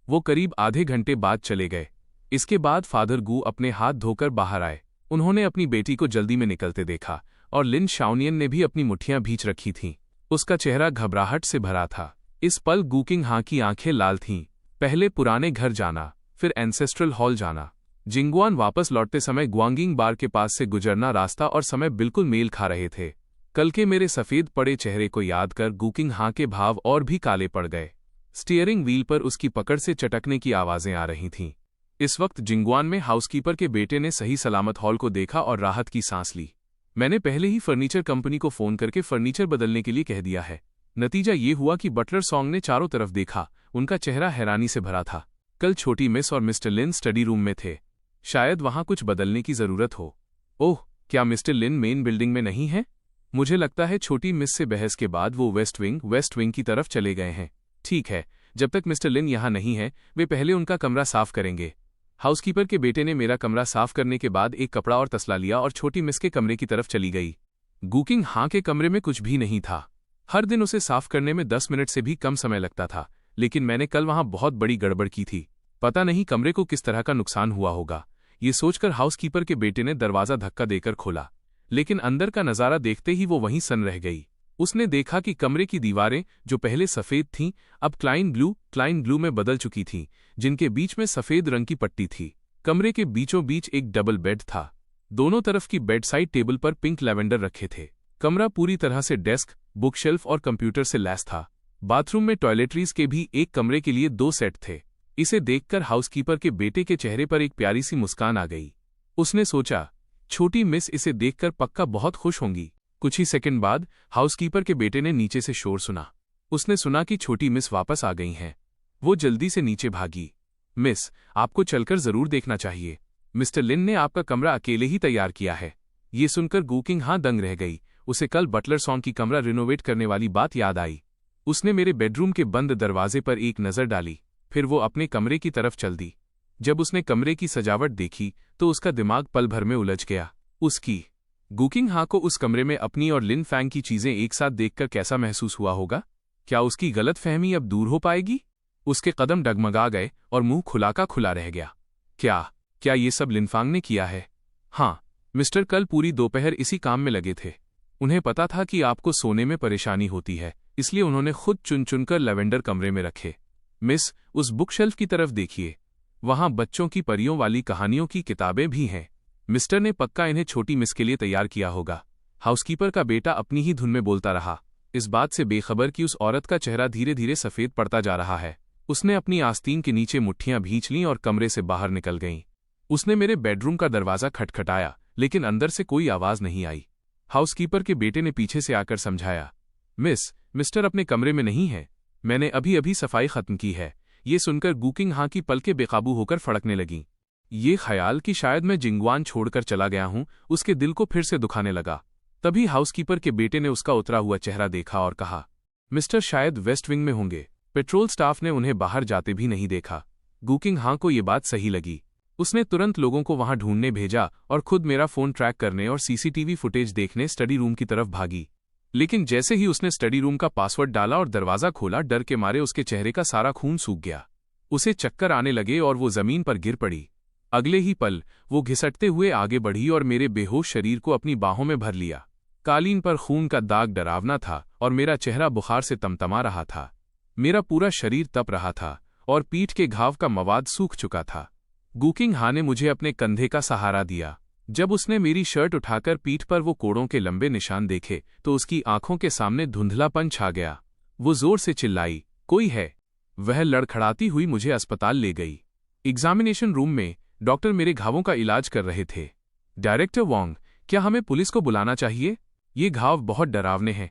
वो करीब आधे घंटे बाद चले गए। इसके बाद फादर गू अपने हाथ धोकर बाहर आए। उन्होंने अपनी बेटी को जल्दी में निकलते देखा और लिन शाओनियन ने भी अपनी मुट्ठियां भींच रखी थीं। उसका चेहरा घबराहट से भरा था। इस पल गुकिंग हां की आंखें लाल थीं। पहले पुराने घर जाना, फिर एंसेस्ट्रल हॉल जाना। जिंगुआन वापस लौटते समय ग्वांगिंग बार के पास से गुजरना रास्ता और समय बिल्कुल मेल खा रहे थे। कल के मेरे सफ़ेद पड़े चेहरे को याद कर गुकिंग हां के भाव और भी काले पड़ गए। स्टीयरिंग व्हील पर उसकी पकड़ से चटकने की आवाज़ें आ रही थीं। इस वक्त जिंगुआन में हाउसकीपर के बेटे ने सही सलामत हॉल को देखा और राहत की सांस ली। मैंने पहले ही फर्नीचर कंपनी को फ़ोन करके फर्नीचर बदलने के लिए कह दिया है। नतीजा ये हुआ कि बटलर सॉन्ग ने चारों तरफ देखा। उनका चेहरा हैरानी से भरा था। कल छोटी मिस और मिस्टर लिन स्टडी रूम में थे। शायद वहां कुछ बदलने की ज़रूरत हो। ओह, क्या मिस्टर लिन मेन बिल्डिंग में नहीं है? मुझे लगता है छोटी मिस से बहस के बाद वो वेस्ट विंग की तरफ चले गए हैं। ठीक है, जब तक मिस्टर लिन यहाँ नहीं है, वे पहले उनका कमरा साफ करेंगे। हाउसकीपर के बेटे ने मेरा कमरा साफ करने के बाद एक कपड़ा और तसला लिया और छोटी मिस के कमरे की तरफ चली गई। गुकिंग हां के कमरे में कुछ भी नहीं था। हर दिन उसे साफ करने में 10 मिनट से भी कम समय लगता था, लेकिन मैंने कल वहां बहुत बड़ी गड़बड़ की थी। पता नहीं कमरे को किस तरह का नुकसान हुआ होगा। ये सोचकर हाउसकीपर के बेटे ने दरवाज़ा धक्का देकर खोला, लेकिन अंदर का नज़ारा देखते ही वो वहीं सन रह गई। उसने देखा कि कमरे की दीवारें, जो पहले सफ़ेद थीं, अब क्लाइन ब्लू में बदल चुकी थीं, जिनके बीच में सफ़ेद रंग की पट्टी थी। कमरे के बीचों बीच एक डबल बेड था। दोनों तरफ की बेडसाइड टेबल पर पिंक लैवेंडर रखे थे। कमरा पूरी तरह से डेस्क, बुकशेल्फ और कंप्यूटर से लैस था। बाथरूम में टॉयलेटरीज के भी एक कमरे के लिए 2 सेट थे। इसे देखकर हाउसकीपर के बेटे के चेहरे पर एक प्यारी सी मुस्कान आ गई। उसने सोचा, छोटी मिस इसे देखकर पक्का बहुत खुश होंगी। कुछ ही सेकंड बाद हाउसकीपर के बेटे ने नीचे से शोर सुना। उसने सुना कि छोटी मिस वापस आ गई हैं। वो जल्दी से नीचे भागी। मिस, आपको चलकर जरूर देखना चाहिए। मिस्टर लिन ने आपका कमरा अकेले ही तैयार किया है। ये सुनकर गुकिंग हां दंग रह गई। उसे कल बटलर सॉन्ग की कमरा रिनोवेट करने वाली बात याद आई। उसने मेरे बेडरूम के बंद दरवाजे पर एक नज़र डाली, फिर वो अपने कमरे की तरफ चल दी। जब उसने कमरे की सजावट देखी तो उसका दिमाग पल भर में उलझ गया। गुकिंग हां को उस कमरे में अपनी और लिन फैंग की चीजें एक साथ देखकर कैसा महसूस हुआ होगा? क्या उसकी गलतफहमी अब दूर हो पाएगी? उसके कदम डगमगा गए और मुंह खुला का खुला रह गया। क्या ये सब लिनफांग ने किया है? हाँ, मिस्टर कल पूरी दोपहर इसी काम में लगे थे। उन्हें पता था कि आपको सोने में परेशानी होती है, इसलिए उन्होंने खुद चुनकर लैवेंडर कमरे में रखे। मिस, उस बुकशेल्फ की तरफ देखिए। वहां बच्चों की परियों वाली कहानियों की किताबें भी हैं। मिस्टर ने पक्का इन्हें छोटी मिस के लिए तैयार किया होगा। हाउसकीपर का बेटा अपनी ही धुन में बोलता रहा, इस बात से बेखबर कि उस औरत का चेहरा धीरे धीरे सफ़ेद पड़ता जा रहा है। उसने अपनी आस्तीन के नीचे मुट्ठियां भींच लीं और कमरे से बाहर निकल गईं। उसने मेरे बेडरूम का दरवाज़ा खटखटाया, लेकिन अंदर से कोई आवाज़ नहीं आई। हाउसकीपर के बेटे ने पीछे से आकर समझाया, मिस्टर अपने कमरे में नहीं है, मैंने अभी अभी सफाई खत्म की है। ये सुनकर गुकिंग हां की पलकें बेकाबू होकर फड़कने लगीं। ये ख्याल कि शायद मैं जिंगवान छोड़कर चला गया हूं, उसके दिल को फिर से दुखाने लगा। तभी हाउसकीपर के बेटे ने उसका उतरा हुआ चेहरा देखा और कहा, मिस्टर शायद वेस्ट विंग में होंगे। पेट्रोल स्टाफ ने उन्हें बाहर जाते भी नहीं देखा। गुकिंग हां को ये बात सही लगी। उसने तुरंत लोगों को वहां ढूंढने भेजा और खुद मेरा फोन ट्रैक करने और सीसीटीवी फुटेज देखने स्टडी रूम की तरफ भागी। लेकिन जैसे ही उसने स्टडी रूम का पासवर्ड डाला और दरवाज़ा खोला, डर के मारे उसके चेहरे का सारा खून सूख गया। उसे चक्कर आने लगे और वो जमीन पर गिर पड़ी। अगले ही पल वो घिसटते हुए आगे बढ़ी और मेरे बेहोश शरीर को अपनी बाहों में भर लिया। कालीन पर खून का दाग डरावना था और मेरा चेहरा बुखार से तमतमा रहा था। मेरा पूरा शरीर तप रहा था और पीठ के घाव का मवाद सूख चुका था। गुकिंग हां ने मुझे अपने कंधे का सहारा दिया। जब उसने मेरी शर्ट उठाकर पीठ पर वो कोड़ों के लंबे निशान देखे तो उसकी आंखों के सामने धुंधलापन छा गया। वो जोर से चिल्लाई, कोई है? वह लड़खड़ाती हुई मुझे अस्पताल ले गई। एग्जामिनेशन रूम में डॉक्टर मेरे घावों का इलाज कर रहे थे। डायरेक्टर वोंग, क्या हमें पुलिस को बुलाना चाहिए? ये घाव बहुत डरावने हैं।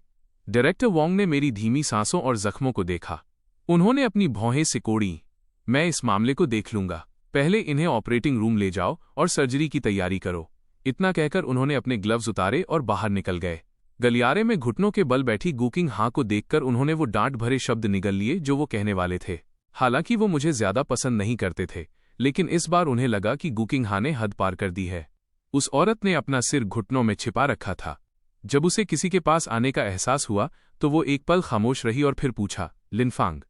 डायरेक्टर वोंग ने मेरी धीमी सांसों और जख्मों को देखा। उन्होंने अपनी भौहें सिकोड़ी। मैं इस मामले को देख लूंगा, पहले इन्हें ऑपरेटिंग रूम ले जाओ और सर्जरी की तैयारी करो। इतना कहकर उन्होंने अपने ग्लव्स उतारे और बाहर निकल गए। गलियारे में घुटनों के बल बैठी गुकिंग हां को देखकर उन्होंने वो डांट भरे शब्द निगल लिए जो वो कहने वाले थे। हालांकि वो मुझे ज्यादा पसंद नहीं करते थे, लेकिन इस बार उन्हें लगा कि गुकिंग हां ने हद पार कर दी है। उस औरत ने अपना सिर घुटनों में छिपा रखा था। जब उसे किसी के पास आने का एहसास हुआ तो वो एक पल खामोश रही और फिर पूछा, लिनफांग?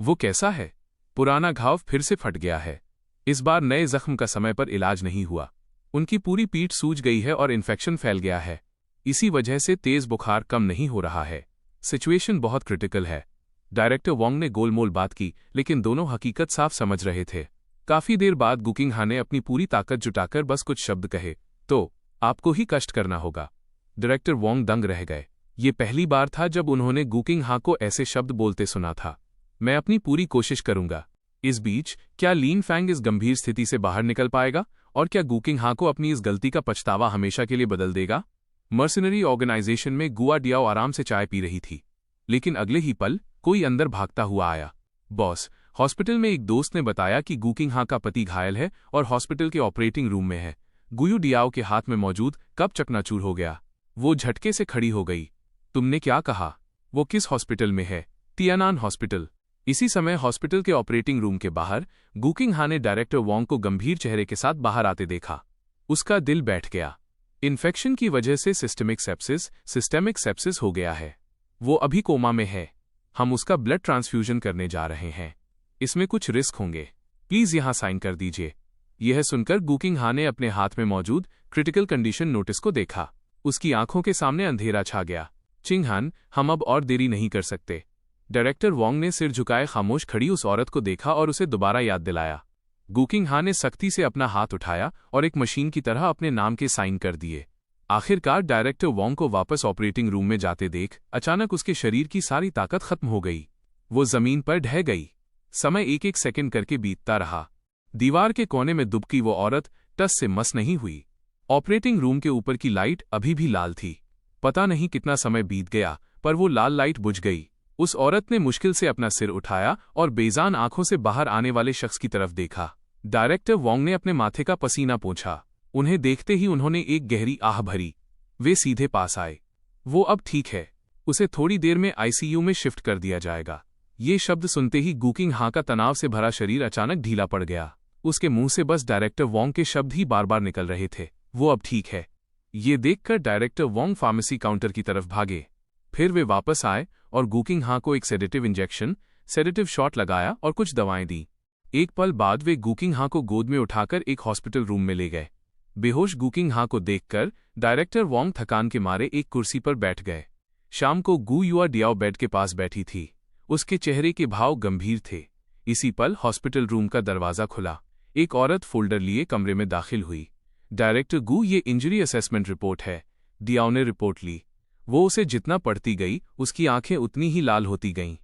वो कैसा है? पुराना घाव फिर से फट गया है। इस बार नए जख्म का समय पर इलाज नहीं हुआ। उनकी पूरी पीठ सूज गई है और इन्फेक्शन फैल गया है। इसी वजह से तेज बुखार कम नहीं हो रहा है। सिचुएशन बहुत क्रिटिकल है। डायरेक्टर वोंग ने गोलमोल बात की, लेकिन दोनों हकीकत साफ समझ रहे थे। काफी देर बाद गु किंग हा ने अपनी पूरी ताकत जुटाकर बस कुछ शब्द कहे, तो आपको ही कष्ट करना होगा। डायरेक्टर वोंग दंग रह गए। ये पहली बार था जब उन्होंने गु किंग हा को ऐसे शब्द बोलते सुना था। मैं अपनी पूरी कोशिश करूंगा। इस बीच क्या लिन फैंग इस गंभीर स्थिति से बाहर निकल पाएगा, और क्या गु किंग हा को अपनी इस गलती का पछतावा हमेशा के लिए बदल देगा? मर्सिनरी ऑर्गेनाइजेशन में गुआ डियाओ आराम से चाय पी रही थी, लेकिन अगले ही पल कोई अंदर भागता हुआ आया। बॉस, हॉस्पिटल में एक दोस्त ने बताया कि गु किंग हा का पति घायल है और हॉस्पिटल के ऑपरेटिंग रूम में है। गुयू डियाओ के हाथ में मौजूद कप चकनाचूर हो गया। वो झटके से खड़ी हो गई। तुमने क्या कहा? वो किस हॉस्पिटल में है? तियानान हॉस्पिटल। इसी समय हॉस्पिटल के ऑपरेटिंग रूम के बाहर गु किंग हा ने डायरेक्टर वोंग को गंभीर चेहरे के साथ बाहर आते देखा। उसका दिल बैठ गया। इन्फेक्शन की वजह से सिस्टेमिक सेप्सिस हो गया है। वो अभी कोमा में है। हम उसका ब्लड ट्रांसफ्यूजन करने जा रहे हैं। इसमें कुछ रिस्क होंगे। प्लीज यहां साइन कर दीजिए। यह सुनकर गु किंग हा ने अपने हाथ में मौजूद क्रिटिकल कंडीशन नोटिस को देखा। उसकी आंखों के सामने अंधेरा छा गया। चिंगहान, हम अब और देरी नहीं कर सकते। डायरेक्टर वोंग ने सिर झुकाए खामोश खड़ी उस औरत को देखा और उसे दोबारा याद दिलाया। गु किंग हा ने सख्ती से अपना हाथ उठाया और एक मशीन की तरह अपने नाम के साइन कर दिए। आखिरकार डायरेक्टर वोंग को वापस ऑपरेटिंग रूम में जाते देख अचानक उसके शरीर की सारी ताकत खत्म हो गई। वो जमीन पर ढह गई। समय एक एक सेकंड करके बीतता रहा। दीवार के कोने में दुबकी वो औरत टस से मस नहीं हुई। ऑपरेटिंग रूम के ऊपर की लाइट अभी भी लाल थी। पता नहीं कितना समय बीत गया, पर वो लाल लाइट बुझ गई। उस औरत ने मुश्किल से अपना सिर उठाया और बेजान आंखों से बाहर आने वाले शख्स की तरफ देखा। डायरेक्टर वोंग ने अपने माथे का पसीना पोंछा। उन्हें देखते ही उन्होंने एक गहरी आह भरी। वे सीधे पास आए। वो अब ठीक है। उसे थोड़ी देर में आईसीयू में शिफ्ट कर दिया जाएगा। ये शब्द सुनते ही गु किंग हा का तनाव से भरा शरीर अचानक ढीला पड़ गया। उसके मुंह से बस डायरेक्टर वोंग के शब्द ही बार बार निकल रहे थे। वो अब ठीक है। ये देखकर डायरेक्टर वोंग फार्मेसी काउंटर की तरफ भागे। फिर वे वापस आए और गु किंग हा को एक सेडेटिव शॉट लगाया और कुछ दवाएं दी। एक पल बाद वे गु किंग हा को गोद में उठाकर एक हॉस्पिटल रूम में ले गए। बेहोश गु किंग हा को देखकर डायरेक्टर वोंग थकान के मारे एक कुर्सी पर बैठ गए। शाम को गु युआ डियाओ बेड के पास बैठी थी। उसके चेहरे के भाव गंभीर थे। इसी पल हॉस्पिटल रूम का दरवाजा खुला। एक औरत फोल्डर लिए कमरे में दाखिल हुई। डायरेक्टर गु, ये इंजरी असेसमेंट रिपोर्ट है। डियाओ ने रिपोर्ट ली। वो उसे जितना पढ़ती गई उसकी आंखें उतनी ही लाल होती गईं।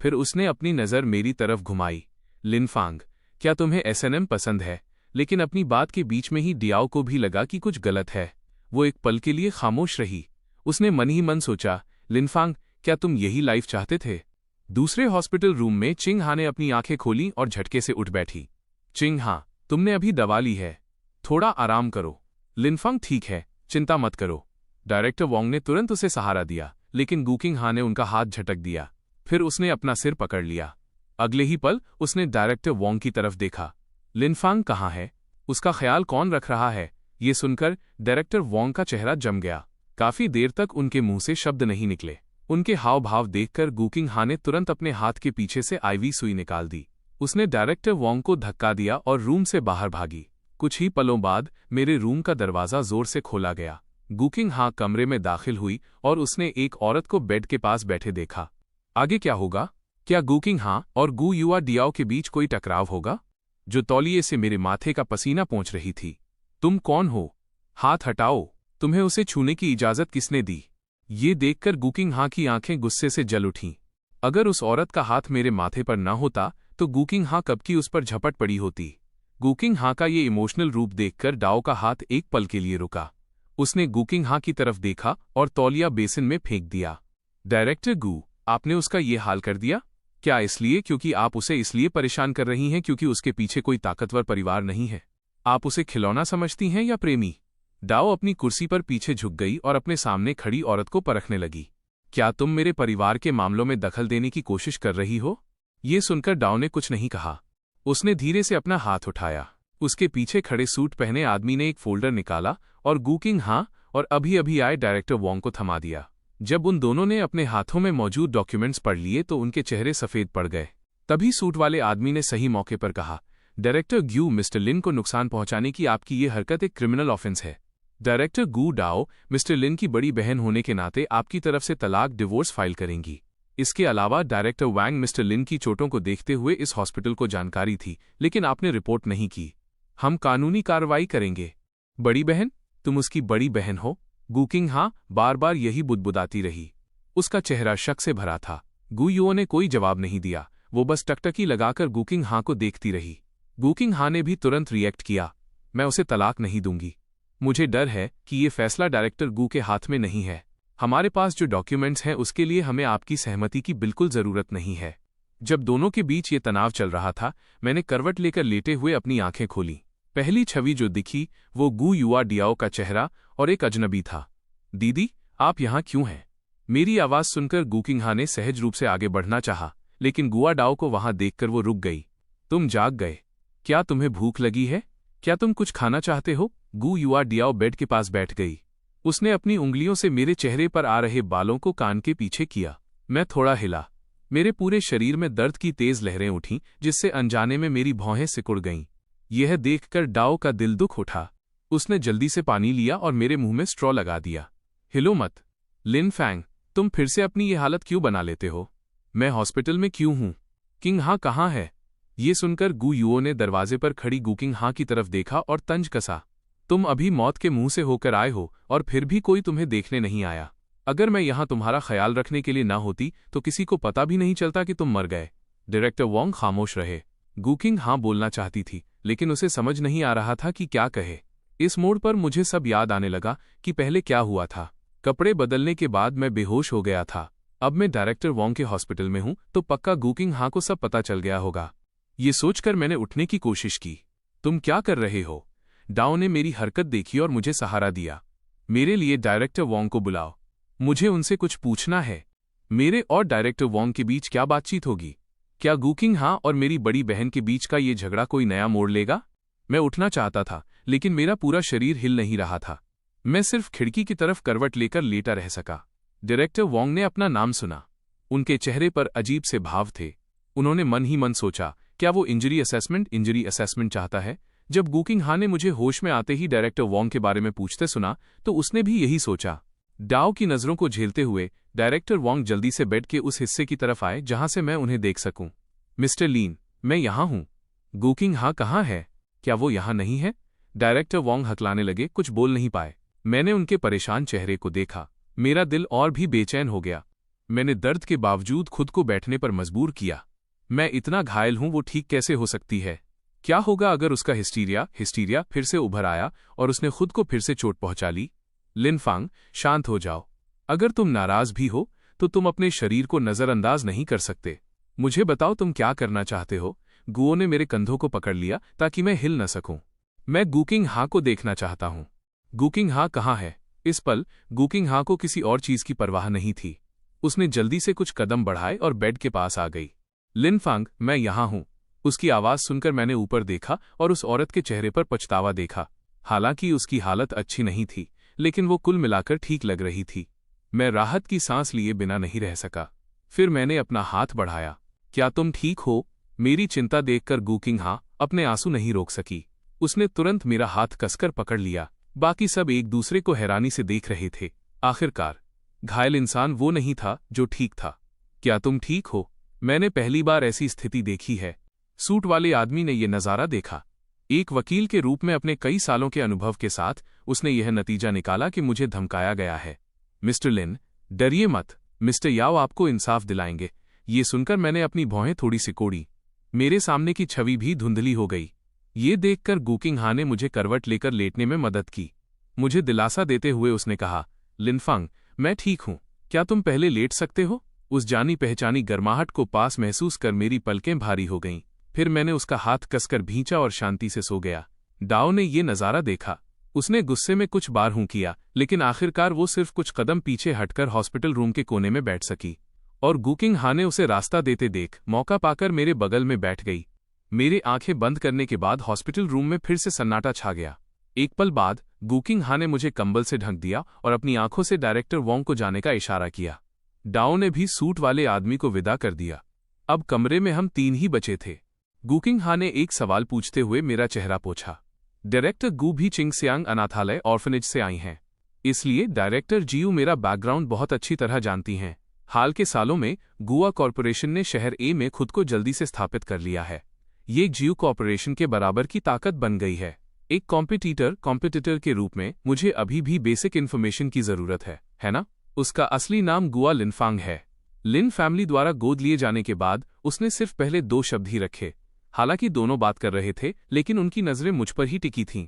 फिर उसने अपनी नज़र मेरी तरफ घुमाई। लिनफांग, क्या तुम्हें एसएनएम पसंद है? लेकिन अपनी बात के बीच में ही डियाओ को भी लगा कि कुछ गलत है। वो एक पल के लिए खामोश रही। उसने मन ही मन सोचा, लिनफांग, क्या तुम यही लाइफ चाहते थे? दूसरे हॉस्पिटल रूम में चिंग हा ने अपनी आंखें खोली और झटके से उठ बैठी। चिंग हा, तुमने अभी दवा ली है, थोड़ा आराम करो। लिनफांग, ठीक है, चिंता मत करो। डायरेक्टर वोंग ने तुरंत उसे सहारा दिया, लेकिन गु किंग हा ने उनका हाथ झटक दिया। फिर उसने अपना सिर पकड़ लिया। अगले ही पल उसने डायरेक्टर वोंग की तरफ देखा। लिनफांग कहाँ है? उसका ख्याल कौन रख रहा है? ये सुनकर डायरेक्टर वोंग का चेहरा जम गया। काफी देर तक उनके मुंह से शब्द नहीं निकले। उनके हाव भाव देखकर गु किंग हा ने तुरंत अपने हाथ के पीछे से आईवी सुई निकाल दी। उसने डायरेक्टर वोंग को धक्का दिया और रूम से बाहर भागी। कुछ ही पलों बाद मेरे रूम का दरवाजा जोर से खोला गया। गु किंग हा कमरे में दाखिल हुई और उसने एक औरत को बेड के पास बैठे देखा। आगे क्या होगा? क्या गु किंग हा और गु युआ डियाओ के बीच कोई टकराव होगा? जो तौलिए से मेरे माथे का पसीना पोंछ रही थी। तुम कौन हो? हाथ हटाओ। तुम्हें उसे छूने की इजाजत किसने दी? ये देखकर गु किंग हा की आंखें गुस्से से जल उठीं। अगर उस औरत का हाथ मेरे माथे पर न होता तो गु किंग हा कब की उस पर झपट पड़ी होती। गु किंग हा का ये इमोशनल रूप देखकर डाओ का हाथ एक पल के लिए रुका। उसने गु किंग हा की तरफ देखा और तौलिया बेसिन में फेंक दिया। डायरेक्टर गु, आपने उसका ये हाल कर दिया? क्या इसलिए क्योंकि आप उसे इसलिए परेशान कर रही हैं क्योंकि उसके पीछे कोई ताकतवर परिवार नहीं है? आप उसे खिलौना समझती हैं या प्रेमी? डाओ अपनी कुर्सी पर पीछे झुक गई और अपने सामने खड़ी औरत को परखने लगी। क्या तुम मेरे परिवार के मामलों में दखल देने की कोशिश कर रही हो? ये सुनकर डाओ ने कुछ नहीं कहा। उसने धीरे से अपना हाथ उठाया। उसके पीछे खड़े सूट पहने आदमी ने एक फोल्डर निकाला और गु किंग हा और अभी अभी आए डायरेक्टर वोंग को थमा दिया। जब उन दोनों ने अपने हाथों में मौजूद डॉक्यूमेंट्स पढ़ लिए तो उनके चेहरे सफेद पड़ गए। तभी सूट वाले आदमी ने सही मौके पर कहा, डायरेक्टर ग्यू, मिस्टर लिन को नुकसान पहुंचाने की आपकी ये हरकत एक क्रिमिनल ऑफेंस है। डायरेक्टर गू डाओ मिस्टर लिन की बड़ी बहन होने के नाते आपकी तरफ से तलाक डिवोर्स फाइल करेंगी। इसके अलावा डायरेक्टर वैंग मिस्टर लिन की चोटों को देखते हुए इस हॉस्पिटल को जानकारी थी, लेकिन आपने रिपोर्ट नहीं की। हम कानूनी कार्रवाई करेंगे। बड़ी बहन? तुम उसकी बड़ी बहन हो? गूकिंग हाँ बार बार यही बुदबुदाती रही। उसका चेहरा शक से भरा था। गू युओ ने कोई जवाब नहीं दिया, वो बस टकटकी लगाकर गूकिंग हाँ को देखती रही। गूकिंग हाँ ने भी तुरंत रिएक्ट किया, मैं उसे तलाक नहीं दूंगी। मुझे डर है कि ये फैसला डायरेक्टर गू के हाथ में नहीं है। हमारे पास जो डॉक्यूमेंट्स हैं उसके लिए हमें आपकी सहमति की बिल्कुल जरूरत नहीं है। जब दोनों के बीच ये तनाव चल रहा था, मैंने करवट लेकर लेटे हुए अपनी आंखें खोली। पहली छवि जो दिखी वो गू युआ डियाओ का चेहरा और एक अजनबी था। दीदी, आप यहाँ क्यों हैं? मेरी आवाज सुनकर गूकिंग हाँ ने सहज रूप से आगे बढ़ना चाहा, लेकिन गुआ डाओ को वहां देखकर वो रुक गई। तुम जाग गए? क्या तुम्हें भूख लगी है? क्या तुम कुछ खाना चाहते हो? गू युआ डियाओ बेड के पास बैठ गई। उसने अपनी उंगलियों से मेरे चेहरे पर आ रहे बालों को कान के पीछे किया। मैं थोड़ा हिला। मेरे पूरे शरीर में दर्द की तेज लहरें उठीं, जिससे अनजाने में मेरी भौहें सिकुड़ गईं। यह देखकर डाओ का दिल दुख उठा। उसने जल्दी से पानी लिया और मेरे मुंह में स्ट्रॉ लगा दिया। हिलो मत। लिन फैंग, तुम फिर से अपनी ये हालत क्यों बना लेते हो? मैं हॉस्पिटल में क्यों हूं? किंग हाँ कहाँ है? ये सुनकर गू युओ ने दरवाजे पर खड़ी गूकिंग हाँ की तरफ देखा और तंज कसा। तुम अभी मौत के मुंह से होकर आए हो और फिर भी कोई तुम्हें देखने नहीं आया। अगर मैं यहां तुम्हारा ख्याल रखने के लिए ना होती तो किसी को पता भी नहीं चलता कि तुम मर गए। डायरेक्टर वोंग खामोश रहे। गूकिंग हाँ बोलना चाहती थी, लेकिन उसे समझ नहीं आ रहा था कि क्या कहे। इस मोड़ पर मुझे सब याद आने लगा कि पहले क्या हुआ था। कपड़े बदलने के बाद मैं बेहोश हो गया था। अब मैं डायरेक्टर वोंग के हॉस्पिटल में हूं तो पक्का गूकिंग हाँ को सब पता चल गया होगा। ये सोचकर मैंने उठने की कोशिश की। तुम क्या कर रहे हो? डाओ ने मेरी हरकत देखी और मुझे सहारा दिया। मेरे लिए डायरेक्टर वोंग को बुलाओ, मुझे उनसे कुछ पूछना है। मेरे और डायरेक्टर वोंग के बीच क्या बातचीत होगी? क्या गूकिंग हाँ और मेरी बड़ी बहन के बीच का ये झगड़ा कोई नया मोड़ लेगा? मैं उठना चाहता था, लेकिन मेरा पूरा शरीर हिल नहीं रहा था। मैं सिर्फ खिड़की की तरफ करवट लेकर लेटा रह सका। डायरेक्टर वोंग ने अपना नाम सुना। उनके चेहरे पर अजीब से भाव थे। उन्होंने मन ही मन सोचा, क्या वो इंजरी असेसमेंट चाहता है? जब गूकिंग हाँ ने मुझे होश में आते ही डायरेक्टर वोंग के बारे में पूछते सुना तो उसने भी यही सोचा। डाओ की नजरों को झेलते हुए डायरेक्टर वोंग जल्दी से बेड के उस हिस्से की तरफ आए जहां से मैं उन्हें देख सकूं। मिस्टर लीन, मैं यहां हूं। गूकिंग हाँ कहाँ है? क्या वो यहां नहीं है? डायरेक्टर वोंग हकलाने लगे, कुछ बोल नहीं पाए। मैंने उनके परेशान चेहरे को देखा। मेरा दिल और भी बेचैन हो गया। मैंने दर्द के बावजूद खुद को बैठने पर मजबूर किया। मैं इतना घायल हूं, वो ठीक कैसे हो सकती है? क्या होगा अगर उसका हिस्टीरिया फिर से उभर आया और उसने खुद को फिर से चोट पहुंचा ली? लिन फांग, शांत हो जाओ। अगर तुम नाराज भी हो तो तुम अपने शरीर को नजरअंदाज नहीं कर सकते। मुझे बताओ तुम क्या करना चाहते हो? गुओ ने मेरे कंधों को पकड़ लिया ताकि मैं हिल न सकूं। मैं गूकिंग हाँ को देखना चाहता हूं। गूकिंग हाँ कहाँ है? इस पल गूकिंग हाँ को किसी और चीज की परवाह नहीं थी। उसने जल्दी से कुछ कदम बढ़ाए और बेड के पास आ गई। लिन फांग, मैं यहां हूं। उसकी आवाज सुनकर मैंने ऊपर देखा और उस औरत के चेहरे पर पछतावा देखा। हालांकि उसकी हालत अच्छी नहीं थी, लेकिन वो कुल मिलाकर ठीक लग रही थी। मैं राहत की सांस लिए बिना नहीं रह सका। फिर मैंने अपना हाथ बढ़ाया। क्या तुम ठीक हो? मेरी चिंता देखकर गूकिंग हाँ अपने आंसू नहीं रोक सकी। उसने तुरंत मेरा हाथ कसकर पकड़ लिया। बाकी सब एक दूसरे को हैरानी से देख रहे थे। आखिरकार घायल इंसान वो नहीं था जो ठीक था। क्या तुम ठीक हो? मैंने पहली बार ऐसी स्थिति देखी है। सूट वाले आदमी ने यह नजारा देखा। एक वकील के रूप में अपने कई सालों के अनुभव के साथ उसने यह नतीजा निकाला कि मुझे धमकाया गया है। मिस्टर लिन, डरिए मत, मिस्टर याओ आपको इंसाफ दिलाएंगे। ये सुनकर मैंने अपनी भौहें थोड़ी सिकोड़ी। मेरे सामने की छवि भी धुंधली हो गई। ये देखकर गूकिंग हाँ ने मुझे करवट लेकर लेटने में मदद की। मुझे दिलासा देते हुए उसने कहा, लिनफांग, मैं ठीक हूं। क्या तुम पहले लेट सकते हो? उस जानी पहचानी गर्माहट को पास महसूस कर मेरी पलकें भारी हो गईं। फिर मैंने उसका हाथ कसकर भींचा और शांति से सो गया। डाओ ने ये नजारा देखा। उसने गुस्से में कुछ बार हूं किया, लेकिन आखिरकार वो सिर्फ कुछ कदम पीछे हटकर हॉस्पिटल रूम के कोने में बैठ सकी। और गूकिंग हाँ ने उसे रास्ता देते देख मौका पाकर मेरे बगल में बैठ गई। मेरे आंखें बंद करने के बाद हॉस्पिटल रूम में फिर से सन्नाटा छा गया। एक पल बाद गूकिंग हाँ ने मुझे कंबल से ढक दिया और अपनी आंखों से डायरेक्टर वोंग को जाने का इशारा किया। डाओ ने भी सूट वाले आदमी को विदा कर दिया। अब कमरे में हम 3 ही बचे थे। गुकिंग हा ने एक सवाल पूछते हुए मेरा चेहरा पोंछा। डायरेक्टर गु भी चिंगसियांग अनाथालय ऑर्फनेज से आई हैं, इसलिए डायरेक्टर जियू मेरा बैकग्राउंड बहुत अच्छी तरह जानती हैं। हाल के सालों में गुआ कॉरपोरेशन ने शहर ए में खुद को जल्दी से स्थापित कर लिया है। ये जियू कॉरपोरेशन के बराबर की ताकत बन गई है। एक कॉम्पिटिटर के रूप में मुझे अभी भी बेसिक इन्फॉर्मेशन की जरूरत है ना? उसका असली नाम गुआ लिनफांग है। लिन फैमिली द्वारा गोद लिए जाने के बाद उसने सिर्फ पहले 2 शब्द ही रखे। हालांकि दोनों बात कर रहे थे, लेकिन उनकी नजरें मुझ पर ही टिकी थीं।